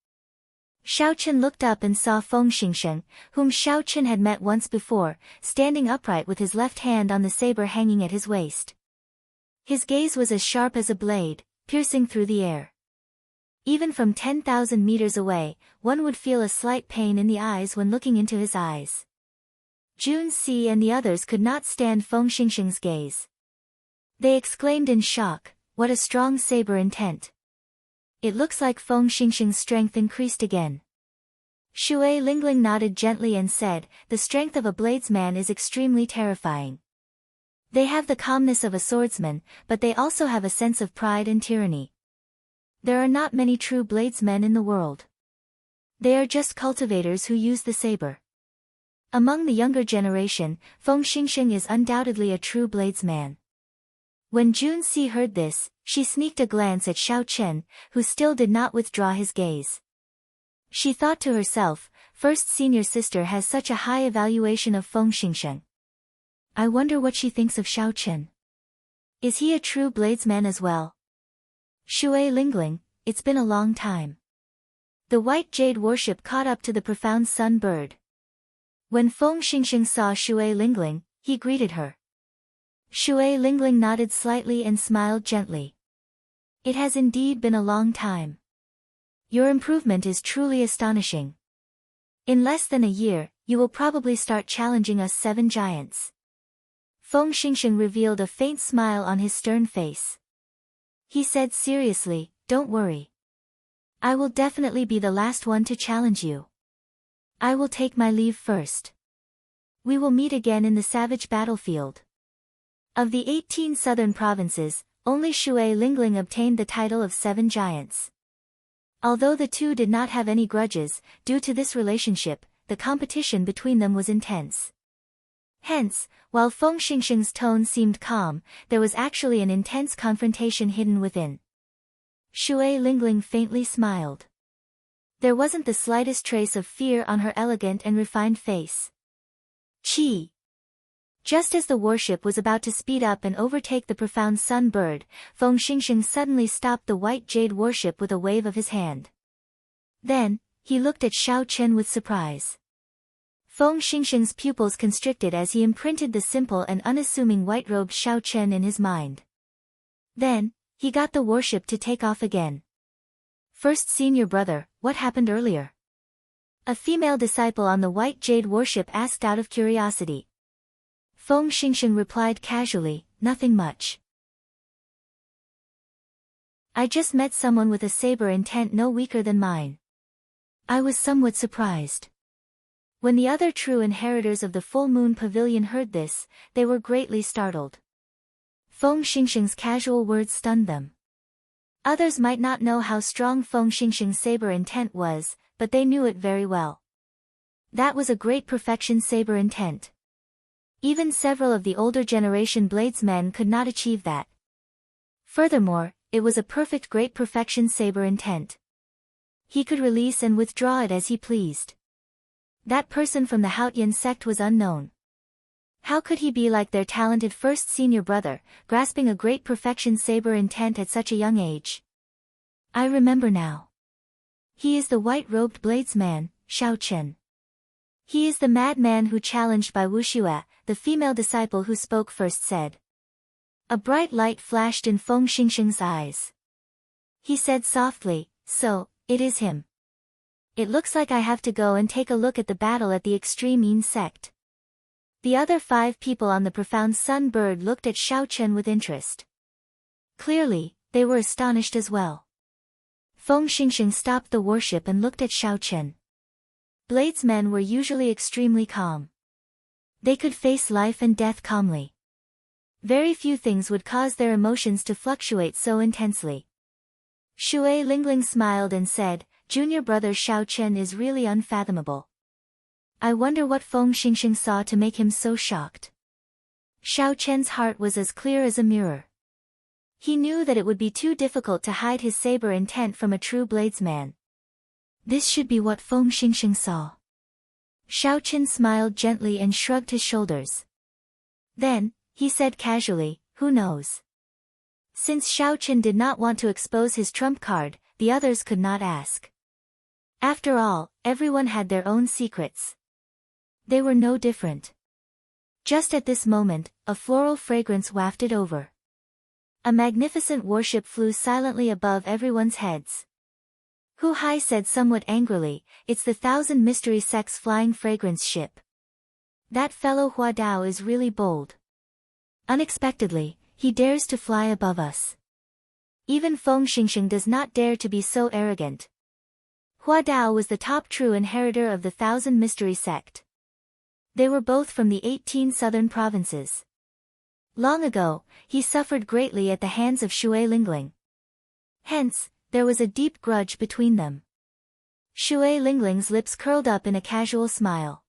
Xiao Chen looked up and saw Feng Xingsheng, whom Xiao Chen had met once before, standing upright with his left hand on the saber hanging at his waist. His gaze was as sharp as a blade, piercing through the air. Even from 10,000 meters away, one would feel a slight pain in the eyes when looking into his eyes. Junxi and the others could not stand Feng Xingsheng's gaze. They exclaimed in shock, "What a strong saber intent." It looks like Feng Xingsheng's strength increased again. Shui Lingling nodded gently and said, "The strength of a bladesman is extremely terrifying. They have the calmness of a swordsman, but they also have a sense of pride and tyranny. There are not many true bladesmen in the world. They are just cultivators who use the saber. Among the younger generation, Feng Xingsheng is undoubtedly a true bladesman." When Junxi heard this, she sneaked a glance at Xiao Chen, who still did not withdraw his gaze. She thought to herself, first senior sister has such a high evaluation of Feng Xingsheng. I wonder what she thinks of Xiao Chen. Is he a true bladesman as well? Shui Lingling, it's been a long time. The white jade warship caught up to the profound sun bird. When Feng Xingsheng saw Shui Lingling, he greeted her. Shui Lingling nodded slightly and smiled gently. It has indeed been a long time. Your improvement is truly astonishing. In less than a year, you will probably start challenging us 7 giants. Feng Xingsheng revealed a faint smile on his stern face. He said seriously, don't worry. I will definitely be the last one to challenge you. I will take my leave first. We will meet again in the savage battlefield. Of the 18 southern provinces, only Shui Lingling obtained the title of 7 giants. Although the two did not have any grudges, due to this relationship, the competition between them was intense. Hence, while Feng Xingsheng's tone seemed calm, there was actually an intense confrontation hidden within. Shui Lingling faintly smiled. There wasn't the slightest trace of fear on her elegant and refined face. Chi. Just as the warship was about to speed up and overtake the profound sun bird, Feng Xingsheng suddenly stopped the white jade warship with a wave of his hand. Then, he looked at Xiao Chen with surprise. Feng Xingsheng's pupils constricted as he imprinted the simple and unassuming white-robed Xiao Chen in his mind. Then, he got the warship to take off again. First senior brother, what happened earlier? A female disciple on the white jade warship asked out of curiosity. Feng Xingsheng replied casually, nothing much. I just met someone with a saber intent no weaker than mine. I was somewhat surprised. When the other true inheritors of the Full Moon Pavilion heard this, they were greatly startled. Feng Xingsheng's casual words stunned them. Others might not know how strong Feng Xingsheng's saber intent was, but they knew it very well. That was a great perfection saber intent. Even several of the older generation bladesmen could not achieve that. Furthermore, it was a perfect great perfection saber intent. He could release and withdraw it as he pleased. That person from the Haotian sect was unknown. How could he be like their talented first senior brother, grasping a great perfection saber intent at such a young age? I remember now. He is the white-robed bladesman, Xiao Chen. He is the madman who challenged by Wu Xue, the female disciple who spoke first said. A bright light flashed in Feng Xingsheng's eyes. He said softly, so, it is him. It looks like I have to go and take a look at the battle at the extreme Yin sect. The other 5 people on the profound sun bird looked at Xiao Chen with interest. Clearly, they were astonished as well. Feng Xingsheng stopped the warship and looked at Xiao Chen. Bladesmen were usually extremely calm. They could face life and death calmly. Very few things would cause their emotions to fluctuate so intensely. Shui Lingling smiled and said, Junior brother Xiao Chen is really unfathomable. I wonder what Feng Xingsheng saw to make him so shocked. Xiao Chen's heart was as clear as a mirror. He knew that it would be too difficult to hide his saber intent from a true bladesman. This should be what Feng Xingsheng saw. Xiao Chen smiled gently and shrugged his shoulders. Then, he said casually, who knows? Since Xiao Chen did not want to expose his trump card, the others could not ask. After all, everyone had their own secrets. They were no different. Just at this moment, a floral fragrance wafted over. A magnificent warship flew silently above everyone's heads. Hu Hai said somewhat angrily, it's the 1,000 Mystery Sects flying fragrance ship. That fellow Hua Dao is really bold. Unexpectedly, he dares to fly above us. Even Feng Xingsheng does not dare to be so arrogant. Hua Dao was the top true inheritor of the 1,000 Mystery Sect. They were both from the 18 southern provinces. Long ago, he suffered greatly at the hands of Shui Lingling. Hence, there was a deep grudge between them. Shui Lingling's lips curled up in a casual smile.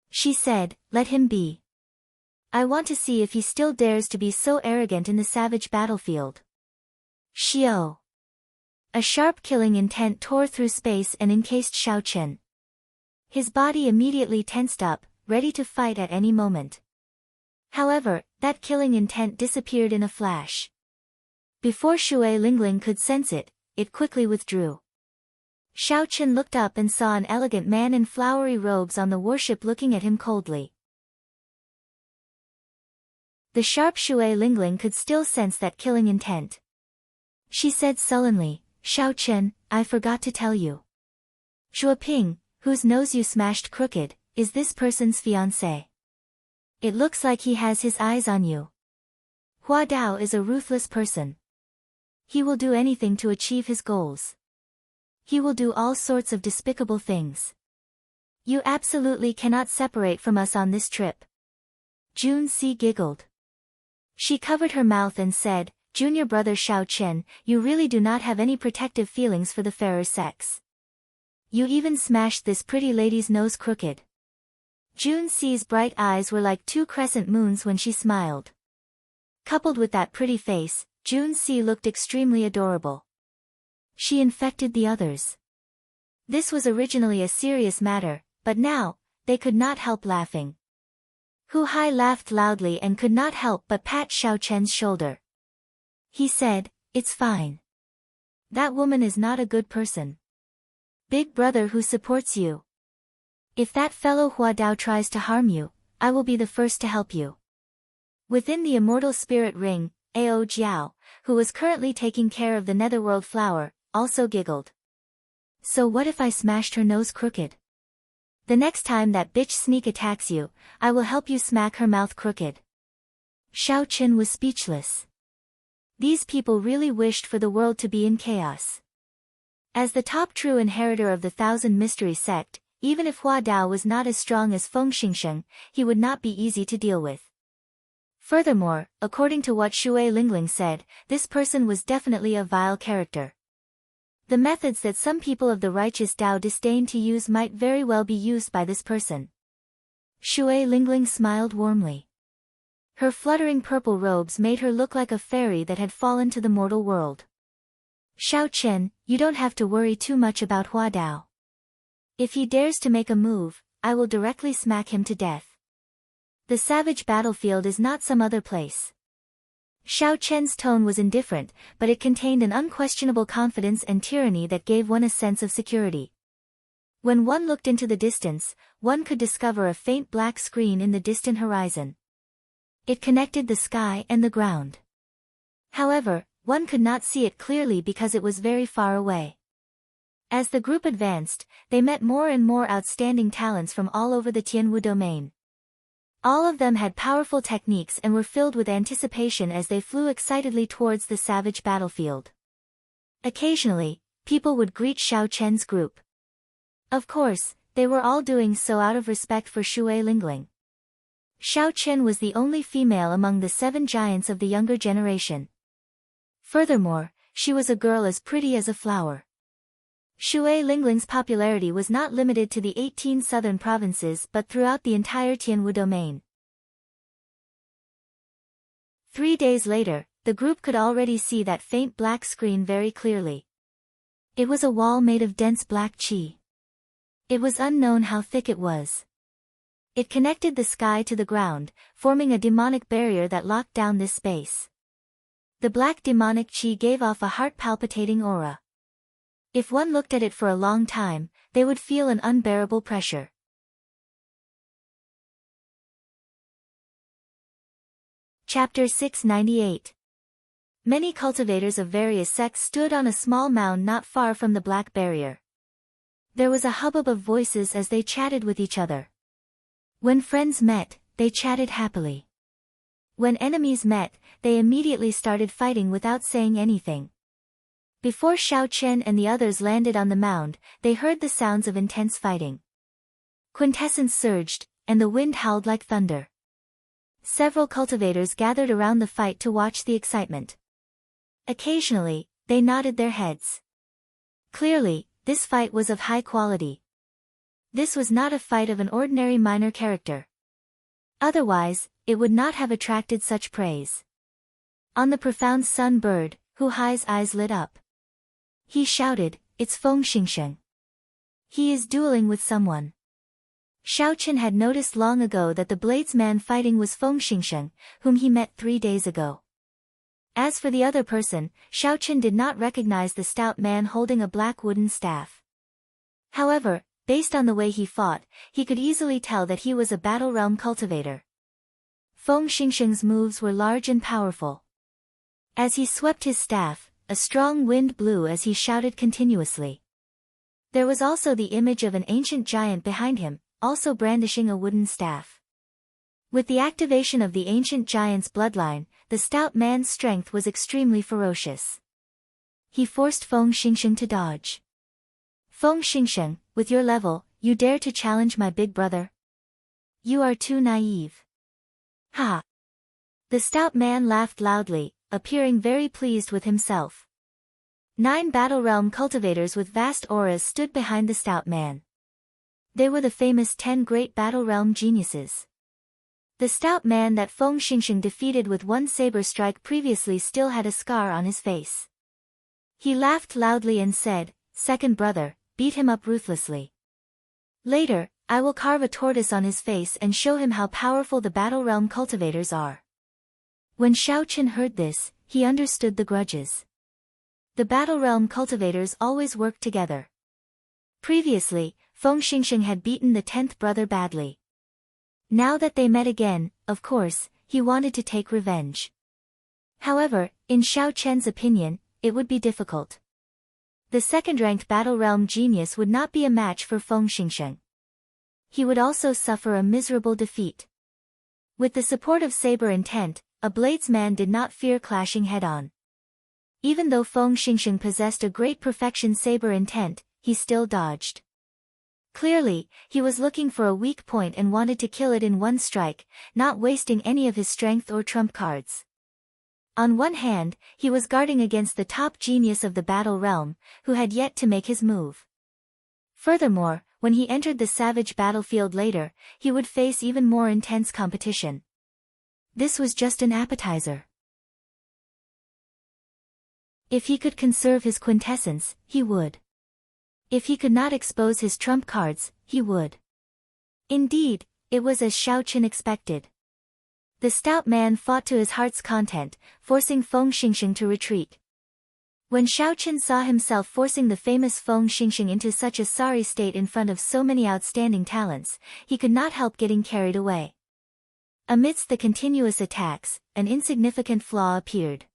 She said, let him be. I want to see if he still dares to be so arrogant in the savage battlefield. Xiao. A sharp killing intent tore through space and encased Xiao Chen. His body immediately tensed up, ready to fight at any moment. However, that killing intent disappeared in a flash. Before Shui Lingling could sense it, it quickly withdrew. Xiao Chen looked up and saw an elegant man in flowery robes on the warship looking at him coldly. The sharp Shui Lingling could still sense that killing intent. She said sullenly, "Xiao Chen, I forgot to tell you. Zhuo Ping, whose nose you smashed crooked, is this person's fiancé. It looks like he has his eyes on you. Hua Dao is a ruthless person. He will do anything to achieve his goals. He will do all sorts of despicable things. You absolutely cannot separate from us on this trip." Jun Si giggled. She covered her mouth and said, "Junior brother Xiao Chen, you really do not have any protective feelings for the fairer sex. You even smashed this pretty lady's nose crooked." Jun Si's bright eyes were like two crescent moons when she smiled. Coupled with that pretty face, Jun Si looked extremely adorable. She infected the others. This was originally a serious matter, but now, they could not help laughing. Hu Hai laughed loudly and could not help but pat Xiao Chen's shoulder. He said, "It's fine. That woman is not a good person. Big brother who supports you. If that fellow Hua Dao tries to harm you, I will be the first to help you." Within the immortal spirit ring, Ao Jiao, who was currently taking care of the netherworld flower, also giggled. "So what if I smashed her nose crooked? The next time that bitch sneak attacks you, I will help you smack her mouth crooked." Xiao Chen was speechless. These people really wished for the world to be in chaos. As the top true inheritor of the Thousand Mystery Sect, even if Hua Dao was not as strong as Feng Xingsheng, he would not be easy to deal with. Furthermore, according to what Shui Lingling said, this person was definitely a vile character. The methods that some people of the righteous Dao disdain to use might very well be used by this person. Shui Lingling smiled warmly. Her fluttering purple robes made her look like a fairy that had fallen to the mortal world. "Xiao Chen, you don't have to worry too much about Hua Dao. If he dares to make a move, I will directly smack him to death. The savage battlefield is not some other place." Xiao Chen's tone was indifferent, but it contained an unquestionable confidence and tyranny that gave one a sense of security. When one looked into the distance, one could discover a faint black screen in the distant horizon. It connected the sky and the ground. However, one could not see it clearly because it was very far away. As the group advanced, they met more and more outstanding talents from all over the Tianwu domain. All of them had powerful techniques and were filled with anticipation as they flew excitedly towards the savage battlefield. Occasionally, people would greet Xiao Chen's group. Of course, they were all doing so out of respect for Shui Lingling. Xiao Chen was the only female among the 7 giants of the younger generation. Furthermore, she was a girl as pretty as a flower. Shui Lingling's popularity was not limited to the 18 southern provinces but throughout the entire Tianwu domain. 3 days later, the group could already see that faint black screen very clearly. It was a wall made of dense black qi. It was unknown how thick it was. It connected the sky to the ground, forming a demonic barrier that locked down this space. The black demonic qi gave off a heart-palpitating aura. If one looked at it for a long time, they would feel an unbearable pressure. Chapter 698. Many cultivators of various sects stood on a small mound not far from the black barrier. There was a hubbub of voices as they chatted with each other. When friends met, they chatted happily. When enemies met, they immediately started fighting without saying anything. Before Xiao Chen and the others landed on the mound, they heard the sounds of intense fighting. Quintessence surged, and the wind howled like thunder. Several cultivators gathered around the fight to watch the excitement. Occasionally, they nodded their heads. Clearly, this fight was of high quality. This was not a fight of an ordinary minor character. Otherwise, it would not have attracted such praise. On the profound sun bird, Hu Hai's eyes lit up. He shouted, "It's Feng Xingsheng. He is dueling with someone." Xiao Chen had noticed long ago that the bladesman fighting was Feng Xingsheng, whom he met 3 days ago. As for the other person, Xiao Chen did not recognize the stout man holding a black wooden staff. However, based on the way he fought, he could easily tell that he was a Battle Realm cultivator. Feng Xingsheng's moves were large and powerful. As he swept his staff, a strong wind blew as he shouted continuously. There was also the image of an ancient giant behind him, also brandishing a wooden staff. With the activation of the ancient giant's bloodline, the stout man's strength was extremely ferocious. He forced Feng Xingsheng to dodge. "Feng Xingsheng, with your level, you dare to challenge my big brother? You are too naive." "Ha!" The stout man laughed loudly, appearing very pleased with himself. 9 Battle Realm cultivators with vast auras stood behind the stout man. They were the famous 10 great Battle Realm geniuses. The stout man that Feng Xingsheng defeated with one saber strike previously still had a scar on his face. He laughed loudly and said, "Second brother, beat him up ruthlessly. Later, I will carve a tortoise on his face and show him how powerful the Battle Realm cultivators are." When Xiao Chen heard this, he understood the grudges. The Battle Realm cultivators always worked together. Previously, Feng Xingsheng had beaten the 10th brother badly. Now that they met again, of course, he wanted to take revenge. However, in Xiao Chen's opinion, it would be difficult. The second-ranked Battle Realm genius would not be a match for Feng Xingsheng. He would also suffer a miserable defeat. With the support of Saber Intent, a bladesman did not fear clashing head-on. Even though Feng Xingsheng possessed a great perfection Saber Intent, he still dodged. Clearly, he was looking for a weak point and wanted to kill it in one strike, not wasting any of his strength or trump cards. On one hand, he was guarding against the top genius of the Battle Realm, who had yet to make his move. Furthermore, when he entered the savage battlefield later, he would face even more intense competition. This was just an appetizer. If he could conserve his quintessence, he would. If he could not expose his trump cards, he would. Indeed, it was as Xiao Chen expected. The stout man fought to his heart's content, forcing Feng Xingsheng to retreat. When Xiao Chen saw himself forcing the famous Feng Xingsheng into such a sorry state in front of so many outstanding talents, he could not help getting carried away. Amidst the continuous attacks, an insignificant flaw appeared.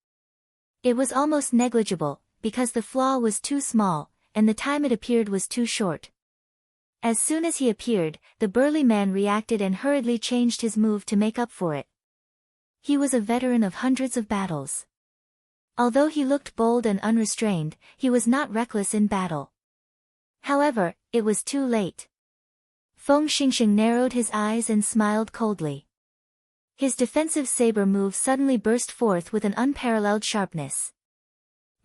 It was almost negligible, because the flaw was too small, and the time it appeared was too short. As soon as he appeared, the burly man reacted and hurriedly changed his move to make up for it. He was a veteran of hundreds of battles. Although he looked bold and unrestrained, he was not reckless in battle. However, it was too late. Feng Xingsheng narrowed his eyes and smiled coldly. His defensive saber move suddenly burst forth with an unparalleled sharpness.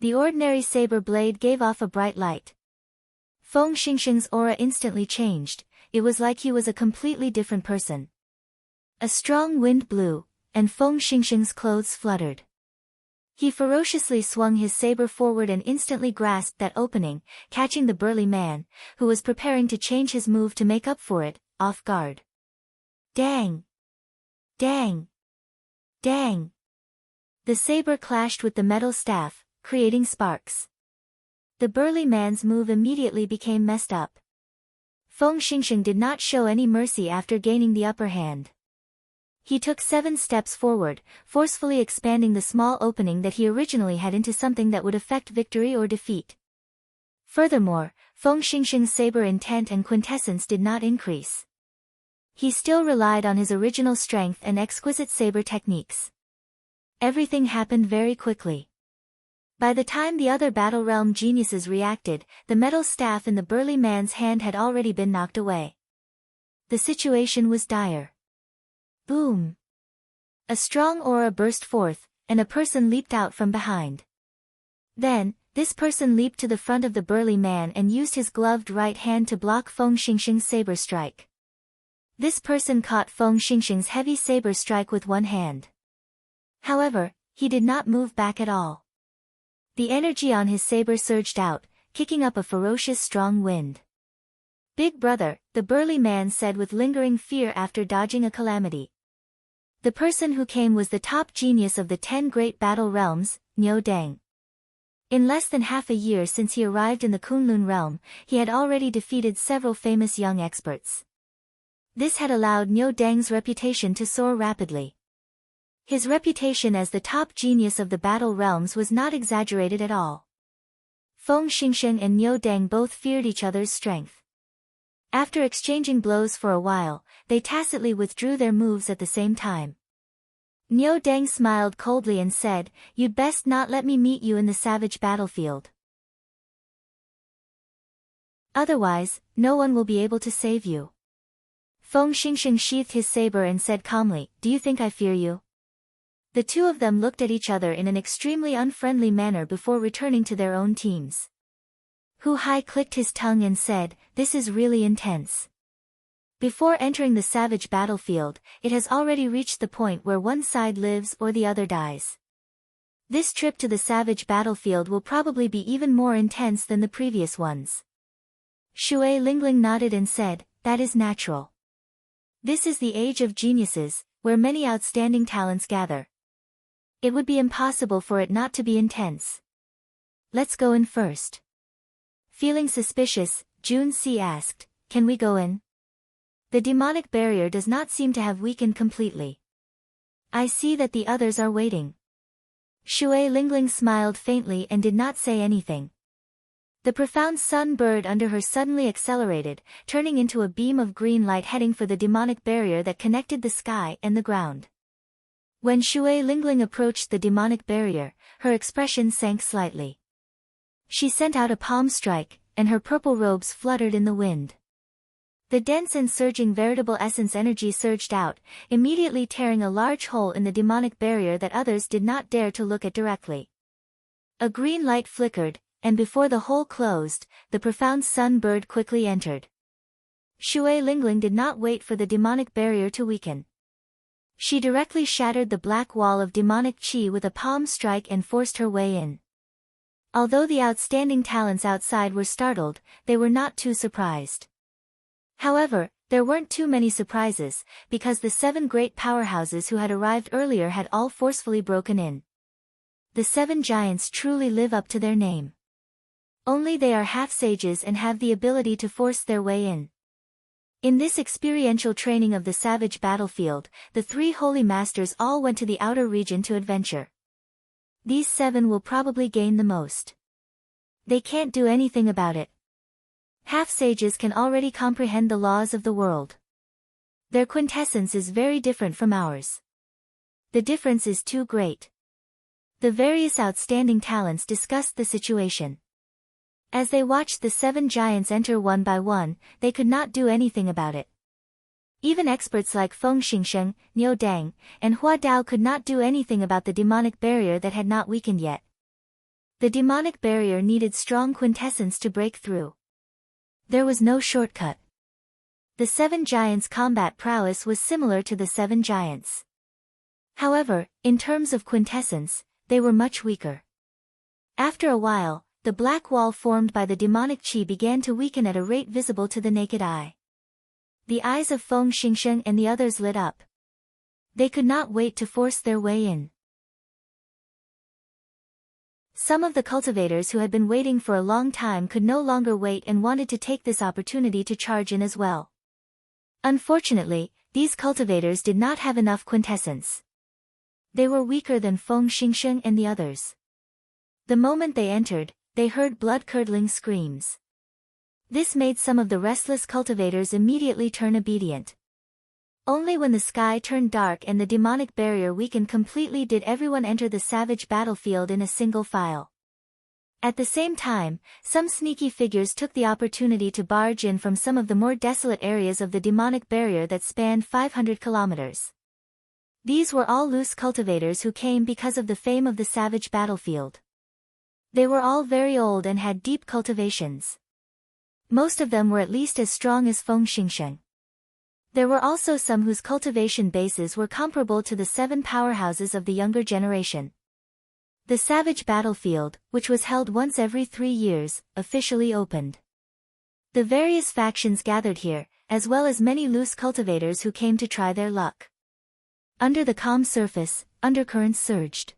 The ordinary saber blade gave off a bright light. Feng Xingsheng's aura instantly changed, it was like he was a completely different person. A strong wind blew, and Feng Xingsheng's clothes fluttered. He ferociously swung his saber forward and instantly grasped that opening, catching the burly man, who was preparing to change his move to make up for it, off guard. Dang! Dang! Dang! The saber clashed with the metal staff, creating sparks. The burly man's move immediately became messed up. Feng Xingsheng did not show any mercy after gaining the upper hand. He took 7 steps forward, forcefully expanding the small opening that he originally had into something that would affect victory or defeat. Furthermore, Feng Xingsheng's saber intent and quintessence did not increase. He still relied on his original strength and exquisite saber techniques. Everything happened very quickly. By the time the other Battle Realm geniuses reacted, the metal staff in the burly man's hand had already been knocked away. The situation was dire. Boom! A strong aura burst forth, and a person leaped out from behind. Then, this person leaped to the front of the burly man and used his gloved right hand to block Feng Xingsheng's saber strike. This person caught Feng Xingsheng's heavy saber strike with one hand. However, he did not move back at all. The energy on his saber surged out, kicking up a ferocious strong wind. "Big brother," the burly man said with lingering fear after dodging a calamity. The person who came was the top genius of the 10 great battle realms, Niu Dang. In less than half a year since he arrived in the Kunlun realm, he had already defeated several famous young experts. This had allowed Niu Dang's reputation to soar rapidly. His reputation as the top genius of the battle realms was not exaggerated at all. Feng Xingsheng and Niu Dang both feared each other's strength. After exchanging blows for a while, they tacitly withdrew their moves at the same time. Niu Dang smiled coldly and said, "You'd best not let me meet you in the savage battlefield. Otherwise, no one will be able to save you." Feng Xingsheng sheathed his saber and said calmly, "Do you think I fear you?" The two of them looked at each other in an extremely unfriendly manner before returning to their own teams. Hu Hai clicked his tongue and said, "This is really intense." Before entering the savage battlefield, it has already reached the point where one side lives or the other dies. This trip to the savage battlefield will probably be even more intense than the previous ones. Shui Lingling nodded and said, "That is natural. This is the age of geniuses, where many outstanding talents gather. It would be impossible for it not to be intense. Let's go in first." Feeling suspicious, Jun Si asked, "Can we go in? The demonic barrier does not seem to have weakened completely. I see that the others are waiting." Shui Lingling smiled faintly and did not say anything. The profound sun bird under her suddenly accelerated, turning into a beam of green light heading for the demonic barrier that connected the sky and the ground. When Shui Lingling approached the demonic barrier, her expression sank slightly. She sent out a palm strike, and her purple robes fluttered in the wind. The dense and surging veritable essence energy surged out, immediately tearing a large hole in the demonic barrier that others did not dare to look at directly. A green light flickered, and before the hole closed, the profound sun bird quickly entered. Shui Lingling did not wait for the demonic barrier to weaken. She directly shattered the black wall of demonic qi with a palm strike and forced her way in. Although the outstanding talents outside were startled, they were not too surprised. However, there weren't too many surprises, because the 7 great powerhouses who had arrived earlier had all forcefully broken in. The 7 giants truly live up to their name. Only they are half-sages and have the ability to force their way in. In this experiential training of the savage battlefield, the 3 holy masters all went to the outer region to adventure. These 7 will probably gain the most. They can't do anything about it. Half-sages can already comprehend the laws of the world. Their quintessence is very different from ours. The difference is too great. The various outstanding talents discussed the situation. As they watched the 7 giants enter one by one, they could not do anything about it. Even experts like Feng Xingsheng, Niu Dang, and Hua Dao could not do anything about the demonic barrier that had not weakened yet. The demonic barrier needed strong quintessence to break through. There was no shortcut. The 7 giants' combat prowess was similar to the 7 giants. However, in terms of quintessence, they were much weaker. After a while, the black wall formed by the demonic qi began to weaken at a rate visible to the naked eye. The eyes of Feng Xingsheng and the others lit up. They could not wait to force their way in. Some of the cultivators who had been waiting for a long time could no longer wait and wanted to take this opportunity to charge in as well. Unfortunately, these cultivators did not have enough quintessence. They were weaker than Feng Xingsheng and the others. The moment they entered, they heard blood-curdling screams. This made some of the restless cultivators immediately turn obedient. Only when the sky turned dark and the demonic barrier weakened completely did everyone enter the savage battlefield in a single file. At the same time, some sneaky figures took the opportunity to barge in from some of the more desolate areas of the demonic barrier that spanned 500 kilometers. These were all loose cultivators who came because of the fame of the savage battlefield. They were all very old and had deep cultivations. Most of them were at least as strong as Feng Xingsheng. There were also some whose cultivation bases were comparable to the 7 powerhouses of the younger generation. The savage battlefield, which was held once every 3 years, officially opened. The various factions gathered here, as well as many loose cultivators who came to try their luck. Under the calm surface, undercurrents surged.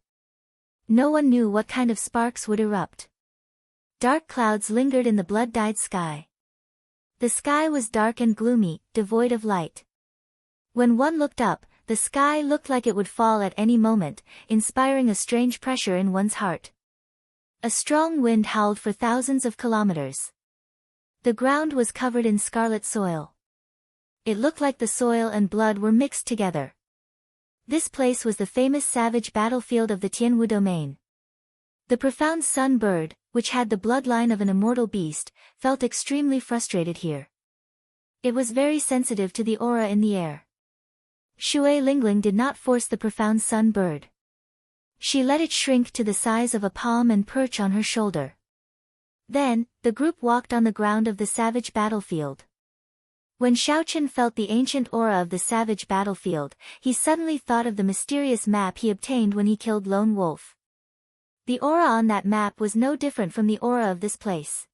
No one knew what kind of sparks would erupt. Dark clouds lingered in the blood-dyed sky. The sky was dark and gloomy, devoid of light. When one looked up, the sky looked like it would fall at any moment, inspiring a strange pressure in one's heart. A strong wind howled for thousands of kilometers. The ground was covered in scarlet soil. It looked like the soil and blood were mixed together. This place was the famous savage battlefield of the Tianwu domain. The profound sun bird, which had the bloodline of an immortal beast, felt extremely frustrated here. It was very sensitive to the aura in the air. Shui Lingling did not force the profound sun bird. She let it shrink to the size of a palm and perch on her shoulder. Then, the group walked on the ground of the savage battlefield. When Xiaochen felt the ancient aura of the savage battlefield, he suddenly thought of the mysterious map he obtained when he killed Lone Wolf. The aura on that map was no different from the aura of this place.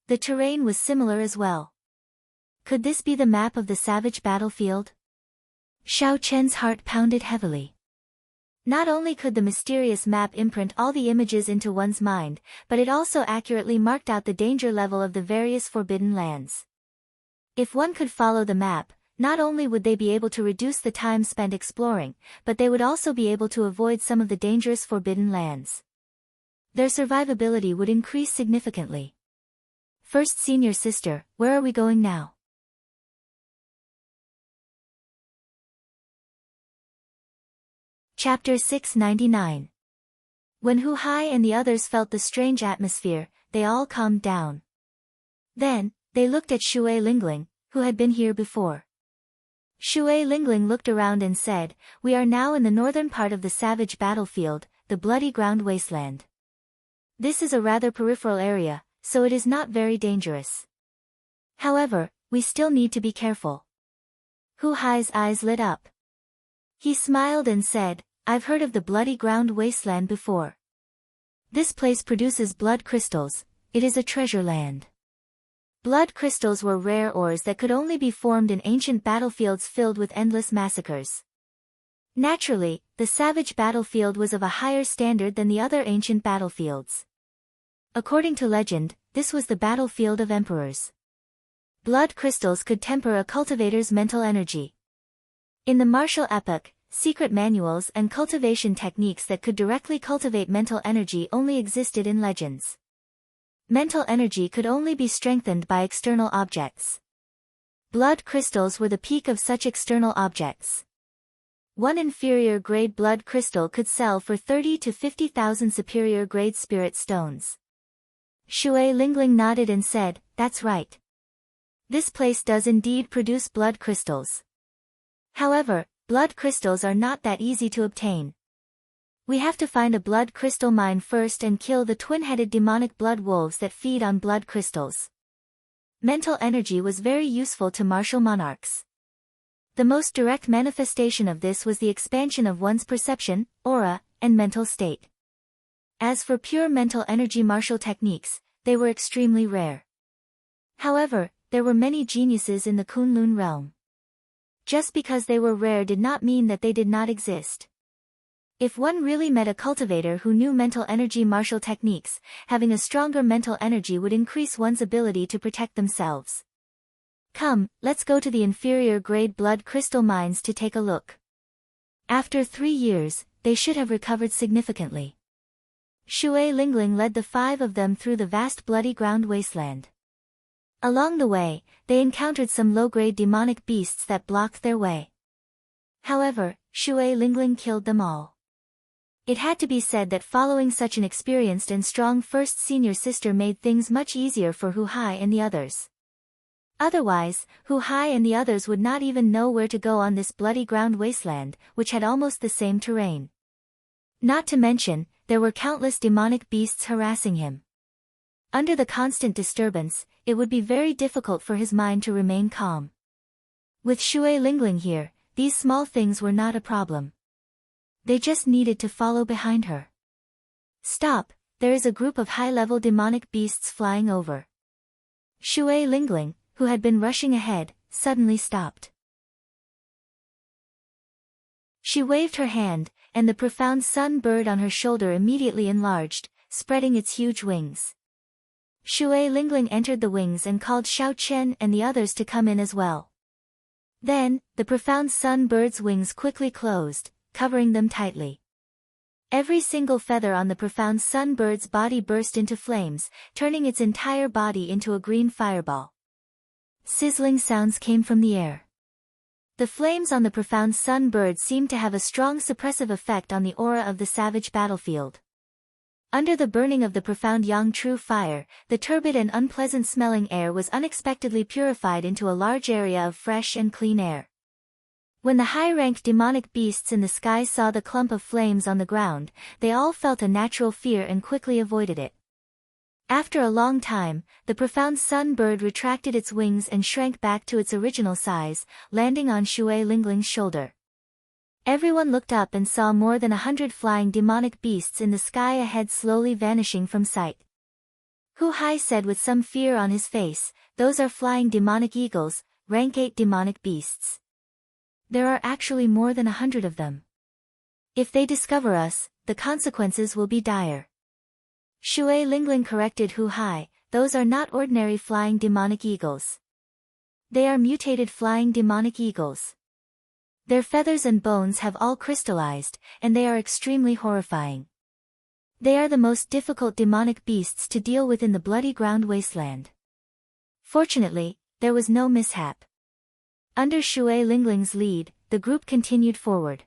The terrain was similar as well. Could this be the map of the savage battlefield? Xiaochen's heart pounded heavily. Not only could the mysterious map imprint all the images into one's mind, but it also accurately marked out the danger level of the various forbidden lands. If one could follow the map, not only would they be able to reduce the time spent exploring, but they would also be able to avoid some of the dangerous forbidden lands. Their survivability would increase significantly. First senior sister, where are we going now? Chapter 699. When Hu Hai and the others felt the strange atmosphere, they all calmed down. Then, they looked at Shui Lingling, who had been here before. Shui Lingling looked around and said, "We are now in the northern part of the savage battlefield, the bloody ground wasteland. This is a rather peripheral area, so it is not very dangerous. However, we still need to be careful." Hu Hai's eyes lit up. He smiled and said, "I've heard of the bloody ground wasteland before. This place produces blood crystals, it is a treasure land." Blood crystals were rare ores that could only be formed in ancient battlefields filled with endless massacres. Naturally, the savage battlefield was of a higher standard than the other ancient battlefields. According to legend, this was the battlefield of emperors. Blood crystals could temper a cultivator's mental energy. In the martial epoch, secret manuals and cultivation techniques that could directly cultivate mental energy only existed in legends. Mental energy could only be strengthened by external objects. Blood crystals were the peak of such external objects. One inferior-grade blood crystal could sell for 30 to 50,000 superior-grade spirit stones. Shui Lingling nodded and said, "That's right. This place does indeed produce blood crystals. However, blood crystals are not that easy to obtain. We have to find a blood crystal mine first and kill the twin-headed demonic blood wolves that feed on blood crystals." Mental energy was very useful to martial monarchs. The most direct manifestation of this was the expansion of one's perception, aura, and mental state. As for pure mental energy martial techniques, they were extremely rare. However, there were many geniuses in the Kunlun realm. Just because they were rare did not mean that they did not exist. If one really met a cultivator who knew mental energy martial techniques, having a stronger mental energy would increase one's ability to protect themselves. Come, let's go to the inferior-grade blood crystal mines to take a look. After 3 years, they should have recovered significantly. Shui Lingling led the 5 of them through the vast bloody ground wasteland. Along the way, they encountered some low-grade demonic beasts that blocked their way. However, Shui Lingling killed them all. It had to be said that following such an experienced and strong first senior sister made things much easier for Hu Hai and the others. Otherwise, Hu Hai and the others would not even know where to go on this bloody ground wasteland, which had almost the same terrain. Not to mention, there were countless demonic beasts harassing him. Under the constant disturbance, it would be very difficult for his mind to remain calm. With Shui Lingling here, these small things were not a problem. They just needed to follow behind her. Stop, there is a group of high-level demonic beasts flying over. Shui Lingling, who had been rushing ahead, suddenly stopped. She waved her hand, and the profound sun bird on her shoulder immediately enlarged, spreading its huge wings. Shui Lingling entered the wings and called Xiao Chen and the others to come in as well. Then, the profound sun bird's wings quickly closed, covering them tightly. Every single feather on the profound sun bird's body burst into flames, turning its entire body into a green fireball. Sizzling sounds came from the air. The flames on the profound sun bird seemed to have a strong suppressive effect on the aura of the savage battlefield. Under the burning of the profound yang true fire, the turbid and unpleasant-smelling air was unexpectedly purified into a large area of fresh and clean air. When the high-ranked demonic beasts in the sky saw the clump of flames on the ground, they all felt a natural fear and quickly avoided it. After a long time, the profound sun bird retracted its wings and shrank back to its original size, landing on Shui Lingling's shoulder. Everyone looked up and saw more than 100 flying demonic beasts in the sky ahead slowly vanishing from sight. Hu Hai said with some fear on his face, "Those are flying demonic eagles, rank 8 demonic beasts. There are actually more than 100 of them. If they discover us, the consequences will be dire." Shui Lingling corrected Hu Hai, "Those are not ordinary flying demonic eagles. They are mutated flying demonic eagles. Their feathers and bones have all crystallized, and they are extremely horrifying. They are the most difficult demonic beasts to deal with in the bloody ground wasteland." Fortunately, there was no mishap. Under Shui Lingling's lead, the group continued forward.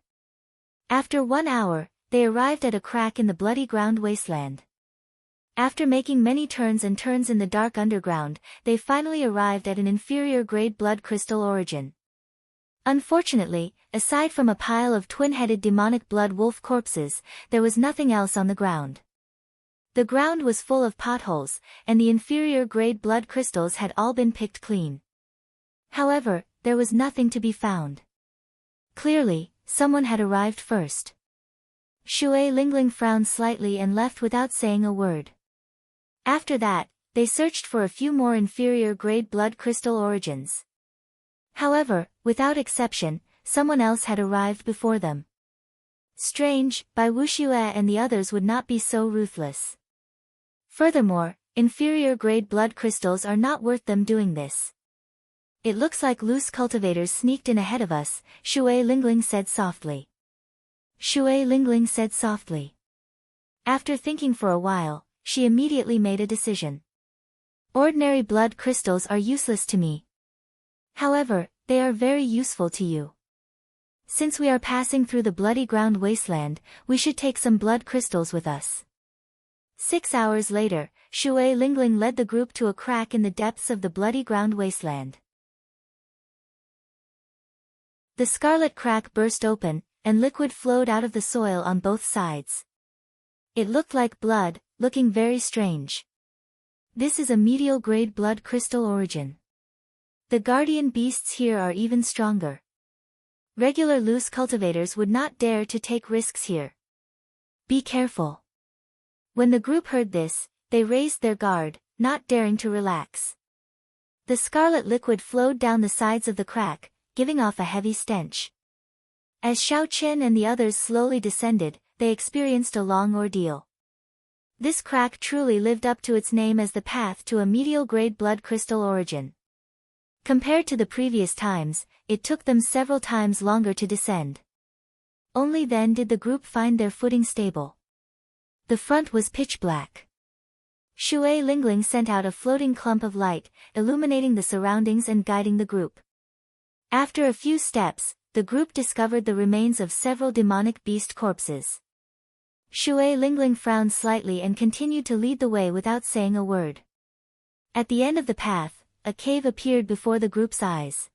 After 1 hour, they arrived at a crack in the bloody ground wasteland. After making many turns and turns in the dark underground, they finally arrived at an inferior-grade blood crystal origin. Unfortunately, aside from a pile of twin-headed demonic blood wolf corpses, there was nothing else on the ground. The ground was full of potholes, and the inferior-grade blood crystals had all been picked clean. However, there was nothing to be found. Clearly, someone had arrived first. Shui Lingling frowned slightly and left without saying a word. After that, they searched for a few more inferior-grade blood crystal origins. However, without exception, someone else had arrived before them. Strange, Bai Wuxue and the others would not be so ruthless. Furthermore, inferior-grade blood crystals are not worth them doing this. "It looks like loose cultivators sneaked in ahead of us," Shui Lingling said softly. Shui Lingling said softly. After thinking for a while, she immediately made a decision. "Ordinary blood crystals are useless to me. However, they are very useful to you. Since we are passing through the bloody ground wasteland, we should take some blood crystals with us." 6 hours later, Shui Lingling led the group to a crack in the depths of the bloody ground wasteland. The scarlet crack burst open, and liquid flowed out of the soil on both sides. It looked like blood, looking very strange. This is a medial-grade blood crystal origin. The guardian beasts here are even stronger. Regular loose cultivators would not dare to take risks here. Be careful. When the group heard this, they raised their guard, not daring to relax. The scarlet liquid flowed down the sides of the crack, giving off a heavy stench. As Xiao Chen and the others slowly descended, they experienced a long ordeal. This crack truly lived up to its name as the path to a medial-grade blood crystal origin. Compared to the previous times, it took them several times longer to descend. Only then did the group find their footing stable. The front was pitch black. Shui Lingling sent out a floating clump of light, illuminating the surroundings and guiding the group. After a few steps, the group discovered the remains of several demonic beast corpses. Shui Lingling frowned slightly and continued to lead the way without saying a word. At the end of the path, a cave appeared before the group's eyes.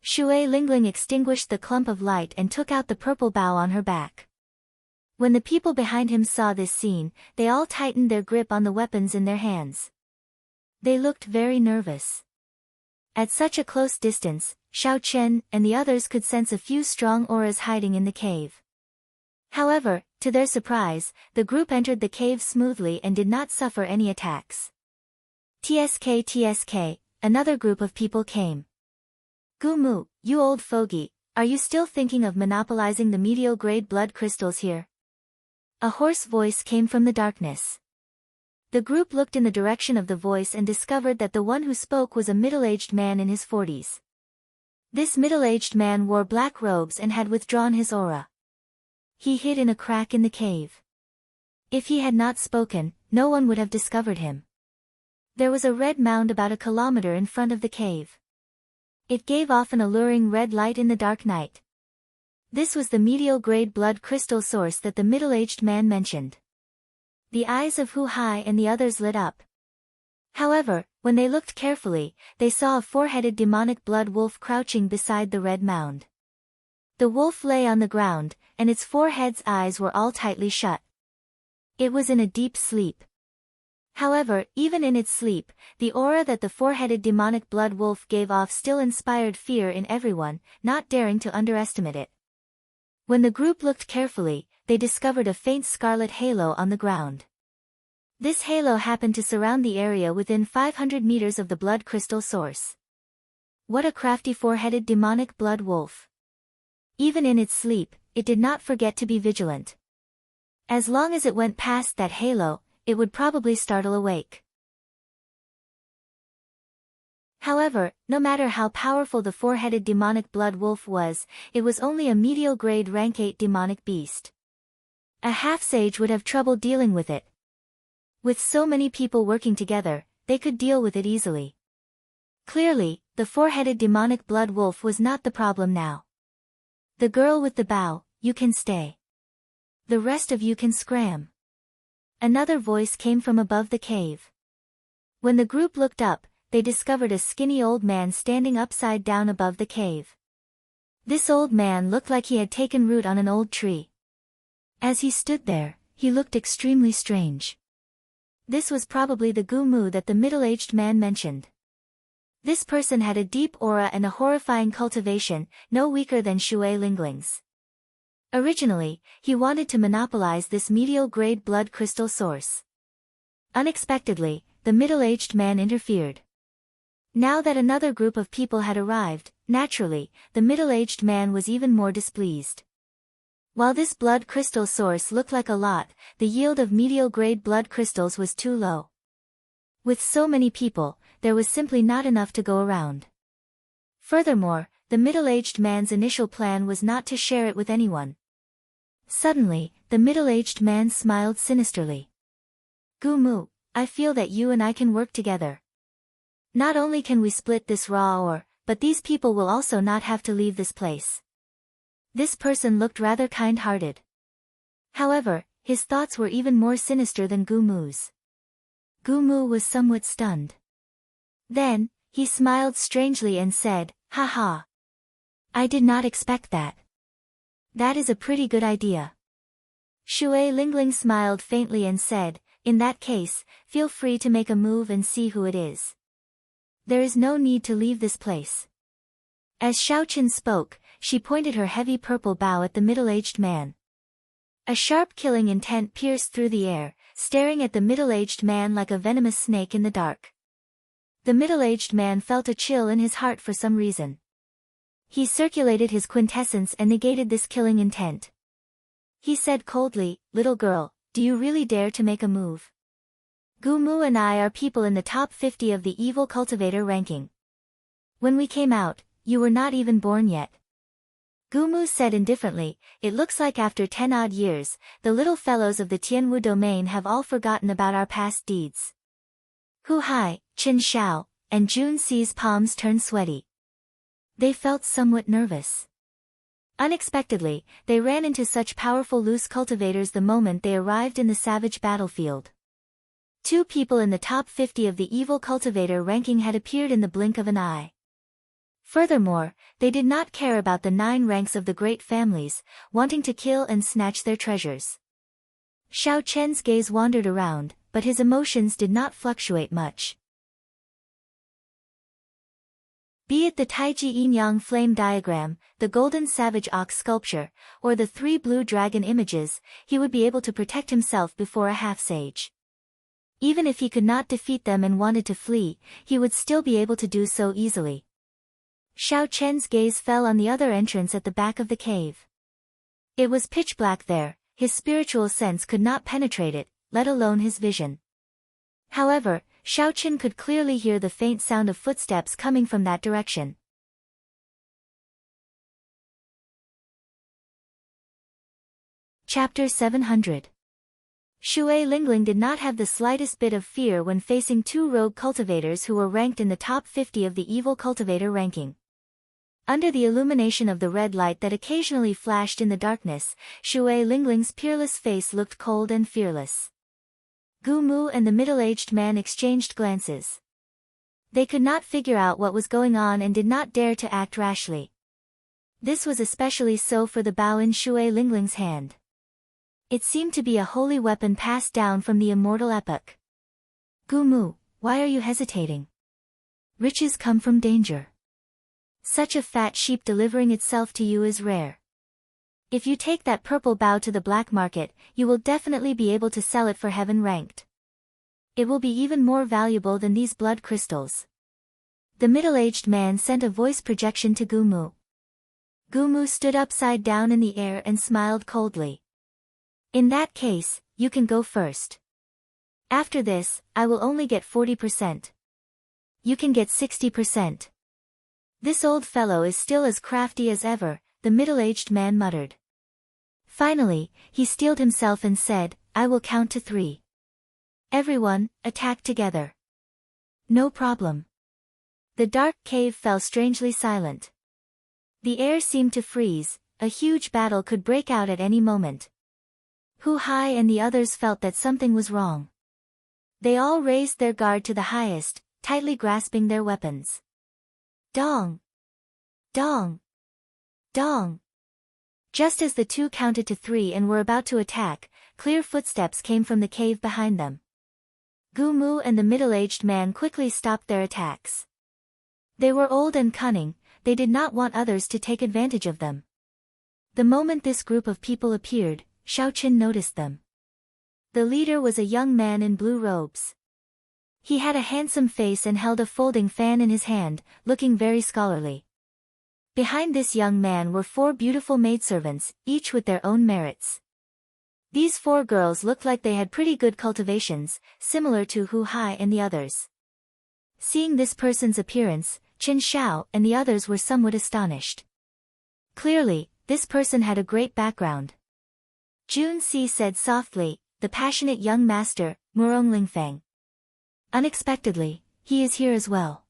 Shui Lingling extinguished the clump of light and took out the purple bow on her back. When the people behind him saw this scene, they all tightened their grip on the weapons in their hands. They looked very nervous. At such a close distance, Xiao Chen and the others could sense a few strong auras hiding in the cave. However, To their surprise, the group entered the cave smoothly and did not suffer any attacks. TSK, another group of people came. Gumu, you old fogey, are you still thinking of monopolizing the medial-grade blood crystals here? A hoarse voice came from the darkness. The group looked in the direction of the voice and discovered that the one who spoke was a middle-aged man in his 40s. This middle-aged man wore black robes and had withdrawn his aura. He hid in a crack in the cave. If he had not spoken, no one would have discovered him. There was a red mound about a kilometer in front of the cave. It gave off an alluring red light in the dark night. This was the medial-grade blood crystal source that the middle-aged man mentioned. The eyes of Hu Hai and the others lit up. However, when they looked carefully, they saw a four-headed demonic blood wolf crouching beside the red mound. The wolf lay on the ground, and its four heads' eyes were all tightly shut. It was in a deep sleep. However, even in its sleep, the aura that the four-headed demonic blood wolf gave off still inspired fear in everyone, not daring to underestimate it. When the group looked carefully, they discovered a faint scarlet halo on the ground. This halo happened to surround the area within 500 meters of the blood crystal source. What a crafty four-headed demonic blood wolf! Even in its sleep, it did not forget to be vigilant. As long as it went past that halo, it would probably startle awake. However, no matter how powerful the four-headed demonic blood wolf was, it was only a medial-grade rank 8 demonic beast. A half-sage would have trouble dealing with it. With so many people working together, they could deal with it easily. Clearly, the four-headed demonic blood wolf was not the problem now. The girl with the bow, you can stay. The rest of you can scram. Another voice came from above the cave. When the group looked up, they discovered a skinny old man standing upside down above the cave. This old man looked like he had taken root on an old tree. As he stood there, he looked extremely strange. This was probably the Gumu that the middle-aged man mentioned. This person had a deep aura and a horrifying cultivation, no weaker than Shui Lingling's. Originally, he wanted to monopolize this medial-grade blood crystal source. Unexpectedly, the middle-aged man interfered. Now that another group of people had arrived, naturally, the middle-aged man was even more displeased. While this blood crystal source looked like a lot, the yield of medial-grade blood crystals was too low. With so many people, there was simply not enough to go around. Furthermore, the middle-aged man's initial plan was not to share it with anyone. Suddenly, the middle-aged man smiled sinisterly. Gumu, I feel that you and I can work together. Not only can we split this raw ore, but these people will also not have to leave this place. This person looked rather kind-hearted. However, his thoughts were even more sinister than Gumu's. Gumu was somewhat stunned. Then, he smiled strangely and said, "Ha ha. I did not expect that. That is a pretty good idea." Shui Lingling smiled faintly and said, "In that case, feel free to make a move and see who it is. There is no need to leave this place." As Xiaoqin spoke, she pointed her heavy purple bow at the middle-aged man. A sharp killing intent pierced through the air, staring at the middle-aged man like a venomous snake in the dark. The middle-aged man felt a chill in his heart for some reason. He circulated his quintessence and negated this killing intent. He said coldly, "Little girl, do you really dare to make a move? Gumu and I are people in the top 50 of the evil cultivator ranking. When we came out, you were not even born yet." Gumu said indifferently, "It looks like after 10 odd years, the little fellows of the Tianwu domain have all forgotten about our past deeds." Hu Hai, Qin Xiao, and Jun Si's palms turned sweaty. They felt somewhat nervous. Unexpectedly, they ran into such powerful loose cultivators the moment they arrived in the savage battlefield. 2 people in the top 50 of the evil cultivator ranking had appeared in the blink of an eye. Furthermore, they did not care about the 9 ranks of the great families, wanting to kill and snatch their treasures. Xiao Chen's gaze wandered around, but his emotions did not fluctuate much. Be it the Taiji Yin-Yang flame diagram, the golden savage ox sculpture, or the 3 blue dragon images, he would be able to protect himself before a half-sage. Even if he could not defeat them and wanted to flee, he would still be able to do so easily. Xiao Chen's gaze fell on the other entrance at the back of the cave. It was pitch black there, his spiritual sense could not penetrate it, let alone his vision. However, Xiao Chen could clearly hear the faint sound of footsteps coming from that direction. Chapter 700. Shui Lingling did not have the slightest bit of fear when facing 2 rogue cultivators who were ranked in the top 50 of the evil cultivator ranking. Under the illumination of the red light that occasionally flashed in the darkness, Shui Lingling's peerless face looked cold and fearless. Gu Mu and the middle-aged man exchanged glances. They could not figure out what was going on and did not dare to act rashly. This was especially so for the bow in Shui Lingling's hand. It seemed to be a holy weapon passed down from the immortal epoch. Gu Mu, why are you hesitating? Riches come from danger. Such a fat sheep delivering itself to you is rare. If you take that purple bow to the black market, you will definitely be able to sell it for heaven ranked. It will be even more valuable than these blood crystals. The middle-aged man sent a voice projection to Gu Mu. Gu Mu stood upside down in the air and smiled coldly. In that case, you can go first. After this, I will only get 40%. You can get 60%. This old fellow is still as crafty as ever, the middle-aged man muttered. Finally, he steeled himself and said, I will count to 3. Everyone, attack together. No problem. The dark cave fell strangely silent. The air seemed to freeze, a huge battle could break out at any moment. Hu Hai and the others felt that something was wrong. They all raised their guard to the highest, tightly grasping their weapons. Dong! Dong! Dong! Just as the 2 counted to 3 and were about to attack, clear footsteps came from the cave behind them. Gu Mu and the middle-aged man quickly stopped their attacks. They were old and cunning, they did not want others to take advantage of them. The moment this group of people appeared, Xiao Chen noticed them. The leader was a young man in blue robes. He had a handsome face and held a folding fan in his hand, looking very scholarly. Behind this young man were 4 beautiful maidservants, each with their own merits. These 4 girls looked like they had pretty good cultivations, similar to Hu Hai and the others. Seeing this person's appearance, Chen Xiao and the others were somewhat astonished. Clearly, this person had a great background. Jun Si said softly, the passionate young master, Murong Lingfeng. Unexpectedly, he is here as well.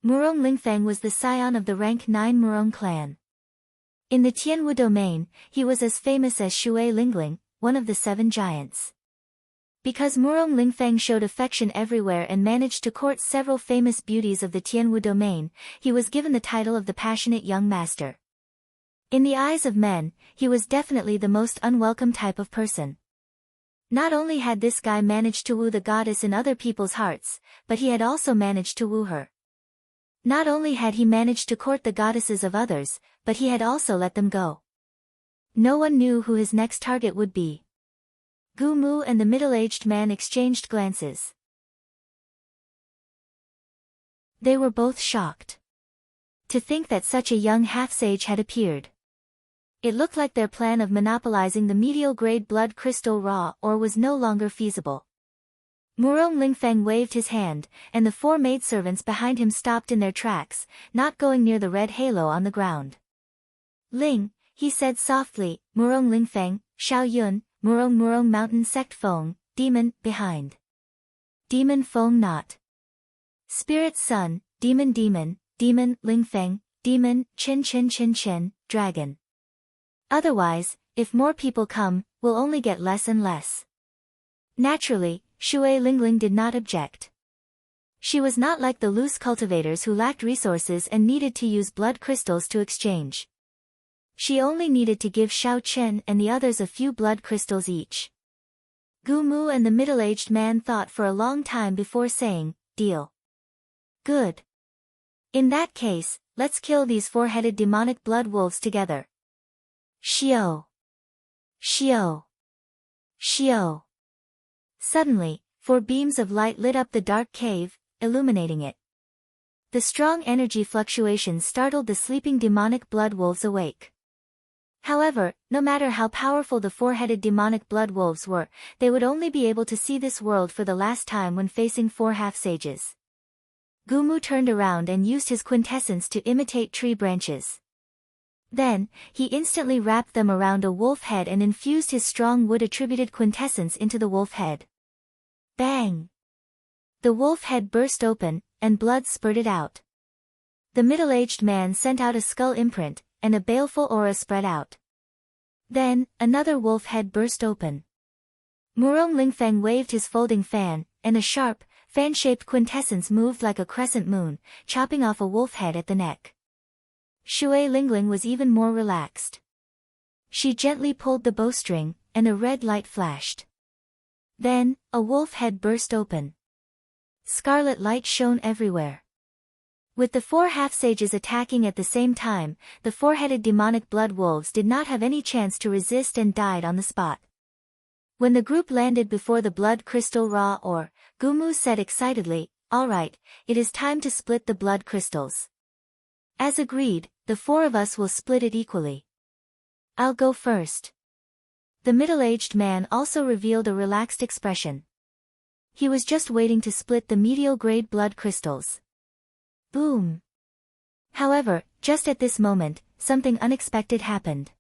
Murong Lingfeng was the scion of the rank 9 Murong clan. In the Tianwu domain, he was as famous as Shui Lingling, one of the 7 giants. Because Murong Lingfeng showed affection everywhere and managed to court several famous beauties of the Tianwu domain, he was given the title of the passionate young master. In the eyes of men, he was definitely the most unwelcome type of person. Not only had this guy managed to woo the goddess in other people's hearts, but he had also managed to woo her. Not only had he managed to court the goddesses of others, but he had also let them go. No one knew who his next target would be. Gu Mu and the middle-aged man exchanged glances. They were both shocked. To think that such a young half-sage had appeared. It looked like their plan of monopolizing the medial-grade blood crystal raw ore was no longer feasible. Murong Lingfeng waved his hand, and the 4 maidservants behind him stopped in their tracks, not going near the red halo on the ground. Ling, he said softly, Murong Lingfeng, Xiao Yun, Murong Mountain Sect Feng, Demon, behind. Demon Feng not. Spirit Sun, Demon Lingfeng, Demon, Chen, Dragon. Otherwise, if more people come, we'll only get less and less. Naturally, Shui Lingling did not object. She was not like the loose cultivators who lacked resources and needed to use blood crystals to exchange. She only needed to give Xiao Chen and the others a few blood crystals each. Gu Mu and the middle-aged man thought for a long time before saying, deal. Good. In that case, let's kill these four-headed demonic blood wolves together. Shio! Shio! Shio! Suddenly, four beams of light lit up the dark cave, illuminating it. The strong energy fluctuations startled the sleeping demonic blood wolves awake. However, no matter how powerful the four-headed demonic blood wolves were, they would only be able to see this world for the last time when facing four half-sages. Gumu turned around and used his quintessence to imitate tree branches. Then, he instantly wrapped them around a wolf head and infused his strong wood-attributed quintessence into the wolf head. Bang! The wolf head burst open, and blood spurted out. The middle-aged man sent out a skull imprint, and a baleful aura spread out. Then, another wolf head burst open. Murong Lingfeng waved his folding fan, and a sharp, fan-shaped quintessence moved like a crescent moon, chopping off a wolf head at the neck. Shui Lingling was even more relaxed. She gently pulled the bowstring, and a red light flashed. Then, a wolf head burst open. Scarlet light shone everywhere. With the four half-sages attacking at the same time, the four-headed demonic blood wolves did not have any chance to resist and died on the spot. When the group landed before the blood crystal Ra or, Gumu said excitedly, "All right, it is time to split the blood crystals." As agreed, the four of us will split it equally. I'll go first. The middle-aged man also revealed a relaxed expression. He was just waiting to split the medial-grade blood crystals. Boom! However, just at this moment, something unexpected happened.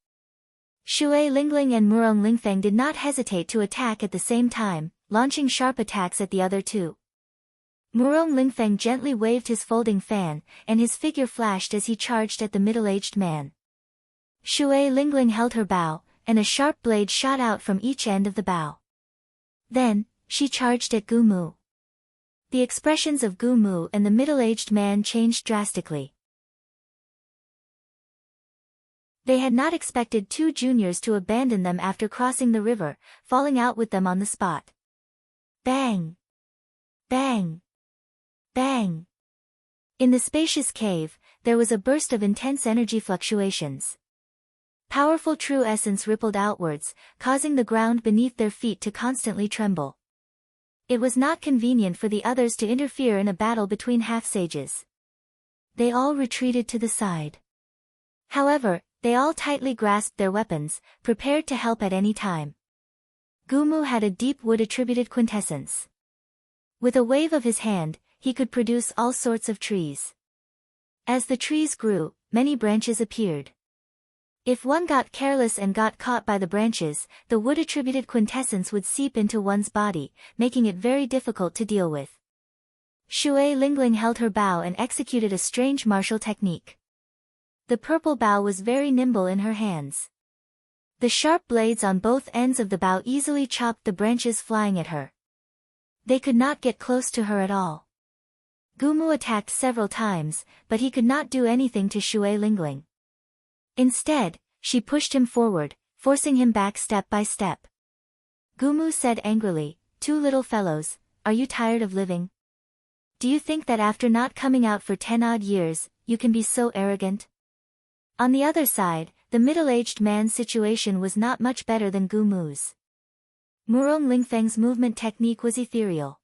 Shui Lingling and Murong Lingfeng did not hesitate to attack at the same time, launching sharp attacks at the other two. Murong Lingfeng gently waved his folding fan, and his figure flashed as he charged at the middle-aged man. Shui Lingling held her bow, and a sharp blade shot out from each end of the bow. Then, she charged at Gumu. The expressions of Gumu and the middle-aged man changed drastically. They had not expected two juniors to abandon them after crossing the river, falling out with them on the spot. Bang! Bang! Bang! In the spacious cave, there was a burst of intense energy fluctuations. Powerful true essence rippled outwards, causing the ground beneath their feet to constantly tremble. It was not convenient for the others to interfere in a battle between half-sages. They all retreated to the side. However, they all tightly grasped their weapons, prepared to help at any time. Gumu had a deep wood-attributed quintessence. With a wave of his hand, he could produce all sorts of trees. As the trees grew, many branches appeared. If one got careless and got caught by the branches, the wood-attributed quintessence would seep into one's body, making it very difficult to deal with. Shui Lingling held her bow and executed a strange martial technique. The purple bow was very nimble in her hands. The sharp blades on both ends of the bow easily chopped the branches flying at her. They could not get close to her at all. Gumu attacked several times, but he could not do anything to Shui Lingling. Instead, she pushed him forward, forcing him back step by step. Gumu said angrily, "Two little fellows, are you tired of living? Do you think that after not coming out for 10-odd years, you can be so arrogant?" On the other side, the middle-aged man's situation was not much better than Gumu's. Murong Lingfeng's movement technique was ethereal.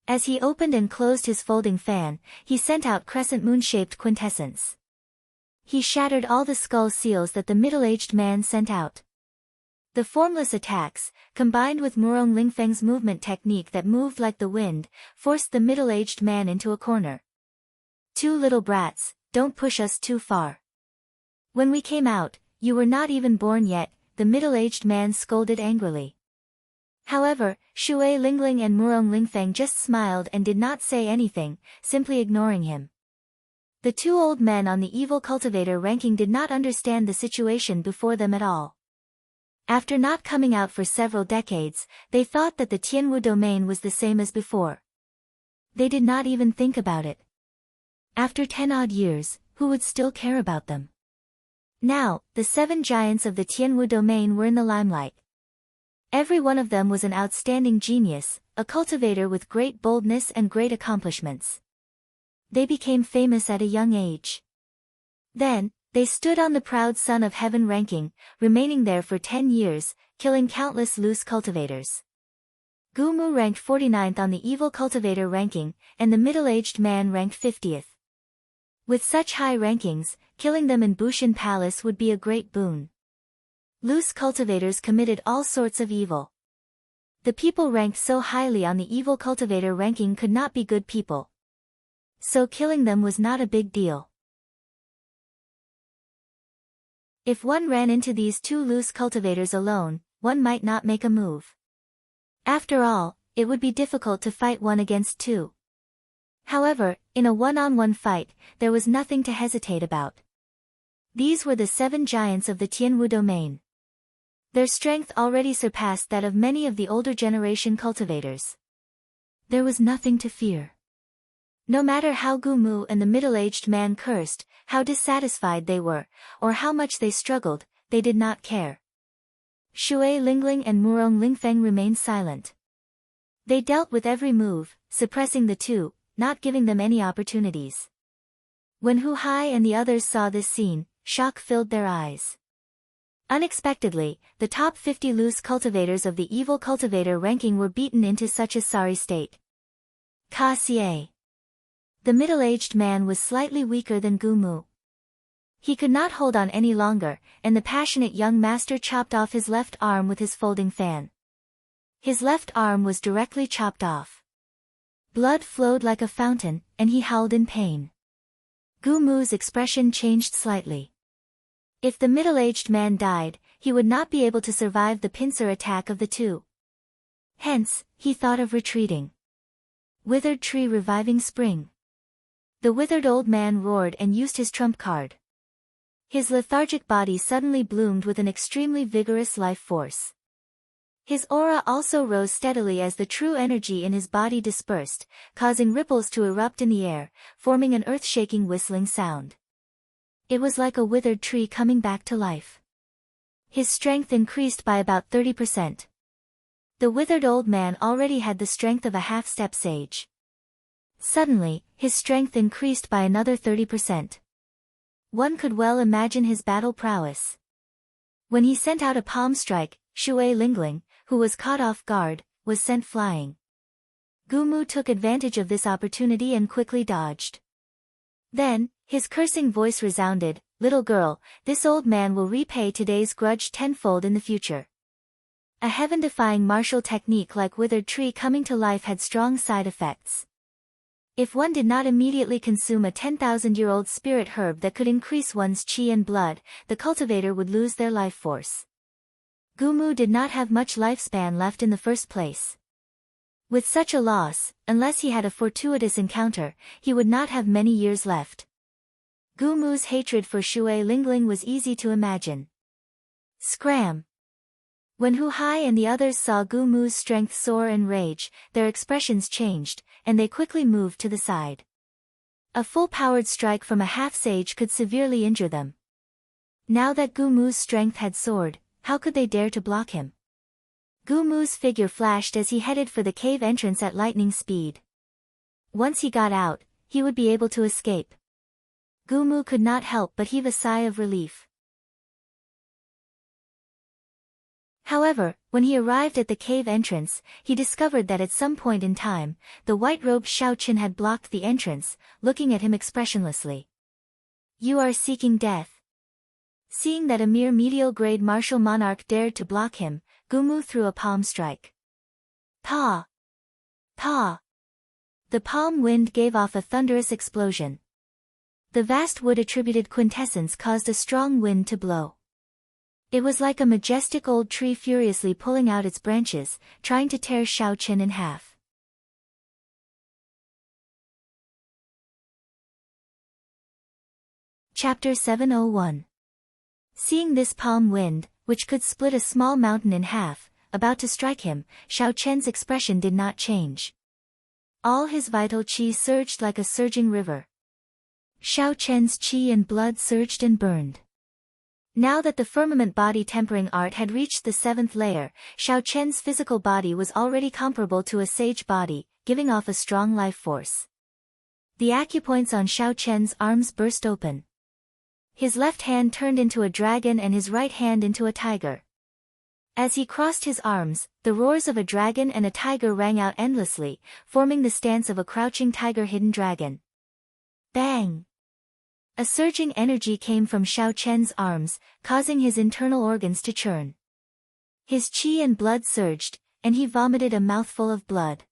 As he opened and closed his folding fan, he sent out crescent moon-shaped quintessence. He shattered all the skull seals that the middle-aged man sent out. The formless attacks, combined with Murong Lingfeng's movement technique that moved like the wind, forced the middle-aged man into a corner. "Two little brats, don't push us too far. When we came out, you were not even born yet," the middle-aged man scolded angrily. However, Shui Lingling and Murong Lingfeng just smiled and did not say anything, simply ignoring him. The two old men on the evil cultivator ranking did not understand the situation before them at all. After not coming out for several decades, they thought that the Tianwu domain was the same as before. They did not even think about it. After 10-odd years, who would still care about them? Now, the 7 giants of the Tianwu domain were in the limelight. Every one of them was an outstanding genius, a cultivator with great boldness and great accomplishments. They became famous at a young age. Then, they stood on the proud Son of Heaven ranking, remaining there for 10 years, killing countless loose cultivators. Gumu ranked 49th on the evil cultivator ranking, and the middle-aged man ranked 50th. With such high rankings, killing them in Bushin Palace would be a great boon. Loose cultivators committed all sorts of evil. The people ranked so highly on the evil cultivator ranking could not be good people. So killing them was not a big deal. If one ran into these two loose cultivators alone, one might not make a move. After all, it would be difficult to fight one against two. However, in a one-on-one fight, there was nothing to hesitate about. These were the 7 giants of the Tianwu domain. Their strength already surpassed that of many of the older generation cultivators. There was nothing to fear. No matter how Gumu and the middle-aged man cursed, how dissatisfied they were, or how much they struggled, they did not care. Shui Lingling and Murong Lingfeng remained silent. They dealt with every move, suppressing the two, not giving them any opportunities. When Hu Hai and the others saw this scene, shock filled their eyes. Unexpectedly, the top 50 loose cultivators of the evil cultivator ranking were beaten into such a sorry state. Ka Xie. The middle-aged man was slightly weaker than Gumu. He could not hold on any longer, and the passionate young master chopped off his left arm with his folding fan. His left arm was directly chopped off. Blood flowed like a fountain, and he howled in pain. Gumu's expression changed slightly. If the middle-aged man died, he would not be able to survive the pincer attack of the two. Hence, he thought of retreating. Withered tree reviving spring. The withered old man roared and used his trump card. His lethargic body suddenly bloomed with an extremely vigorous life force. His aura also rose steadily as the true energy in his body dispersed, causing ripples to erupt in the air, forming an earth-shaking whistling sound. It was like a withered tree coming back to life. His strength increased by about 30%. The withered old man already had the strength of a half-step sage. Suddenly, his strength increased by another 30%. One could well imagine his battle prowess. When he sent out a palm strike, Shui Lingling, who was caught off guard, was sent flying. Gumu took advantage of this opportunity and quickly dodged. Then, his cursing voice resounded, "Little girl, this old man will repay today's grudge tenfold in the future." A heaven-defying martial technique like withered tree coming to life had strong side effects. If one did not immediately consume a 10,000-year-old spirit herb that could increase one's chi and blood, the cultivator would lose their life force. Gumu did not have much lifespan left in the first place. With such a loss, unless he had a fortuitous encounter, he would not have many years left. Gumu's hatred for Shui Lingling was easy to imagine. Scram! When Hu Hai and the others saw Gumu's strength soar and rage, their expressions changed, and they quickly moved to the side. A full-powered strike from a half-sage could severely injure them. Now that Gumu's strength had soared, how could they dare to block him? Gumu's figure flashed as he headed for the cave entrance at lightning speed. Once he got out, he would be able to escape. Gumu could not help but heave a sigh of relief. However, when he arrived at the cave entrance, he discovered that at some point in time, the white-robed Xiaoqin had blocked the entrance, looking at him expressionlessly. "You are seeking death." Seeing that a mere medial-grade martial monarch dared to block him, Gumu threw a palm strike. Pa! Pa! The palm wind gave off a thunderous explosion. The vast wood-attributed quintessence caused a strong wind to blow. It was like a majestic old tree furiously pulling out its branches, trying to tear Xiaoqin in half. Chapter 701. Seeing this palm wind, which could split a small mountain in half, about to strike him, Xiaoqian's expression did not change. All his vital qi surged like a surging river. Xiaoqian's qi and blood surged and burned. Now that the firmament body tempering art had reached the 7th layer, Xiaoqian's physical body was already comparable to a sage body, giving off a strong life force. The acupoints on Xiao Chen's arms burst open. His left hand turned into a dragon and his right hand into a tiger. As he crossed his arms, the roars of a dragon and a tiger rang out endlessly, forming the stance of a crouching tiger-hidden dragon. Bang! A surging energy came from Xiao Chen's arms, causing his internal organs to churn. His qi and blood surged, and he vomited a mouthful of blood.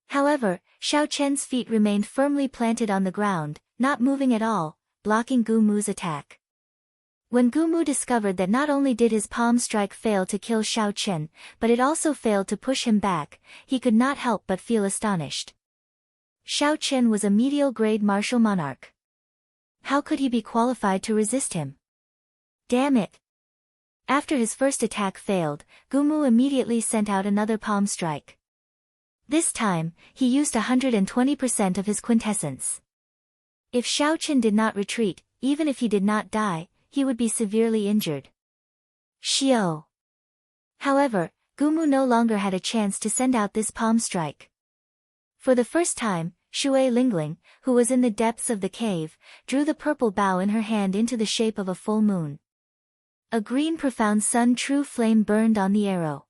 However, Xiao Chen's feet remained firmly planted on the ground, not moving at all, blocking Gu Mu's attack. When Gu Mu discovered that not only did his palm strike fail to kill Xiao Chen, but it also failed to push him back, he could not help but feel astonished. Xiao Chen was a medial-grade martial monarch. How could he be qualified to resist him? Damn it! After his first attack failed, Gu Mu immediately sent out another palm strike. This time, he used 120% of his quintessence. If Xiao Chen did not retreat, even if he did not die, he would be severely injured. Xiao. However, Gu Mu no longer had a chance to send out this palm strike. For the first time, Shui Lingling, who was in the depths of the cave, drew the purple bow in her hand into the shape of a full moon. A green profound sun true flame burned on the arrow.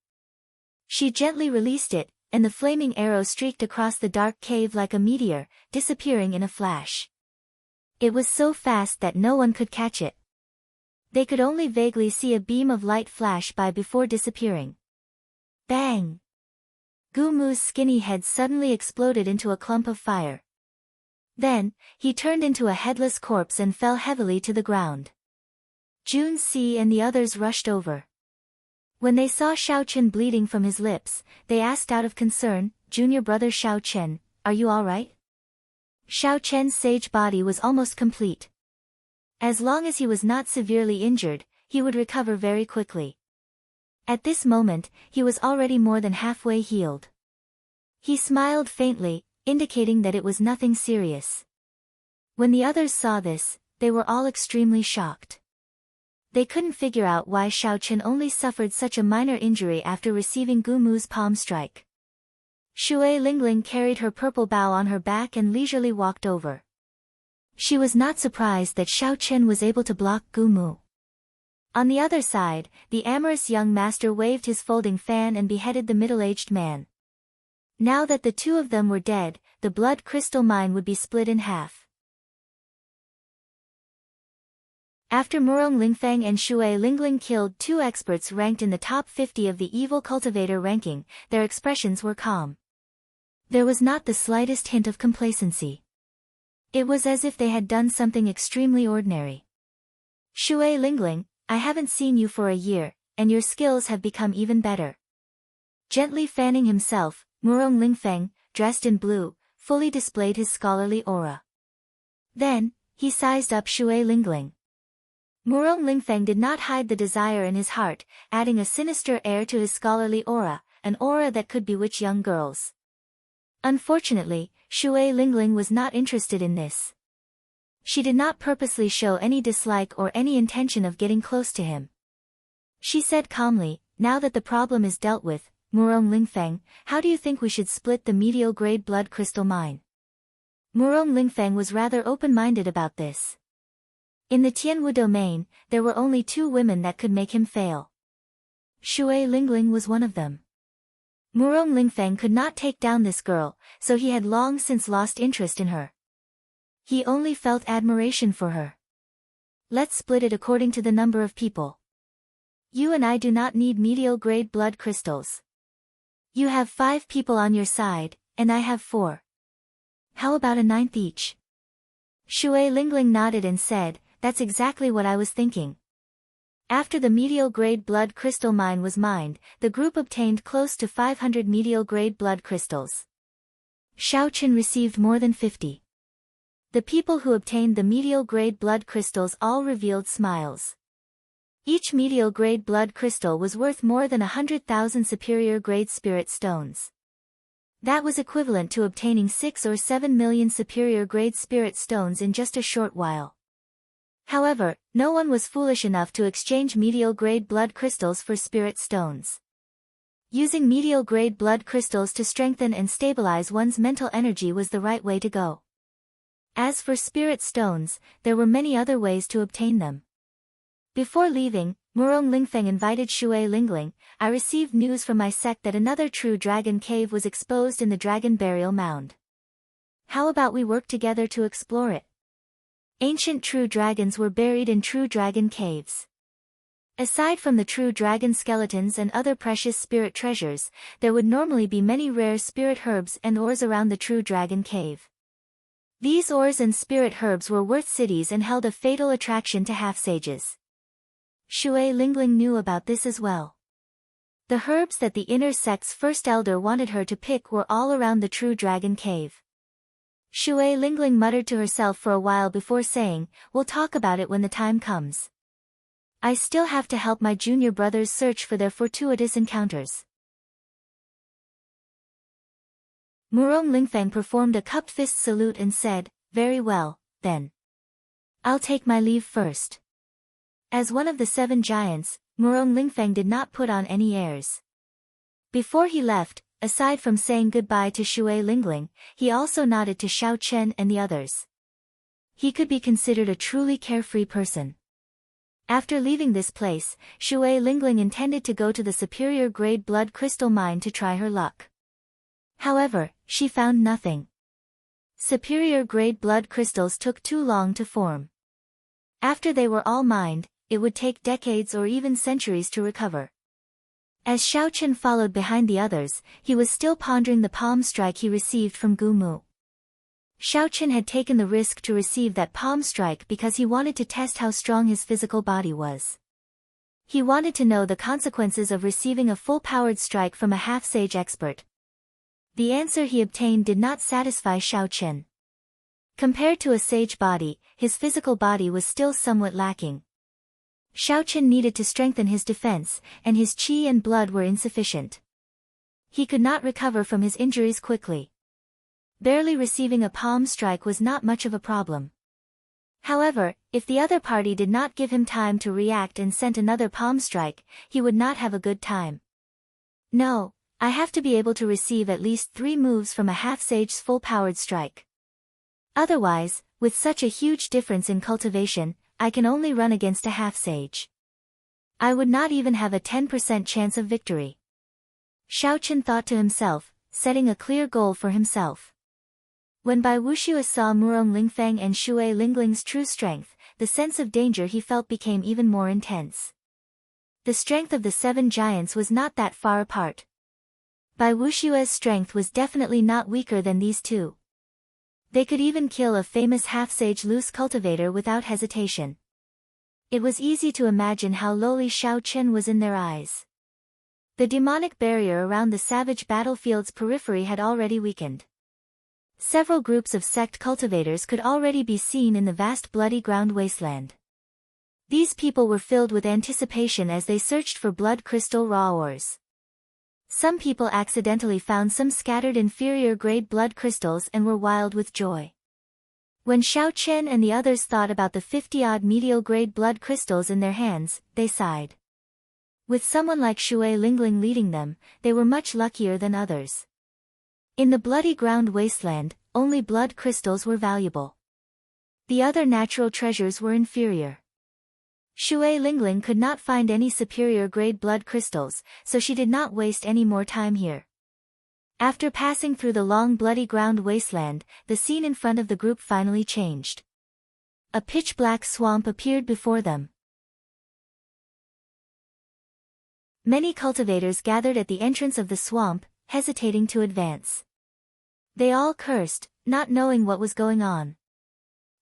She gently released it, and the flaming arrow streaked across the dark cave like a meteor, disappearing in a flash. It was so fast that no one could catch it. They could only vaguely see a beam of light flash by before disappearing. Bang! Gu Mu's skinny head suddenly exploded into a clump of fire. Then, he turned into a headless corpse and fell heavily to the ground. Jun Si and the others rushed over. When they saw Xiao Chen bleeding from his lips, they asked out of concern, "Junior brother Xiao Chen, are you all right?" Xiao Chen's sage body was almost complete. As long as he was not severely injured, he would recover very quickly. At this moment, he was already more than halfway healed. He smiled faintly, indicating that it was nothing serious. When the others saw this, they were all extremely shocked. They couldn't figure out why Xiao Chen only suffered such a minor injury after receiving Gu Mu's palm strike. Shui Lingling carried her purple bow on her back and leisurely walked over. She was not surprised that Xiao Chen was able to block Gu Mu. On the other side, the amorous young master waved his folding fan and beheaded the middle-aged man. Now that the two of them were dead, the blood crystal mine would be split in half. After Murong Lingfeng and Shui Lingling killed two experts ranked in the top 50 of the evil cultivator ranking, their expressions were calm. There was not the slightest hint of complacency. It was as if they had done something extremely ordinary. "Shui Lingling, I haven't seen you for a year, and your skills have become even better." Gently fanning himself, Murong Lingfeng, dressed in blue, fully displayed his scholarly aura. Then, he sized up Shui Lingling. Murong Lingfeng did not hide the desire in his heart, adding a sinister air to his scholarly aura, an aura that could bewitch young girls. Unfortunately, Shui Lingling was not interested in this. She did not purposely show any dislike or any intention of getting close to him. She said calmly, "Now that the problem is dealt with, Murong Lingfeng, how do you think we should split the medial-grade blood crystal mine?" Murong Lingfeng was rather open-minded about this. In the Tianwu domain, there were only two women that could make him fail. Shui Lingling was one of them. Murong Lingfeng could not take down this girl, so he had long since lost interest in her. He only felt admiration for her. "Let's split it according to the number of people. You and I do not need medial-grade blood crystals. You have 5 people on your side, and I have 4. How about a 9th each?" Shui Lingling nodded and said, "That's exactly what I was thinking." After the medial-grade blood crystal mine was mined, the group obtained close to 500 medial-grade blood crystals. Xiao Chen received more than 50. The people who obtained the medial-grade blood crystals all revealed smiles. Each medial-grade blood crystal was worth more than 100,000 superior-grade spirit stones. That was equivalent to obtaining 6 or 7 million superior-grade spirit stones in just a short while. However, no one was foolish enough to exchange medial-grade blood crystals for spirit stones. Using medial-grade blood crystals to strengthen and stabilize one's mental energy was the right way to go. As for spirit stones, there were many other ways to obtain them. Before leaving, Murong Lingfeng invited Shui Lingling. I received news from my sect that another true dragon cave was exposed in the dragon burial mound. How about we work together to explore it? Ancient true dragons were buried in true dragon caves. Aside from the true dragon skeletons and other precious spirit treasures, there would normally be many rare spirit herbs and ores around the true dragon cave. These ores and spirit herbs were worth cities and held a fatal attraction to half-sages. Shui Lingling knew about this as well. The herbs that the inner sect's first elder wanted her to pick were all around the true dragon cave. Shui Lingling muttered to herself for a while before saying, "We'll talk about it when the time comes. I still have to help my junior brothers search for their fortuitous encounters." Murong Lingfeng performed a cupped fist salute and said, "Very well, then. I'll take my leave first." As one of the 7 giants, Murong Lingfeng did not put on any airs. Before he left, aside from saying goodbye to Shui Lingling, he also nodded to Xiao Chen and the others. He could be considered a truly carefree person. After leaving this place, Shui Lingling intended to go to the superior grade blood crystal mine to try her luck. However, she found nothing. Superior grade blood crystals took too long to form. After they were all mined, it would take decades or even centuries to recover. As Xiao Chen followed behind the others, he was still pondering the palm strike he received from Gu Mu. Xiao Chen had taken the risk to receive that palm strike because he wanted to test how strong his physical body was. He wanted to know the consequences of receiving a full-powered strike from a half-sage expert. The answer he obtained did not satisfy Xiao Chen. Compared to a sage body, his physical body was still somewhat lacking. Xiao Chen needed to strengthen his defense, and his qi and blood were insufficient. He could not recover from his injuries quickly. Barely receiving a palm strike was not much of a problem. However, if the other party did not give him time to react and sent another palm strike, he would not have a good time. "No, I have to be able to receive at least 3 moves from a half-sage's full-powered strike. Otherwise, with such a huge difference in cultivation, I can only run against a half-sage. I would not even have a 10% chance of victory." Xiao Chen thought to himself, setting a clear goal for himself. When Bai Wuxue saw Murong Lingfeng and Shui Lingling's true strength, the sense of danger he felt became even more intense. The strength of the 7 giants was not that far apart. Bai Wuxue's strength was definitely not weaker than these 2. They could even kill a famous half-sage loose cultivator without hesitation. It was easy to imagine how lowly Xiao Chen was in their eyes. The demonic barrier around the savage battlefield's periphery had already weakened. Several groups of sect cultivators could already be seen in the vast bloody ground wasteland. These people were filled with anticipation as they searched for blood crystal raw ores. Some people accidentally found some scattered inferior-grade blood crystals and were wild with joy. When Xiao Chen and the others thought about the 50-odd medial-grade blood crystals in their hands, they sighed. With someone like Shui Lingling leading them, they were much luckier than others. In the bloody ground wasteland, only blood crystals were valuable. The other natural treasures were inferior. Shui Lingling could not find any superior-grade blood crystals, so she did not waste any more time here. After passing through the long bloody ground wasteland, the scene in front of the group finally changed. A pitch-black swamp appeared before them. Many cultivators gathered at the entrance of the swamp, hesitating to advance. They all cursed, not knowing what was going on.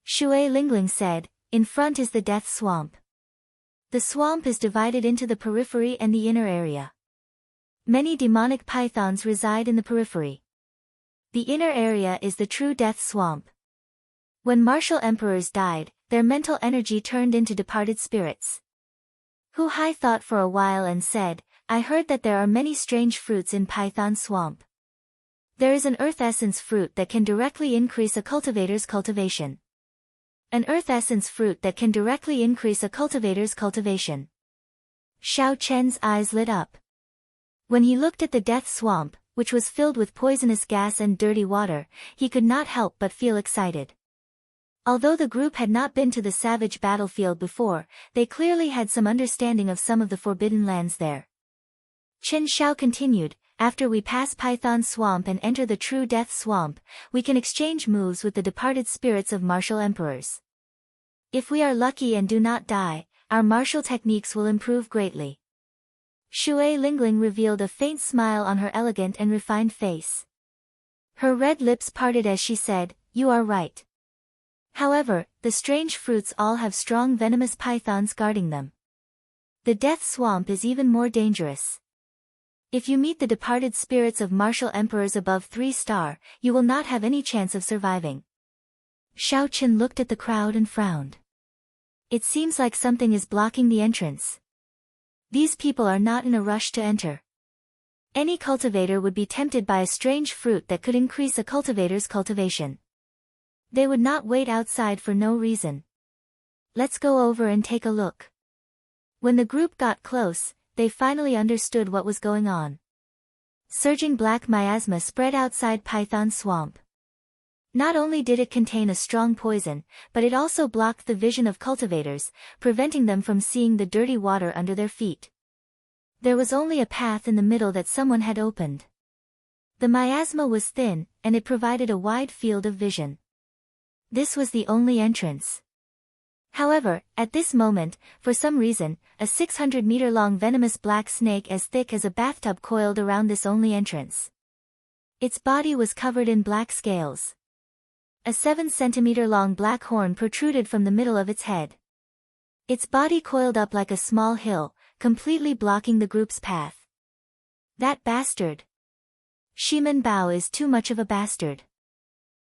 Shui Lingling said, "In front is the death swamp. The swamp is divided into the periphery and the inner area. Many demonic pythons reside in the periphery. The inner area is the true death swamp. When martial emperors died, their mental energy turned into departed spirits." Hu Hai thought for a while and said, "I heard that there are many strange fruits in Python Swamp. There is an earth essence fruit that can directly increase a cultivator's cultivation. An earth essence fruit that can directly increase a cultivator's cultivation." Xiao Chen's eyes lit up. When he looked at the death swamp, which was filled with poisonous gas and dirty water, he could not help but feel excited. Although the group had not been to the savage battlefield before, they clearly had some understanding of some of the forbidden lands there. Chen Xiao continued, after we pass Python Swamp and enter the True Death Swamp, we can exchange moves with the departed spirits of martial emperors. If we are lucky and do not die, our martial techniques will improve greatly. Shui Lingling revealed a faint smile on her elegant and refined face. Her red lips parted as she said, "You are right. However, the strange fruits all have strong venomous pythons guarding them. The Death Swamp is even more dangerous. If you meet the departed spirits of martial emperors above 3-star, you will not have any chance of surviving." Xiao Chen looked at the crowd and frowned. It seems like something is blocking the entrance. These people are not in a rush to enter. Any cultivator would be tempted by a strange fruit that could increase a cultivator's cultivation. They would not wait outside for no reason. Let's go over and take a look. When the group got close, they finally understood what was going on. Surging black miasma spread outside Python Swamp. Not only did it contain a strong poison, but it also blocked the vision of cultivators, preventing them from seeing the dirty water under their feet. There was only a path in the middle that someone had opened. The miasma was thin, and it provided a wide field of vision. This was the only entrance. However, at this moment, for some reason, a 600-meter-long venomous black snake as thick as a bathtub coiled around this only entrance. Its body was covered in black scales. A 7-centimeter-long black horn protruded from the middle of its head. Its body coiled up like a small hill, completely blocking the group's path. That bastard. Shimen Bao is too much of a bastard.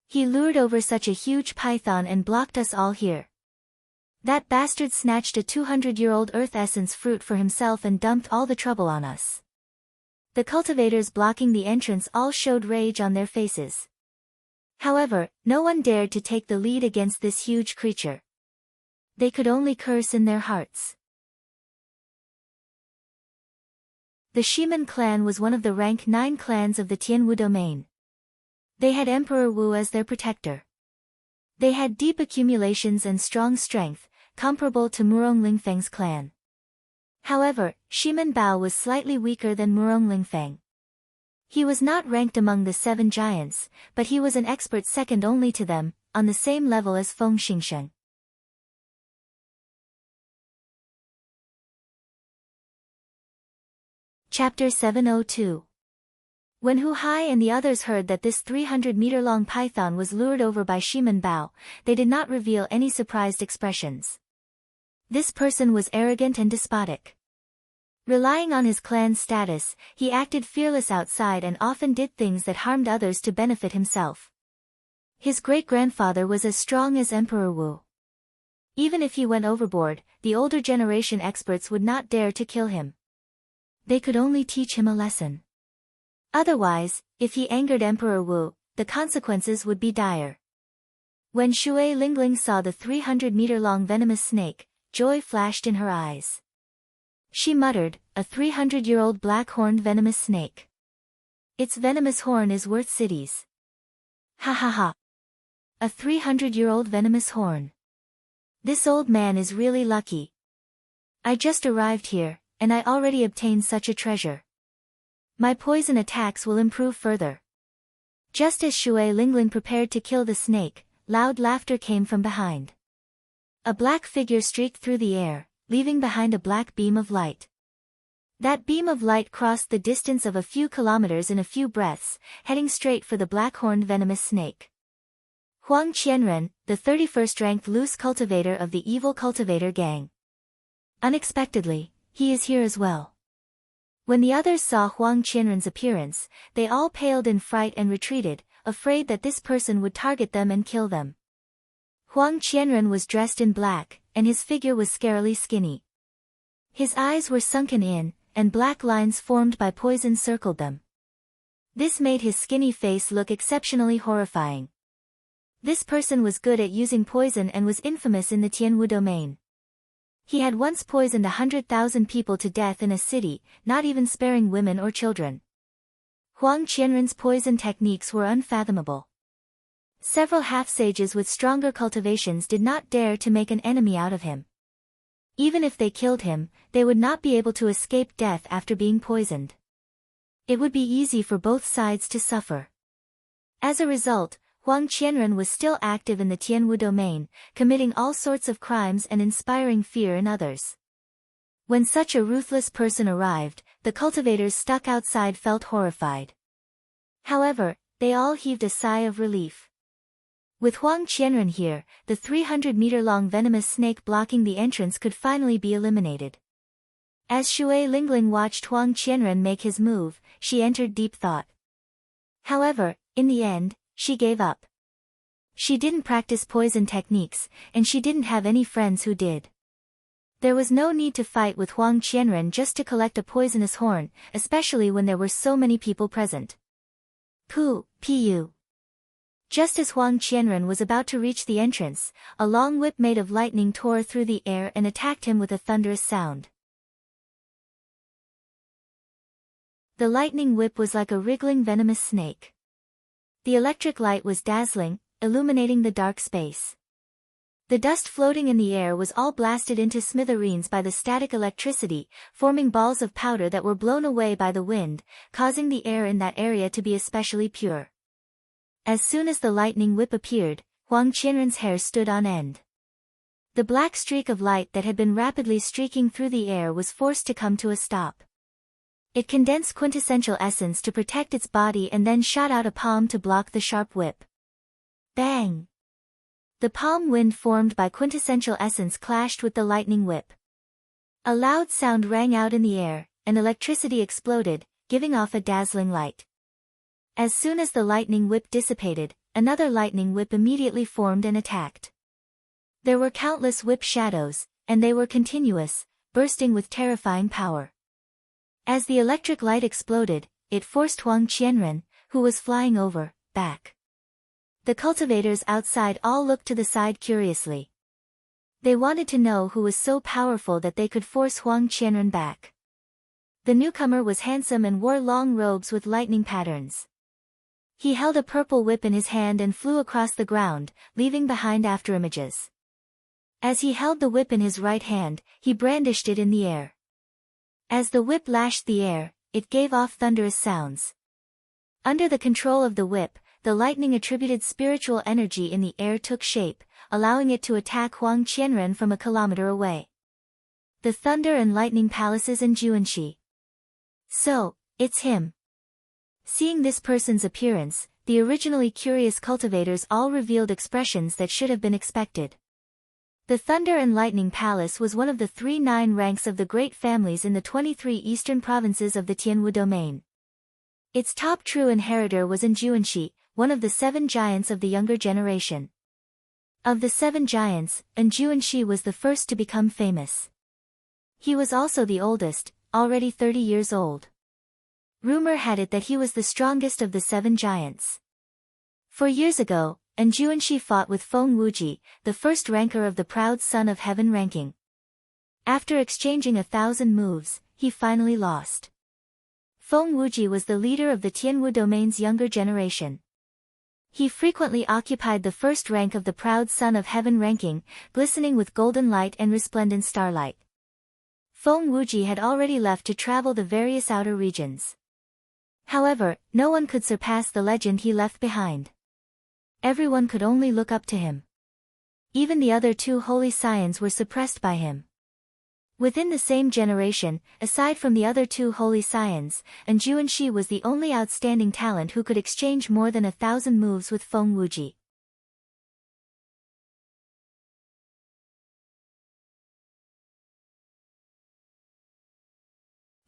He lured over such a huge python and blocked us all here. That bastard snatched a 200-year-old earth essence fruit for himself and dumped all the trouble on us. The cultivators blocking the entrance all showed rage on their faces. However, no one dared to take the lead against this huge creature. They could only curse in their hearts. The Shimen clan was one of the rank 9 clans of the Tianwu domain. They had Emperor Wu as their protector. They had deep accumulations and strong strength, comparable to Murong Lingfeng's clan. However, Shimen Bao was slightly weaker than Murong Lingfeng. He was not ranked among the 7 giants, but he was an expert second only to them, on the same level as Feng Xingsheng. Chapter 702. When Hu Hai and the others heard that this 300-meter-long python was lured over by Shimen Bao, they did not reveal any surprised expressions. This person was arrogant and despotic. Relying on his clan's status, he acted fearless outside and often did things that harmed others to benefit himself. His great-grandfather was as strong as Emperor Wu. Even if he went overboard, the older generation experts would not dare to kill him. They could only teach him a lesson. Otherwise, if he angered Emperor Wu, the consequences would be dire. When Shui Lingling saw the 300-meter-long venomous snake, joy flashed in her eyes. She muttered, "A 300-year-old black-horned venomous snake. Its venomous horn is worth cities. Ha ha ha. A 300-year-old venomous horn. This old man is really lucky. I just arrived here, and I already obtained such a treasure. My poison attacks will improve further." Just as Shui Lingling prepared to kill the snake, loud laughter came from behind. A black figure streaked through the air, leaving behind a black beam of light. That beam of light crossed the distance of a few kilometers in a few breaths, heading straight for the black-horned venomous snake. Huang Qianren, the 31st-ranked loose cultivator of the evil cultivator gang. Unexpectedly, he is here as well. When the others saw Huang Qianren's appearance, they all paled in fright and retreated, afraid that this person would target them and kill them. Huang Qianren was dressed in black, and his figure was scarily skinny. His eyes were sunken in, and black lines formed by poison circled them. This made his skinny face look exceptionally horrifying. This person was good at using poison and was infamous in the Tianwu domain. He had once poisoned 100,000 people to death in a city, not even sparing women or children. Huang Qianren's poison techniques were unfathomable. Several half-sages with stronger cultivations did not dare to make an enemy out of him. Even if they killed him, they would not be able to escape death after being poisoned. It would be easy for both sides to suffer. As a result, Huang Qianren was still active in the Tianwu domain, committing all sorts of crimes and inspiring fear in others. When such a ruthless person arrived, the cultivators stuck outside felt horrified. However, they all heaved a sigh of relief. With Huang Qianren here, the 300-meter-long venomous snake blocking the entrance could finally be eliminated. As Shui Lingling watched Huang Qianren make his move, she entered deep thought. However, in the end, she gave up. She didn't practice poison techniques, and she didn't have any friends who did. There was no need to fight with Huang Qianren just to collect a poisonous horn, especially when there were so many people present. Pu. Just as Huang Qianren was about to reach the entrance, a long whip made of lightning tore through the air and attacked him with a thunderous sound. The lightning whip was like a wriggling venomous snake. The electric light was dazzling, illuminating the dark space. The dust floating in the air was all blasted into smithereens by the static electricity, forming balls of powder that were blown away by the wind, causing the air in that area to be especially pure. As soon as the lightning whip appeared, Huang Qianren's hair stood on end. The black streak of light that had been rapidly streaking through the air was forced to come to a stop. It condensed quintessential essence to protect its body and then shot out a palm to block the sharp whip. Bang! The palm wind formed by quintessential essence clashed with the lightning whip. A loud sound rang out in the air, and electricity exploded, giving off a dazzling light. As soon as the lightning whip dissipated, another lightning whip immediately formed and attacked. There were countless whip shadows, and they were continuous, bursting with terrifying power. As the electric light exploded, it forced Huang Qianren, who was flying over, back. The cultivators outside all looked to the side curiously. They wanted to know who was so powerful that they could force Huang Qianren back. The newcomer was handsome and wore long robes with lightning patterns. He held a purple whip in his hand and flew across the ground, leaving behind afterimages. As he held the whip in his right hand, he brandished it in the air. As the whip lashed the air, it gave off thunderous sounds. Under the control of the whip, the lightning-attributed spiritual energy in the air took shape, allowing it to attack Huang Qianren from a kilometer away. The Thunder and Lightning Palaces in Juanxi. So, it's him. Seeing this person's appearance, the originally curious cultivators all revealed expressions that should have been expected. The Thunder and Lightning Palace was one of the 9 ranks of the great families in the 23 eastern provinces of the Tianwu domain. Its top true inheritor was in Juanxi, one of the 7 giants of the younger generation. Of the 7 giants, Juanxi was the first to become famous. He was also the oldest, already 30 years old. Rumor had it that he was the strongest of the 7 giants. 4 years ago, Juanxi fought with Feng Wuji, the first ranker of the proud Son of Heaven ranking. After exchanging 1,000 moves, he finally lost. Feng Wuji was the leader of the Tianwu domain's younger generation. He frequently occupied the first rank of the proud Son of Heaven ranking, glistening with golden light and resplendent starlight. Feng Wuji had already left to travel the various outer regions. However, no one could surpass the legend he left behind. Everyone could only look up to him. Even the other 2 holy scions were suppressed by him. Within the same generation, aside from the other 2 holy scions, Juanxi was the only outstanding talent who could exchange more than 1,000 moves with Feng Wuji.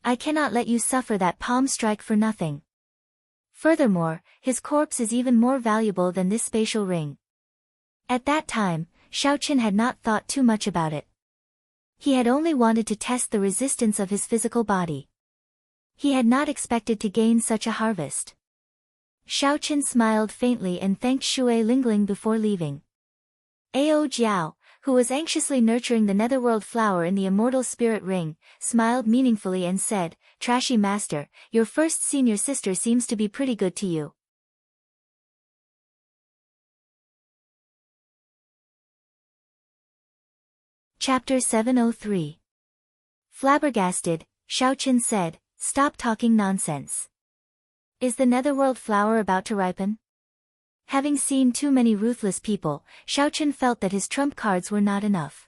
I cannot let you suffer that palm strike for nothing. Furthermore, his corpse is even more valuable than this spatial ring. At that time, Shaoqin had not thought too much about it. He had only wanted to test the resistance of his physical body. He had not expected to gain such a harvest. Shaoqin smiled faintly and thanked Shui Lingling before leaving. Ao Jiao, who was anxiously nurturing the netherworld flower in the immortal spirit ring, smiled meaningfully and said, "Trashy master, your first senior sister seems to be pretty good to you." Chapter 703. Flabbergasted, Xiaoqin said, "Stop talking nonsense. Is the netherworld flower about to ripen?" Having seen too many ruthless people, Xiaoqin felt that his trump cards were not enough.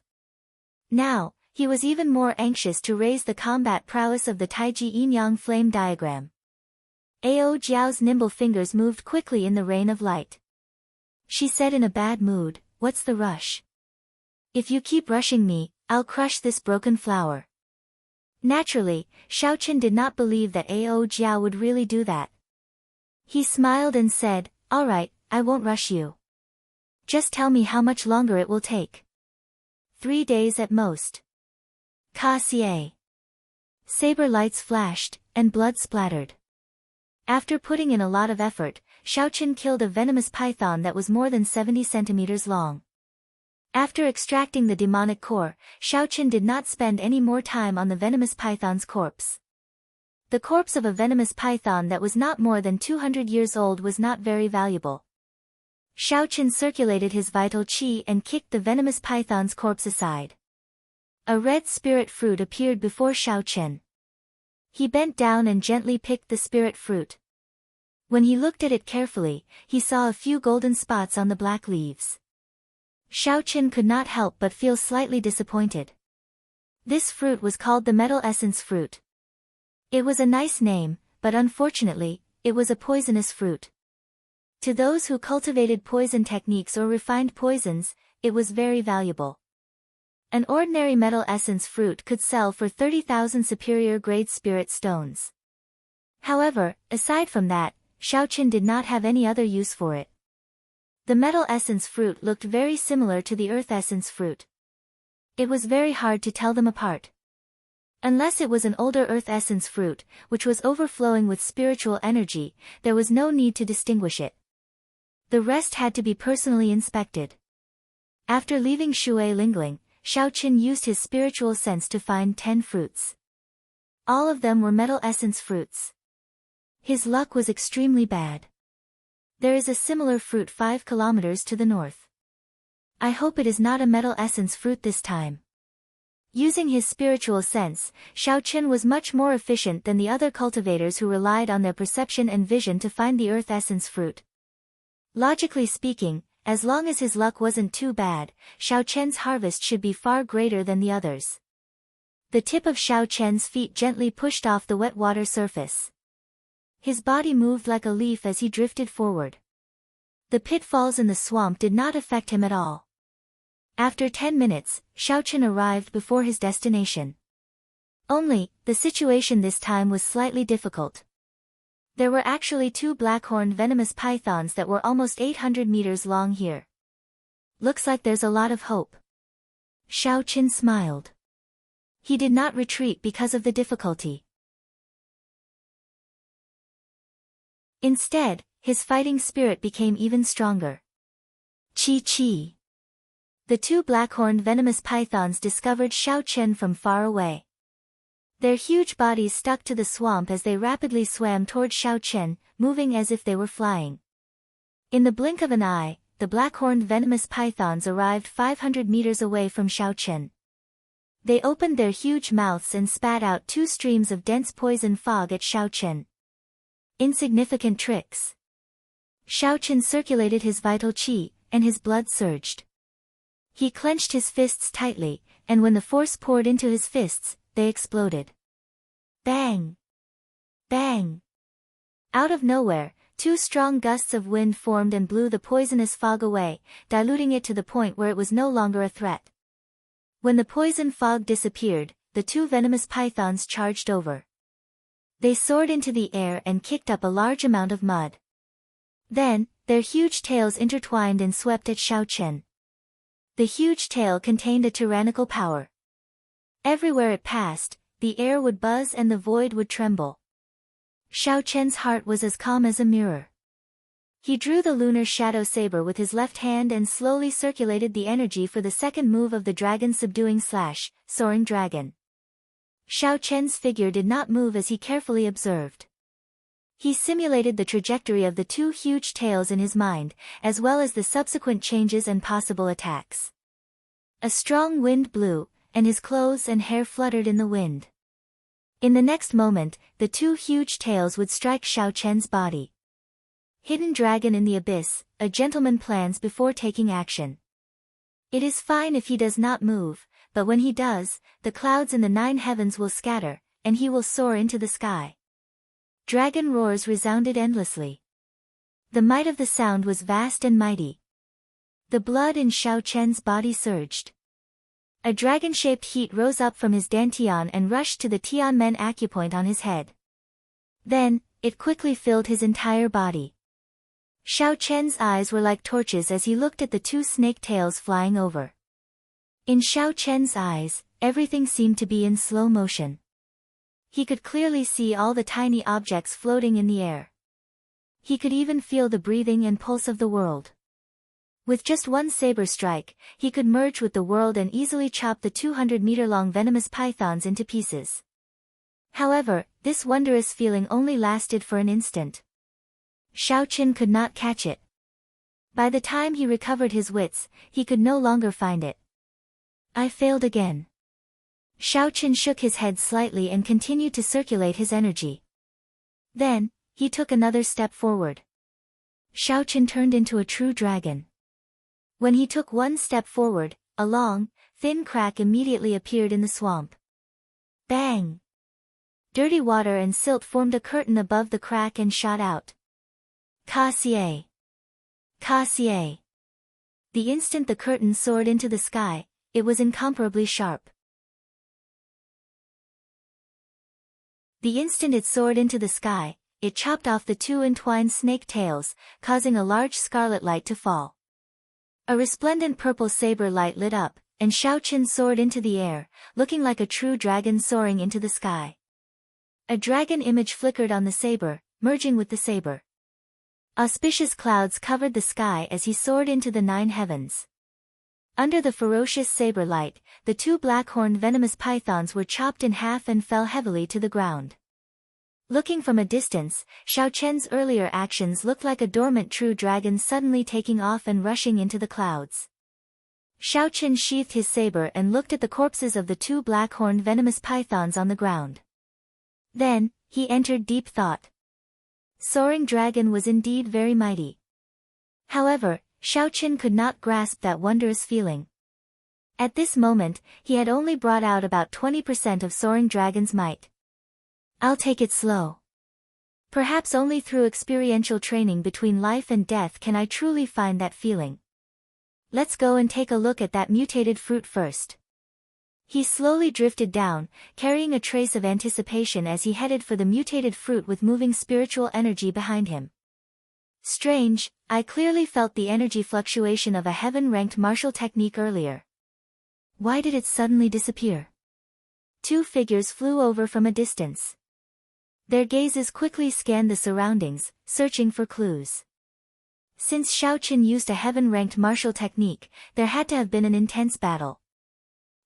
Now, he was even more anxious to raise the combat prowess of the Taiji yin-yang flame diagram. Ao Jiao's nimble fingers moved quickly in the rain of light. She said in a bad mood, "What's the rush? If you keep rushing me, I'll crush this broken flower." Naturally, Xiaoqin did not believe that Ao Jiao would really do that. He smiled and said, "All right, I won't rush you. Just tell me how much longer it will take." 3 days at most. Ka-xie. Saber lights flashed, and blood splattered. After putting in a lot of effort, Xiaoqin killed a venomous python that was more than 70 centimeters long. After extracting the demonic core, Xiaoqin did not spend any more time on the venomous python's corpse. The corpse of a venomous python that was not more than 200 years old was not very valuable. Xiaoqin circulated his vital qi and kicked the venomous python's corpse aside. A red spirit fruit appeared before Xiaoqin. He bent down and gently picked the spirit fruit. When he looked at it carefully, he saw a few golden spots on the black leaves. Xiaoqin could not help but feel slightly disappointed. This fruit was called the metal essence fruit. It was a nice name, but unfortunately, it was a poisonous fruit. To those who cultivated poison techniques or refined poisons, it was very valuable. An ordinary metal essence fruit could sell for 30,000 superior grade spirit stones. However, aside from that, Xiaoqin did not have any other use for it. The metal essence fruit looked very similar to the earth essence fruit. It was very hard to tell them apart. Unless it was an older earth essence fruit, which was overflowing with spiritual energy, there was no need to distinguish it. The rest had to be personally inspected. After leaving Shui Lingling, Xiaoqin used his spiritual sense to find 10 fruits. All of them were metal essence fruits. His luck was extremely bad. There is a similar fruit 5 kilometers to the north. I hope it is not a metal essence fruit this time. Using his spiritual sense, Xiaoqin was much more efficient than the other cultivators who relied on their perception and vision to find the earth essence fruit. Logically speaking, as long as his luck wasn't too bad, Xiaoqian's harvest should be far greater than the others. The tip of Xiaoqian's feet gently pushed off the wet water surface. His body moved like a leaf as he drifted forward. The pitfalls in the swamp did not affect him at all. After 10 minutes, Xiaoqin arrived before his destination. Only, the situation this time was slightly difficult. There were actually 2 black-horned venomous pythons that were almost 800 meters long here. Looks like there's a lot of hope. Xiaoqin smiled. He did not retreat because of the difficulty. Instead, his fighting spirit became even stronger. Chi-chi. The 2 black-horned venomous pythons discovered Xiaoqin from far away. Their huge bodies stuck to the swamp as they rapidly swam toward Xiaoqin, moving as if they were flying. In the blink of an eye, the black-horned venomous pythons arrived 500 meters away from Xiaoqin. They opened their huge mouths and spat out 2 streams of dense poison fog at Xiaoqin. Insignificant tricks. Xiaoqin circulated his vital qi, and his blood surged. He clenched his fists tightly, and when the force poured into his fists, they exploded. Bang! Bang! Out of nowhere, 2 strong gusts of wind formed and blew the poisonous fog away, diluting it to the point where it was no longer a threat. When the poison fog disappeared, the 2 venomous pythons charged over. They soared into the air and kicked up a large amount of mud. Then, their huge tails intertwined and swept at Xiaoqin. The huge tail contained a tyrannical power. Everywhere it passed, the air would buzz and the void would tremble. Xiaoqian's heart was as calm as a mirror. He drew the lunar shadow saber with his left hand and slowly circulated the energy for the second move of the dragon subduing slash, soaring dragon. Xiaoqian's figure did not move as he carefully observed. He simulated the trajectory of the 2 huge tails in his mind, as well as the subsequent changes and possible attacks. A strong wind blew, and his clothes and hair fluttered in the wind. In the next moment, the two huge tails would strike Xiao Chen's body. Hidden dragon in the abyss, a gentleman plans before taking action. It is fine if he does not move, but when he does, the clouds in the 9 heavens will scatter, and he will soar into the sky. Dragon roars resounded endlessly. The might of the sound was vast and mighty. The blood in Xiao Chen's body surged. A dragon-shaped heat rose up from his dantian and rushed to the Tianmen acupoint on his head. Then, it quickly filled his entire body. Xiao Chen's eyes were like torches as he looked at the two snake tails flying over. In Xiao Chen's eyes, everything seemed to be in slow motion. He could clearly see all the tiny objects floating in the air. He could even feel the breathing and pulse of the world. With just one saber strike, he could merge with the world and easily chop the 200-meter-long venomous pythons into pieces. However, this wondrous feeling only lasted for an instant. Xiao Chen could not catch it. By the time he recovered his wits, he could no longer find it. I failed again. Xiao Chen shook his head slightly and continued to circulate his energy. Then, he took another step forward. Xiao Chen turned into a true dragon. When he took one step forward, a long, thin crack immediately appeared in the swamp. Bang! Dirty water and silt formed a curtain above the crack and shot out. Ka-xie! Ka-xie! The instant the curtain soared into the sky, it was incomparably sharp. The instant it soared into the sky, it chopped off the two entwined snake tails, causing a large scarlet light to fall. A resplendent purple saber light lit up, and Xiao Chen soared into the air, looking like a true dragon soaring into the sky. A dragon image flickered on the saber, merging with the saber. Auspicious clouds covered the sky as he soared into the 9 heavens. Under the ferocious saber light, the two black-horned venomous pythons were chopped in half and fell heavily to the ground. Looking from a distance, Xiao Chen's earlier actions looked like a dormant true dragon suddenly taking off and rushing into the clouds. Xiao Chen sheathed his saber and looked at the corpses of the two black-horned venomous pythons on the ground. Then, he entered deep thought. Soaring dragon was indeed very mighty. However, Xiao Chen could not grasp that wondrous feeling. At this moment, he had only brought out about 20% of soaring dragon's might. I'll take it slow. Perhaps only through experiential training between life and death can I truly find that feeling. Let's go and take a look at that mutated fruit first. He slowly drifted down, carrying a trace of anticipation as he headed for the mutated fruit with moving spiritual energy behind him. Strange, I clearly felt the energy fluctuation of a heaven-ranked martial technique earlier. Why did it suddenly disappear? Two figures flew over from a distance. Their gazes quickly scanned the surroundings, searching for clues. Since Xiao Chen used a heaven-ranked martial technique, there had to have been an intense battle.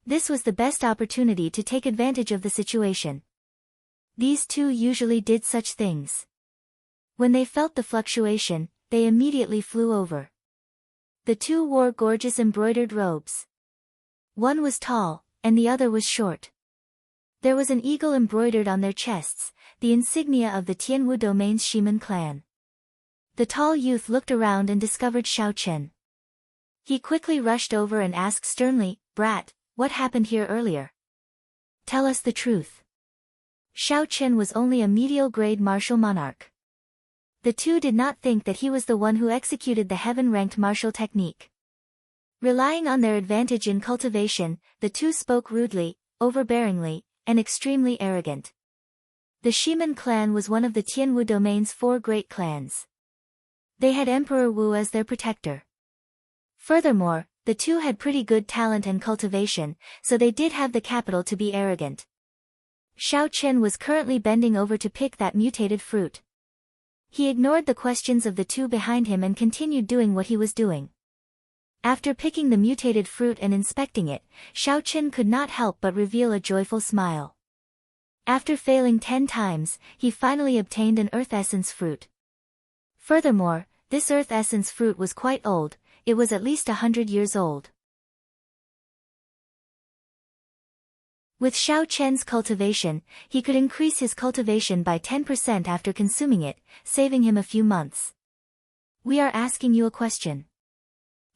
This was the best opportunity to take advantage of the situation. These two usually did such things. When they felt the fluctuation, they immediately flew over. The two wore gorgeous embroidered robes. One was tall, and the other was short. There was an eagle embroidered on their chests, the insignia of the Tianwu domain's Shimen clan. The tall youth looked around and discovered Xiao Chen. He quickly rushed over and asked sternly, "Brat, what happened here earlier? Tell us the truth." Xiao Chen was only a medial-grade martial monarch. The two did not think that he was the one who executed the heaven-ranked martial technique. Relying on their advantage in cultivation, the two spoke rudely, overbearingly, and extremely arrogant. The Shimen clan was one of the Tianwu domain's 4 great clans. They had Emperor Wu as their protector. Furthermore, the two had pretty good talent and cultivation, so they did have the capital to be arrogant. Xiao Chen was currently bending over to pick that mutated fruit. He ignored the questions of the two behind him and continued doing what he was doing. After picking the mutated fruit and inspecting it, Xiao Chen could not help but reveal a joyful smile. After failing 10 times, he finally obtained an earth essence fruit. Furthermore, this earth essence fruit was quite old, it was at least 100 years old. With Xiao Chen's cultivation, he could increase his cultivation by 10% after consuming it, saving him a few months. We are asking you a question.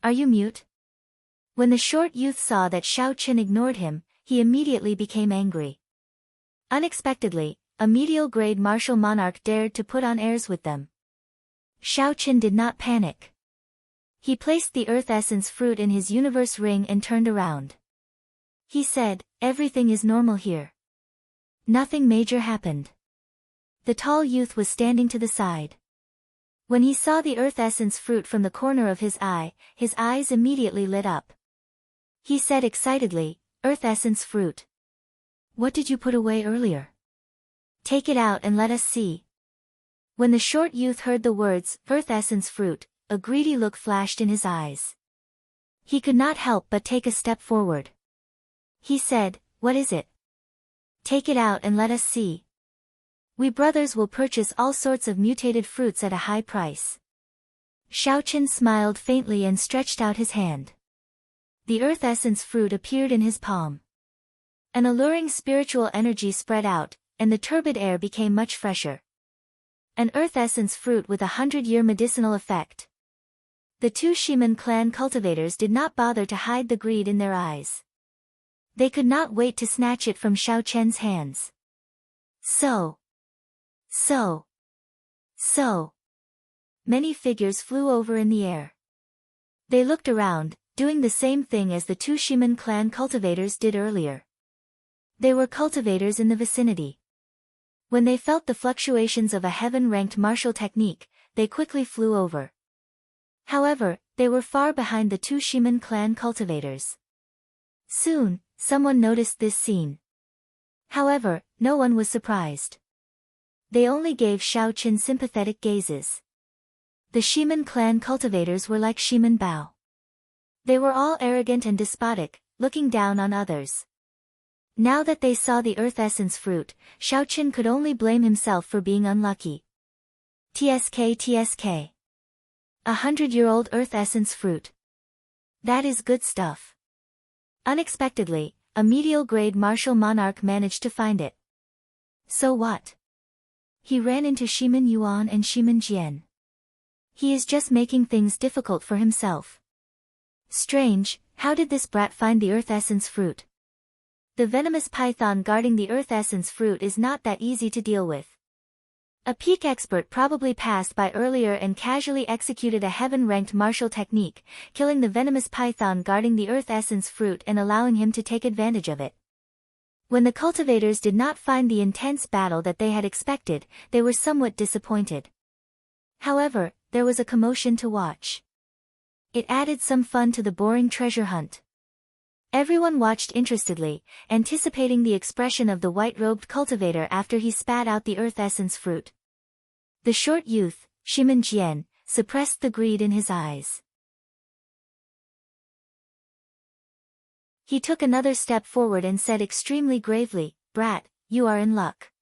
Are you mute? When the short youth saw that Xiao Chen ignored him, he immediately became angry. Unexpectedly, a medial-grade martial monarch dared to put on airs with them. Xiao Chen did not panic. He placed the earth essence fruit in his universe ring and turned around. He said, "Everything is normal here. Nothing major happened." The tall youth was standing to the side. When he saw the earth essence fruit from the corner of his eyes immediately lit up. He said excitedly, "Earth essence fruit. What did you put away earlier? Take it out and let us see." When the short youth heard the words, "Earth essence fruit," a greedy look flashed in his eyes. He could not help but take a step forward. He said, "What is it? Take it out and let us see. We brothers will purchase all sorts of mutated fruits at a high price." Xiao Chen smiled faintly and stretched out his hand. The earth essence fruit appeared in his palm. An alluring spiritual energy spread out, and the turbid air became much fresher. An earth essence fruit with 100-year medicinal effect. The two Shiman clan cultivators did not bother to hide the greed in their eyes. They could not wait to snatch it from Xiao Chen's hands. So. Many figures flew over in the air. They looked around, doing the same thing as the two Shiman clan cultivators did earlier. They were cultivators in the vicinity. When they felt the fluctuations of a heaven-ranked martial technique, they quickly flew over. However, they were far behind the two Shiman clan cultivators. Soon, someone noticed this scene. However, no one was surprised. They only gave Xiao Chen sympathetic gazes. The Shiman clan cultivators were like Shiman Bao. They were all arrogant and despotic, looking down on others. Now that they saw the earth essence fruit, Xiao Chen could only blame himself for being unlucky. TSK. 100-year-old earth essence fruit. That is good stuff. Unexpectedly, a medial-grade martial monarch managed to find it. So what? He ran into Shiman Yuan and Shiman Jian. He is just making things difficult for himself. Strange, how did this brat find the earth essence fruit? The venomous python guarding the earth essence fruit is not that easy to deal with. A peak expert probably passed by earlier and casually executed a heaven-ranked martial technique, killing the venomous python guarding the earth essence fruit and allowing him to take advantage of it. When the cultivators did not find the intense battle that they had expected, they were somewhat disappointed. However, there was a commotion to watch. It added some fun to the boring treasure hunt. Everyone watched interestedly, anticipating the expression of the white-robed cultivator after he spat out the earth essence fruit. The short youth, Shiman Jian, suppressed the greed in his eyes. He took another step forward and said extremely gravely, "Brat, you are in luck.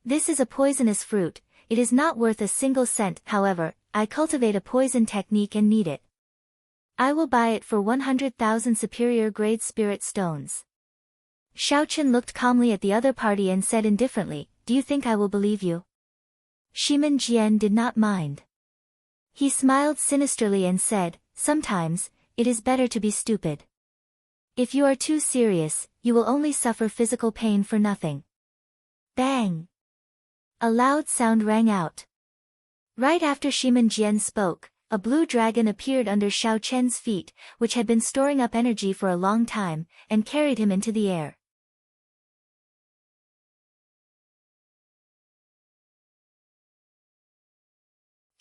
This is a poisonous fruit, it is not worth a single cent. However, I cultivate a poison technique and need it. I will buy it for 100,000 superior-grade spirit stones." Xiao Chen looked calmly at the other party and said indifferently, "Do you think I will believe you?" Shiman Jian did not mind. He smiled sinisterly and said, "Sometimes, it is better to be stupid. If you are too serious, you will only suffer physical pain for nothing." Bang! A loud sound rang out. Right after Shiman Jian spoke, a blue dragon appeared under Xiao Chen's feet, which had been storing up energy for a long time, and carried him into the air.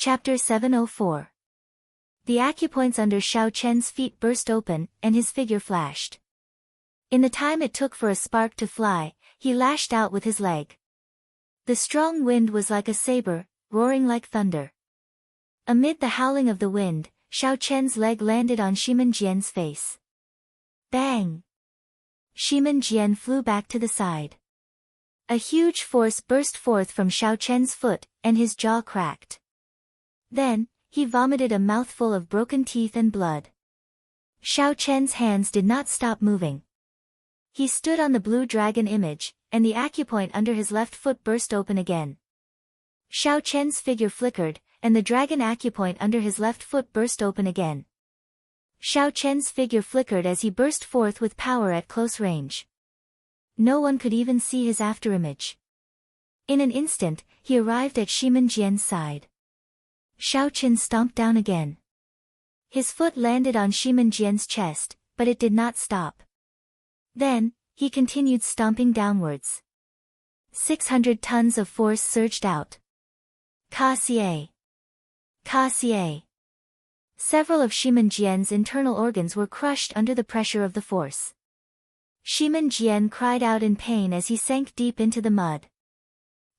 Chapter 704. The acupoints under Xiao Chen's feet burst open, and his figure flashed. In the time it took for a spark to fly, he lashed out with his leg. The strong wind was like a saber, roaring like thunder. Amid the howling of the wind, Xiao Chen's leg landed on Shiman Jian's face. Bang! Shiman Jian flew back to the side. A huge force burst forth from Xiao Chen's foot, and his jaw cracked. Then, he vomited a mouthful of broken teeth and blood. Xiao Chen's hands did not stop moving. He stood on the blue dragon image, and the acupoint under his left foot burst open again. Xiao Chen's figure flickered, and the dragon acupoint under his left foot burst open again. Xiao Chen's figure flickered as he burst forth with power at close range. No one could even see his afterimage. In an instant, he arrived at Shimin Jian's side. Xiao Chen stomped down again. His foot landed on Shimin Jian's chest, but it did not stop. Then, he continued stomping downwards. 600 tons of force surged out. Ka-xie! Ka-xie! Several of Shimin Jian's internal organs were crushed under the pressure of the force. Shimin Jian cried out in pain as he sank deep into the mud.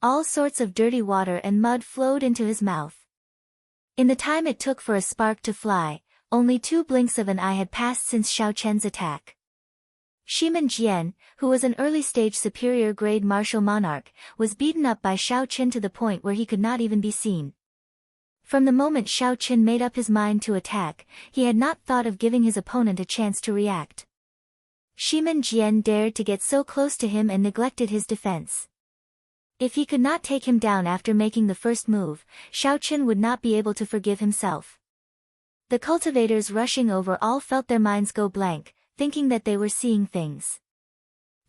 All sorts of dirty water and mud flowed into his mouth. In the time it took for a spark to fly, only 2 blinks of an eye had passed since Xiao Chen's attack. Shimin Jian, who was an early-stage superior-grade martial monarch, was beaten up by Xiao Chen to the point where he could not even be seen. From the moment Xiao Chen made up his mind to attack, he had not thought of giving his opponent a chance to react. Shimin Jian dared to get so close to him and neglected his defense. If he could not take him down after making the first move, Xiao Chen would not be able to forgive himself. The cultivators rushing over all felt their minds go blank, thinking that they were seeing things.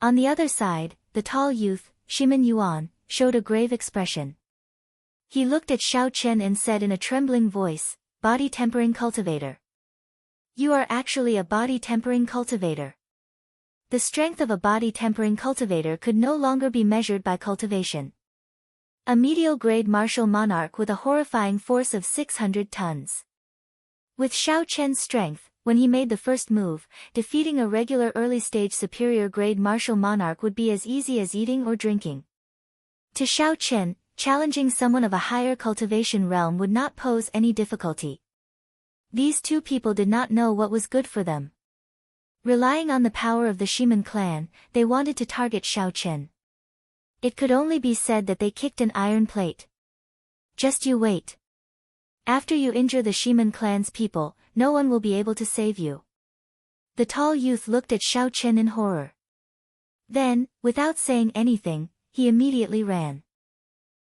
On the other side, the tall youth, Shimin Yuan, showed a grave expression. He looked at Xiao Chen and said in a trembling voice, "Body tempering cultivator. You are actually a body tempering cultivator." The strength of a body tempering cultivator could no longer be measured by cultivation. A medial-grade martial monarch with a horrifying force of 600 tons. With Xiao Chen's strength, when he made the first move, defeating a regular early-stage superior-grade martial monarch would be as easy as eating or drinking. To Xiao Chen, challenging someone of a higher cultivation realm would not pose any difficulty. These 2 people did not know what was good for them. Relying on the power of the Shimin clan, they wanted to target Xiao Chen. It could only be said that they kicked an iron plate. Just you wait. After you injure the Shimin clan's people, no one will be able to save you. The tall youth looked at Xiao Chen in horror. Then, without saying anything, he immediately ran.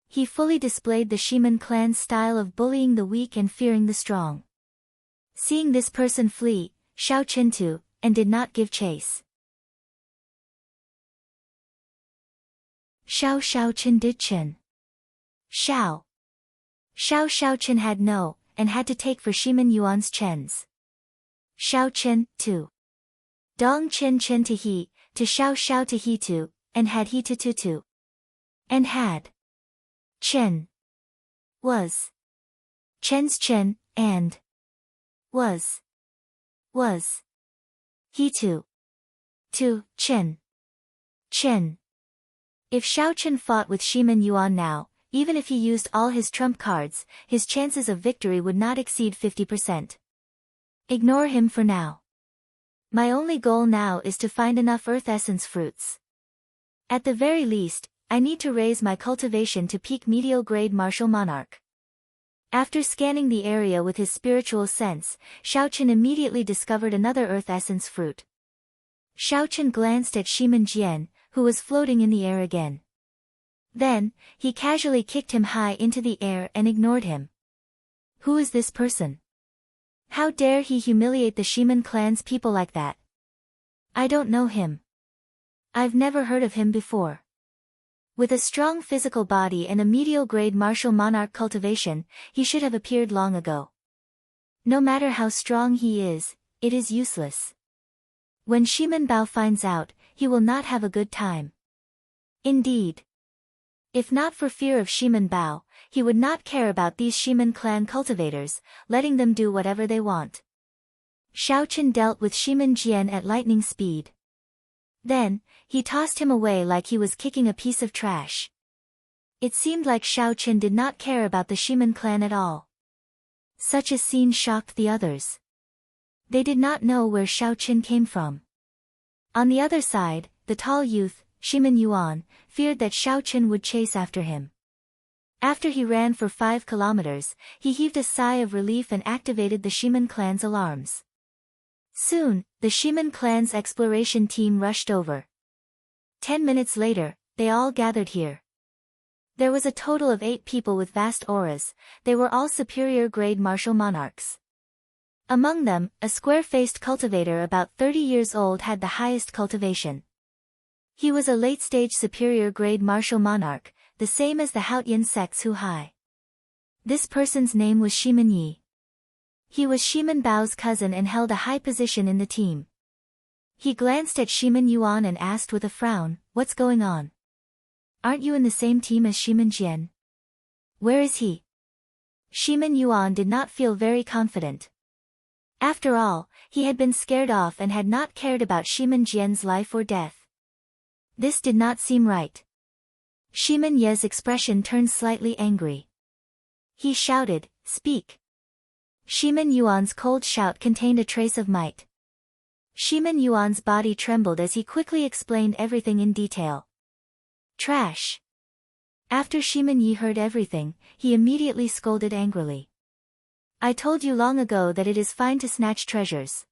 He fully displayed the Shimin clan's style of bullying the weak and fearing the strong. Seeing this person flee, Xiao Chen too, and did not give chase. Xiao Chen did Chen. Xiao Chen had no, and had to take for Shimin Yuan's Chen's. Xiao Chen, too. Dong Chen to he, to Xiao to he too, and had he to. And had. Chen. Was. Chen's Chen, and. Was. He too. Chen. If Xiao Chen fought with Shimin Yuan now, even if he used all his trump cards, his chances of victory would not exceed 50%. Ignore him for now. My only goal now is to find enough earth essence fruits. At the very least, I need to raise my cultivation to peak medial grade martial monarch. After scanning the area with his spiritual sense, Xiao Chen immediately discovered another earth essence fruit. Xiao Chen glanced at Shimin Jian, who was floating in the air again. Then, he casually kicked him high into the air and ignored him. Who is this person? How dare he humiliate the Shimin clan's people like that? I don't know him. I've never heard of him before. With a strong physical body and a medial-grade martial monarch cultivation, he should have appeared long ago. No matter how strong he is, it is useless. When Shimin Bao finds out, he will not have a good time. Indeed. If not for fear of Shimin Bao, he would not care about these Shimin clan cultivators, letting them do whatever they want. Xiao Chen dealt with Shimin Jian at lightning speed. Then, he tossed him away like he was kicking a piece of trash. It seemed like Xiao Chen did not care about the Shimin clan at all. Such a scene shocked the others. They did not know where Xiao Chen came from. On the other side, the tall youth, Shimin Yuan, feared that Xiao Chen would chase after him. After he ran for 5 kilometers, he heaved a sigh of relief and activated the Shimin clan's alarms. Soon, the Shiman clan's exploration team rushed over. 10 minutes later, they all gathered here. There was a total of 8 people with vast auras. They were all superior-grade martial monarchs. Among them, a square-faced cultivator about 30 years old had the highest cultivation. He was a late-stage superior-grade martial monarch, the same as the Haotian sect's Hu Hai. This person's name was Shiman Yi. He was Shiman Bao's cousin and held a high position in the team. He glanced at Shiman Yuan and asked with a frown, "What's going on? Aren't you in the same team as Shiman Jian? Where is he?" Shiman Yuan did not feel very confident. After all, he had been scared off and had not cared about Shiman Jian's life or death. This did not seem right. Shiman Ye's expression turned slightly angry. He shouted, "Speak." Shiman Yuan's cold shout contained a trace of might. Shiman Yuan's body trembled as he quickly explained everything in detail. Trash. After Shiman Yi heard everything, he immediately scolded angrily. "I told you long ago that it is fine to snatch treasures.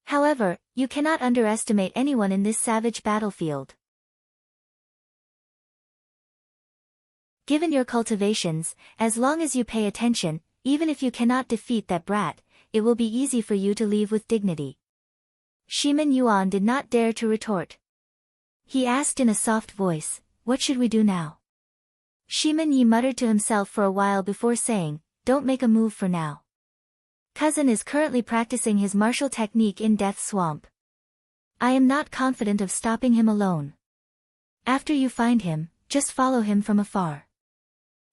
However, you cannot underestimate anyone in this savage battlefield. Given your cultivations, as long as you pay attention, even if you cannot defeat that brat, it will be easy for you to leave with dignity." Shiman Yuan did not dare to retort. He asked in a soft voice, "What should we do now?" Shiman Yi muttered to himself for a while before saying, "Don't make a move for now. Cousin is currently practicing his martial technique in Death Swamp. I am not confident of stopping him alone. After you find him, just follow him from afar."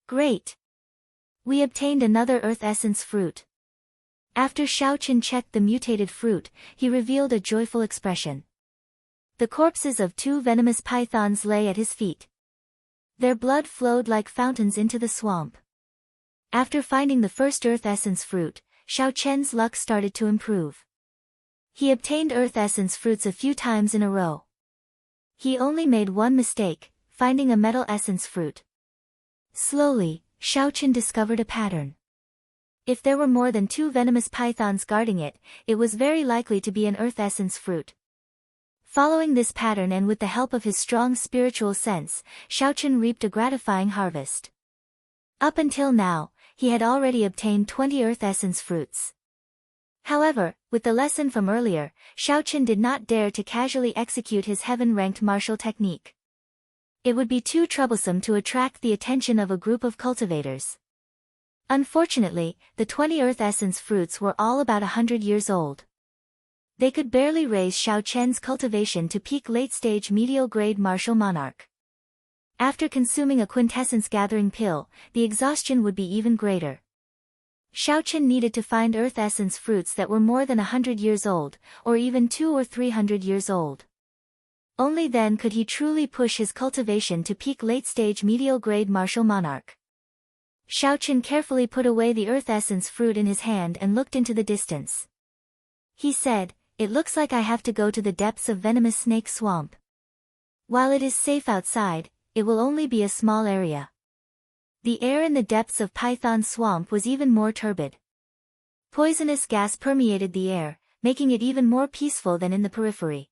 Great. We obtained another Earth Essence fruit. After Xiaoqin checked the mutated fruit, he revealed a joyful expression. The corpses of 2 venomous pythons lay at his feet. Their blood flowed like fountains into the swamp. After finding the first Earth Essence fruit, Xiaoqian's luck started to improve. He obtained Earth Essence fruits a few times in a row. He only made one mistake, finding a Metal Essence fruit. Slowly, Xiaoqin discovered a pattern. If there were more than 2 venomous pythons guarding it, it was very likely to be an Earth Essence fruit. Following this pattern and with the help of his strong spiritual sense, Xiaoqin reaped a gratifying harvest. Up until now, he had already obtained 20 Earth Essence fruits. However, with the lesson from earlier, Xiaoqin did not dare to casually execute his heaven-ranked martial technique. It would be too troublesome to attract the attention of a group of cultivators. Unfortunately, the 20 Earth Essence fruits were all about 100 years old. They could barely raise Xiaoqian's cultivation to peak late-stage medial-grade martial monarch. After consuming a quintessence gathering pill, the exhaustion would be even greater. Xiaoqian needed to find Earth Essence fruits that were more than 100 years old, or even 200 or 300 years old. Only then could he truly push his cultivation to peak late-stage medial-grade martial monarch. Xiaoqian carefully put away the Earth Essence fruit in his hand and looked into the distance. He said, "It looks like I have to go to the depths of Venomous Snake Swamp. While it is safe outside, it will only be a small area." The air in the depths of Python Swamp was even more turbid. Poisonous gas permeated the air, making it even more peaceful than in the periphery.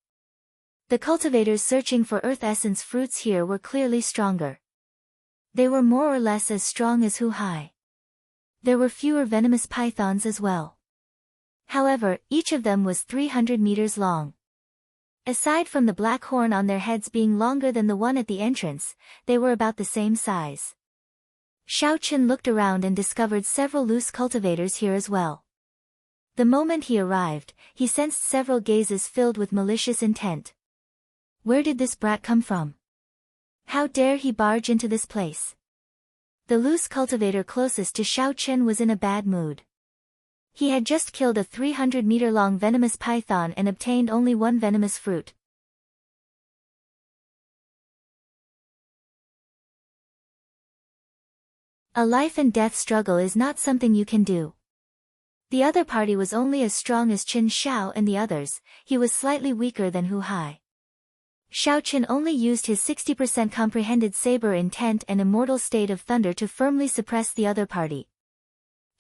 The cultivators searching for Earth Essence fruits here were clearly stronger. They were more or less as strong as Hu Hai. There were fewer venomous pythons as well. However, each of them was 300 meters long. Aside from the black horn on their heads being longer than the one at the entrance, they were about the same size. Xiaoqin looked around and discovered several loose cultivators here as well. The moment he arrived, he sensed several gazes filled with malicious intent. Where did this brat come from? How dare he barge into this place? The loose cultivator closest to Xiaoqin was in a bad mood. He had just killed a 300-meter-long venomous python and obtained only one venomous fruit. A life and death struggle is not something you can do. The other party was only as strong as Qin Xiao and the others. He was slightly weaker than Hu Hai. Xiaoqin only used his 60% comprehended saber intent and immortal state of thunder to firmly suppress the other party.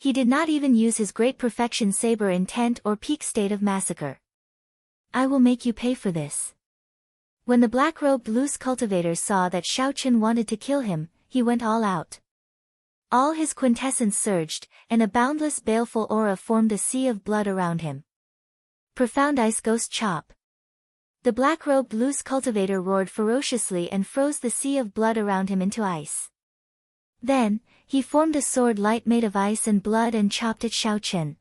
He did not even use his great perfection saber intent or peak state of massacre. I will make you pay for this. When the black-robed loose cultivator saw that Shao Chen wanted to kill him, he went all out. All his quintessence surged, and a boundless baleful aura formed a sea of blood around him. Profound ice ghost chop. The black-robed loose cultivator roared ferociously and froze the sea of blood around him into ice. Then, he formed a sword light made of ice and blood and chopped at Shao Chen.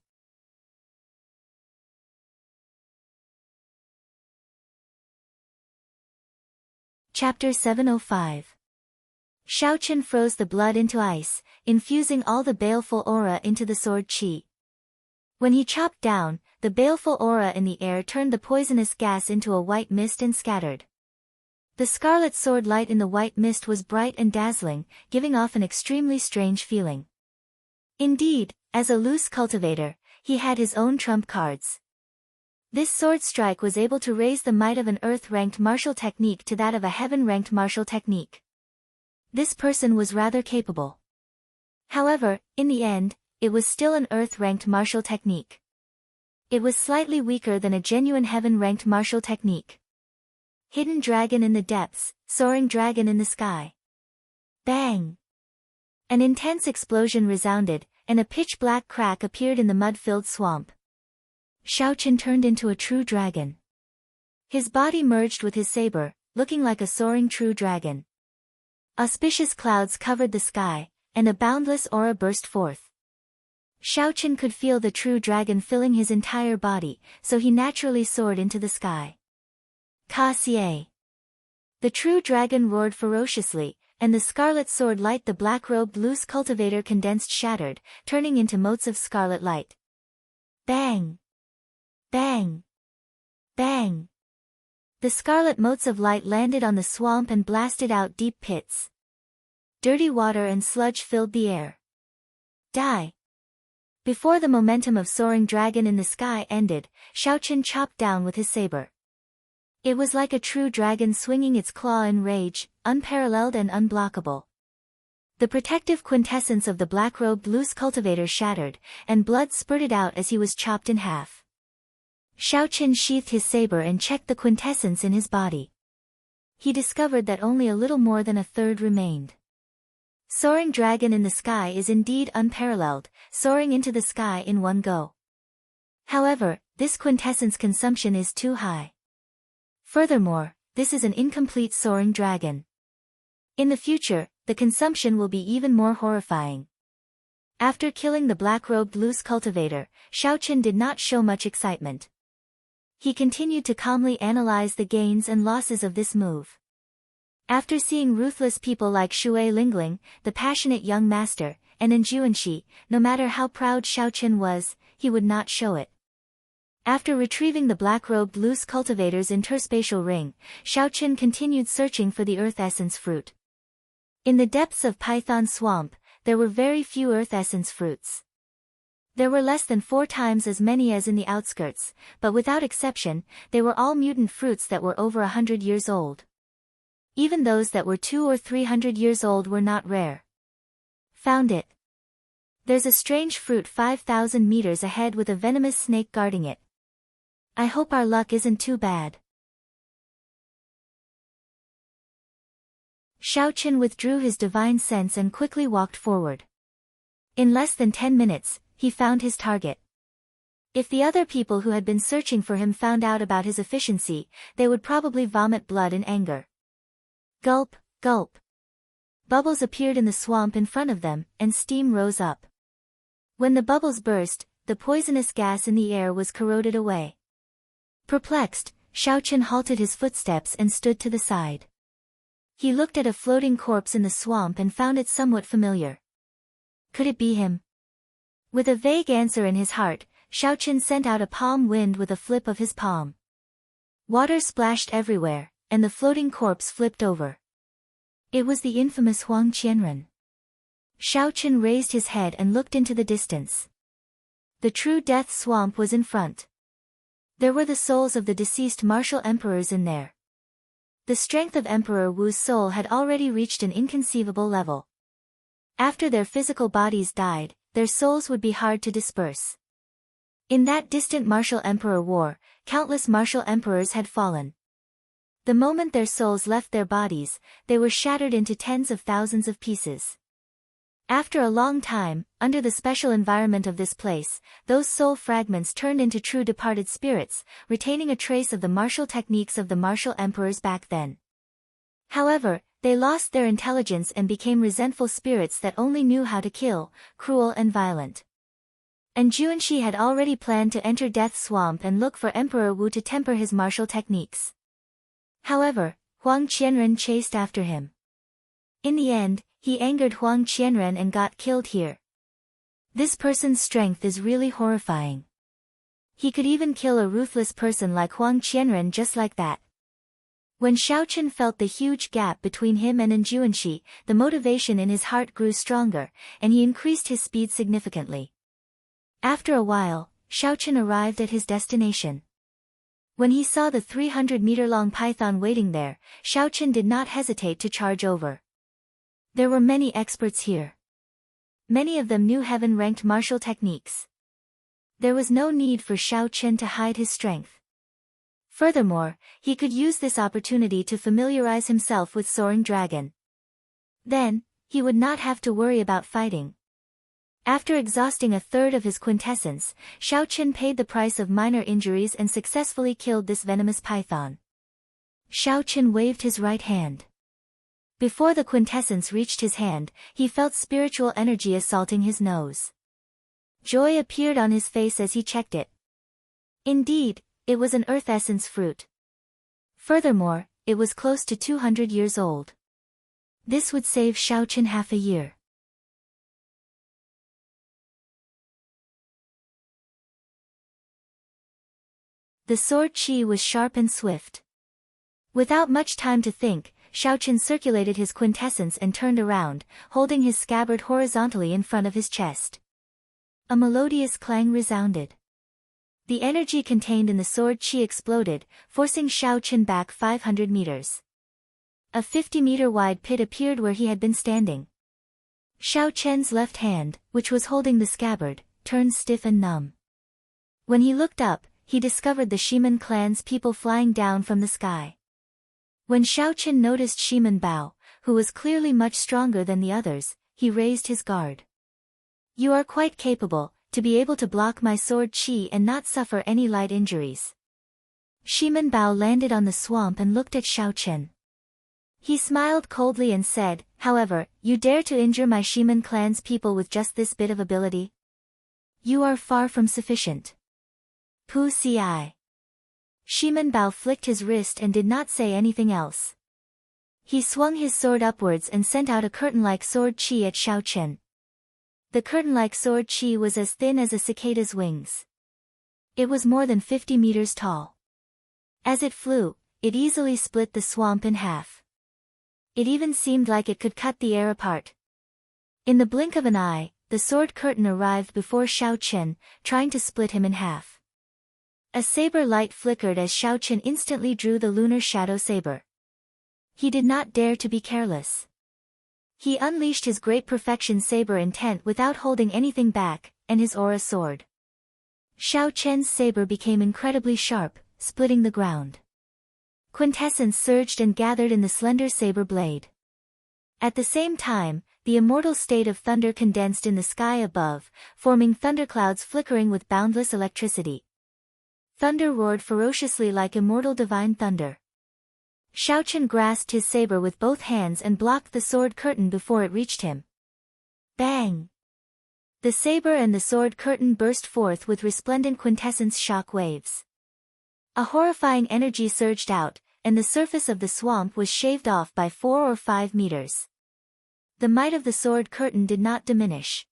Chapter 705. Shao Chen froze the blood into ice, infusing all the baleful aura into the sword qi. When he chopped down, the baleful aura in the air turned the poisonous gas into a white mist and scattered. The scarlet sword light in the white mist was bright and dazzling, giving off an extremely strange feeling. Indeed, as a loose cultivator, he had his own trump cards. This sword strike was able to raise the might of an earth-ranked martial technique to that of a heaven-ranked martial technique. This person was rather capable. However, in the end, it was still an earth-ranked martial technique. It was slightly weaker than a genuine heaven-ranked martial technique. Hidden dragon in the depths, soaring dragon in the sky. Bang! An intense explosion resounded, and a pitch-black crack appeared in the mud-filled swamp. Shao Chen turned into a true dragon. His body merged with his saber, looking like a soaring true dragon. Auspicious clouds covered the sky, and a boundless aura burst forth. Shao Chen could feel the true dragon filling his entire body, so he naturally soared into the sky. Ka Xie. The true dragon roared ferociously, and the scarlet sword light the black-robed loose cultivator condensed shattered, turning into motes of scarlet light. Bang! Bang! Bang! The scarlet motes of light landed on the swamp and blasted out deep pits. Dirty water and sludge filled the air. Die! Before the momentum of soaring dragon in the sky ended, Shao Chen chopped down with his saber. It was like a true dragon swinging its claw in rage, unparalleled and unblockable. The protective quintessence of the black-robed loose cultivator shattered, and blood spurted out as he was chopped in half. Shao Chen sheathed his saber and checked the quintessence in his body. He discovered that only a little more than a third remained. Soaring dragon in the sky is indeed unparalleled, soaring into the sky in one go. However, this quintessence consumption is too high. Furthermore, this is an incomplete soaring dragon. In the future, the consumption will be even more horrifying. After killing the black-robed loose cultivator, Shao Chen did not show much excitement. He continued to calmly analyze the gains and losses of this move. After seeing ruthless people like Shui Lingling, the passionate young master, and Enjuanshi, no matter how proud Shao Chen was, he would not show it. After retrieving the black-robed loose cultivator's interspatial ring, Shao Chen continued searching for the earth essence fruit. In the depths of Python Swamp, there were very few earth essence fruits. There were less than 4 times as many as in the outskirts, but without exception, they were all mutant fruits that were over 100 years old. Even those that were 200 or 300 years old were not rare. Found it. There's a strange fruit 5,000 meters ahead with a venomous snake guarding it. I hope our luck isn't too bad. Shao Chen withdrew his divine sense and quickly walked forward. In less than 10 minutes, he found his target. If the other people who had been searching for him found out about his efficiency, they would probably vomit blood in anger. Gulp, gulp. Bubbles appeared in the swamp in front of them, and steam rose up. When the bubbles burst, the poisonous gas in the air was corroded away. Perplexed, Shao Chen halted his footsteps and stood to the side. He looked at a floating corpse in the swamp and found it somewhat familiar. Could it be him? With a vague answer in his heart, Shao Chen sent out a palm wind with a flip of his palm. Water splashed everywhere, and the floating corpse flipped over. It was the infamous Huang Qianren. Shao Chen raised his head and looked into the distance. The true death swamp was in front. There were the souls of the deceased martial emperors in there. The strength of Emperor Wu's soul had already reached an inconceivable level. After their physical bodies died, their souls would be hard to disperse. In that distant martial emperor war, countless martial emperors had fallen. The moment their souls left their bodies, they were shattered into tens of thousands of pieces. After a long time, under the special environment of this place, those soul fragments turned into true departed spirits, retaining a trace of the martial techniques of the martial emperors back then. However, they lost their intelligence and became resentful spirits that only knew how to kill, cruel and violent. And Juanxi had already planned to enter Death Swamp and look for Emperor Wu to temper his martial techniques. However, Huang Qianren chased after him. In the end, he angered Huang Qianren and got killed here. This person's strength is really horrifying. He could even kill a ruthless person like Huang Qianren just like that. When Xiaochen felt the huge gap between him and Juanxi, the motivation in his heart grew stronger, and he increased his speed significantly. After a while, Xiaochen arrived at his destination. When he saw the 300-meter-long python waiting there, Xiaochen did not hesitate to charge over. There were many experts here. Many of them knew heaven-ranked martial techniques. There was no need for Xiaochen to hide his strength. Furthermore, he could use this opportunity to familiarize himself with Soaring Dragon. Then, he would not have to worry about fighting. After exhausting a third of his quintessence, Xiaochen paid the price of minor injuries and successfully killed this venomous python. Xiaochen waved his right hand. Before the quintessence reached his hand, he felt spiritual energy assaulting his nose. Joy appeared on his face as he checked it. Indeed, it was an earth essence fruit. Furthermore, it was close to 200 years old. This would save Xiaochen half a year. The sword qi was sharp and swift. Without much time to think, Xiaochen circulated his quintessence and turned around, holding his scabbard horizontally in front of his chest. A melodious clang resounded. The energy contained in the sword qi exploded, forcing Xiaochen back 500 meters. A 50-meter-wide pit appeared where he had been standing. Xiaochen's left hand, which was holding the scabbard, turned stiff and numb. When he looked up, he discovered the Shiman clan's people flying down from the sky. When Xiaochen noticed Shiman Bao, who was clearly much stronger than the others, he raised his guard. "You are quite capable, to be able to block my sword qi and not suffer any light injuries." Shiman Bao landed on the swamp and looked at Xiaochen. He smiled coldly and said, "However, you dare to injure my Shiman clan's people with just this bit of ability? You are far from sufficient. Pu ci." Shiman Bao flicked his wrist and did not say anything else. He swung his sword upwards and sent out a curtain-like sword qi at Xiaochen. The curtain-like sword qi was as thin as a cicada's wings. It was more than 50 meters tall. As it flew, it easily split the swamp in half. It even seemed like it could cut the air apart. In the blink of an eye, the sword curtain arrived before Xiaochen, trying to split him in half. A saber light flickered as Xiaochen instantly drew the lunar shadow saber. He did not dare to be careless. He unleashed his great perfection saber intent without holding anything back, and his aura soared. Xiaochen's saber became incredibly sharp, splitting the ground. Quintessence surged and gathered in the slender saber blade. At the same time, the immortal state of thunder condensed in the sky above, forming thunderclouds flickering with boundless electricity. Thunder roared ferociously like immortal divine thunder. Xiaochen grasped his saber with both hands and blocked the sword curtain before it reached him. Bang! The saber and the sword curtain burst forth with resplendent quintessence shock waves. A horrifying energy surged out, and the surface of the swamp was shaved off by 4 or 5 meters. The might of the sword curtain did not diminish.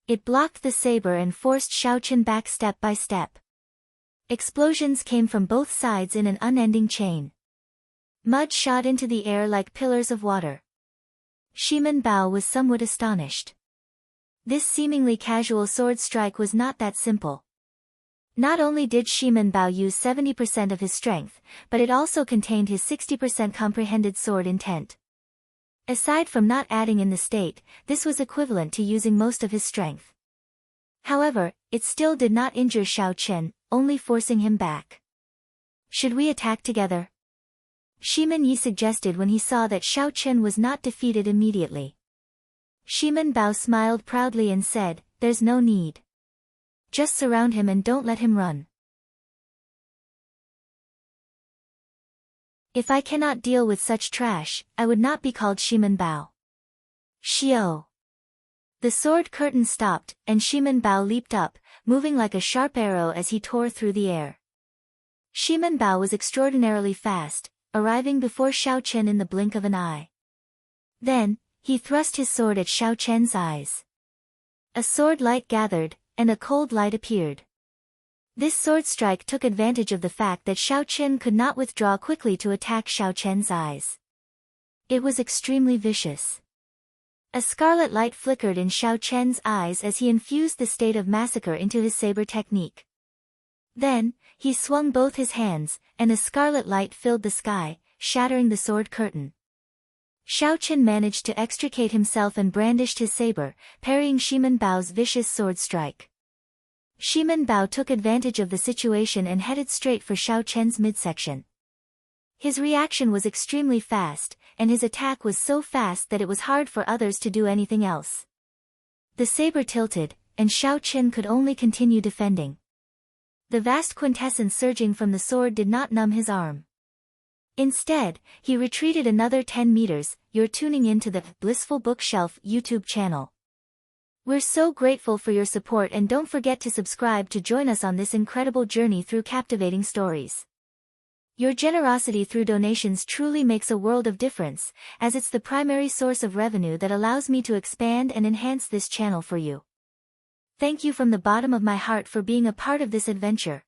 It blocked the saber and forced Xiaochen back step by step. Explosions came from both sides in an unending chain. Mud shot into the air like pillars of water. Shiman Bao was somewhat astonished. This seemingly casual sword strike was not that simple. Not only did Shiman Bao use 70% of his strength, but it also contained his 60% comprehended sword intent. Aside from not adding in the state, this was equivalent to using most of his strength. However, it still did not injure Xiao Chen, only forcing him back. Should we attack together? Shimen Yi suggested when he saw that Xiao Chen was not defeated immediately. Shimen Bao smiled proudly and said, "There's no need. Just surround him and don't let him run." If I cannot deal with such trash, I would not be called Shimen Bao. Xiao. The sword curtain stopped, and Shimen Bao leaped up, moving like a sharp arrow as he tore through the air. Shimen Bao was extraordinarily fast, arriving before Xiao Chen in the blink of an eye. Then, he thrust his sword at Xiao Chen's eyes. A sword light gathered, and a cold light appeared. This sword strike took advantage of the fact that Xiao Chen could not withdraw quickly to attack Xiao Chen's eyes. It was extremely vicious. A scarlet light flickered in Xiao Chen's eyes as he infused the state of massacre into his saber technique. Then, he swung both his hands, and a scarlet light filled the sky, shattering the sword curtain. Xiao Chen managed to extricate himself and brandished his saber, parrying Shimen Bao's vicious sword strike. Shimen Bao took advantage of the situation and headed straight for Xiao Chen's midsection. His reaction was extremely fast, and his attack was so fast that it was hard for others to do anything else. The saber tilted, and Xiao Chen could only continue defending. The vast quintessence surging from the sword did not numb his arm. Instead, he retreated another 10 meters. You're tuning into the Blissful Bookshelf YouTube channel. We're so grateful for your support, and don't forget to subscribe to join us on this incredible journey through captivating stories. Your generosity through donations truly makes a world of difference, as it's the primary source of revenue that allows me to expand and enhance this channel for you. Thank you from the bottom of my heart for being a part of this adventure.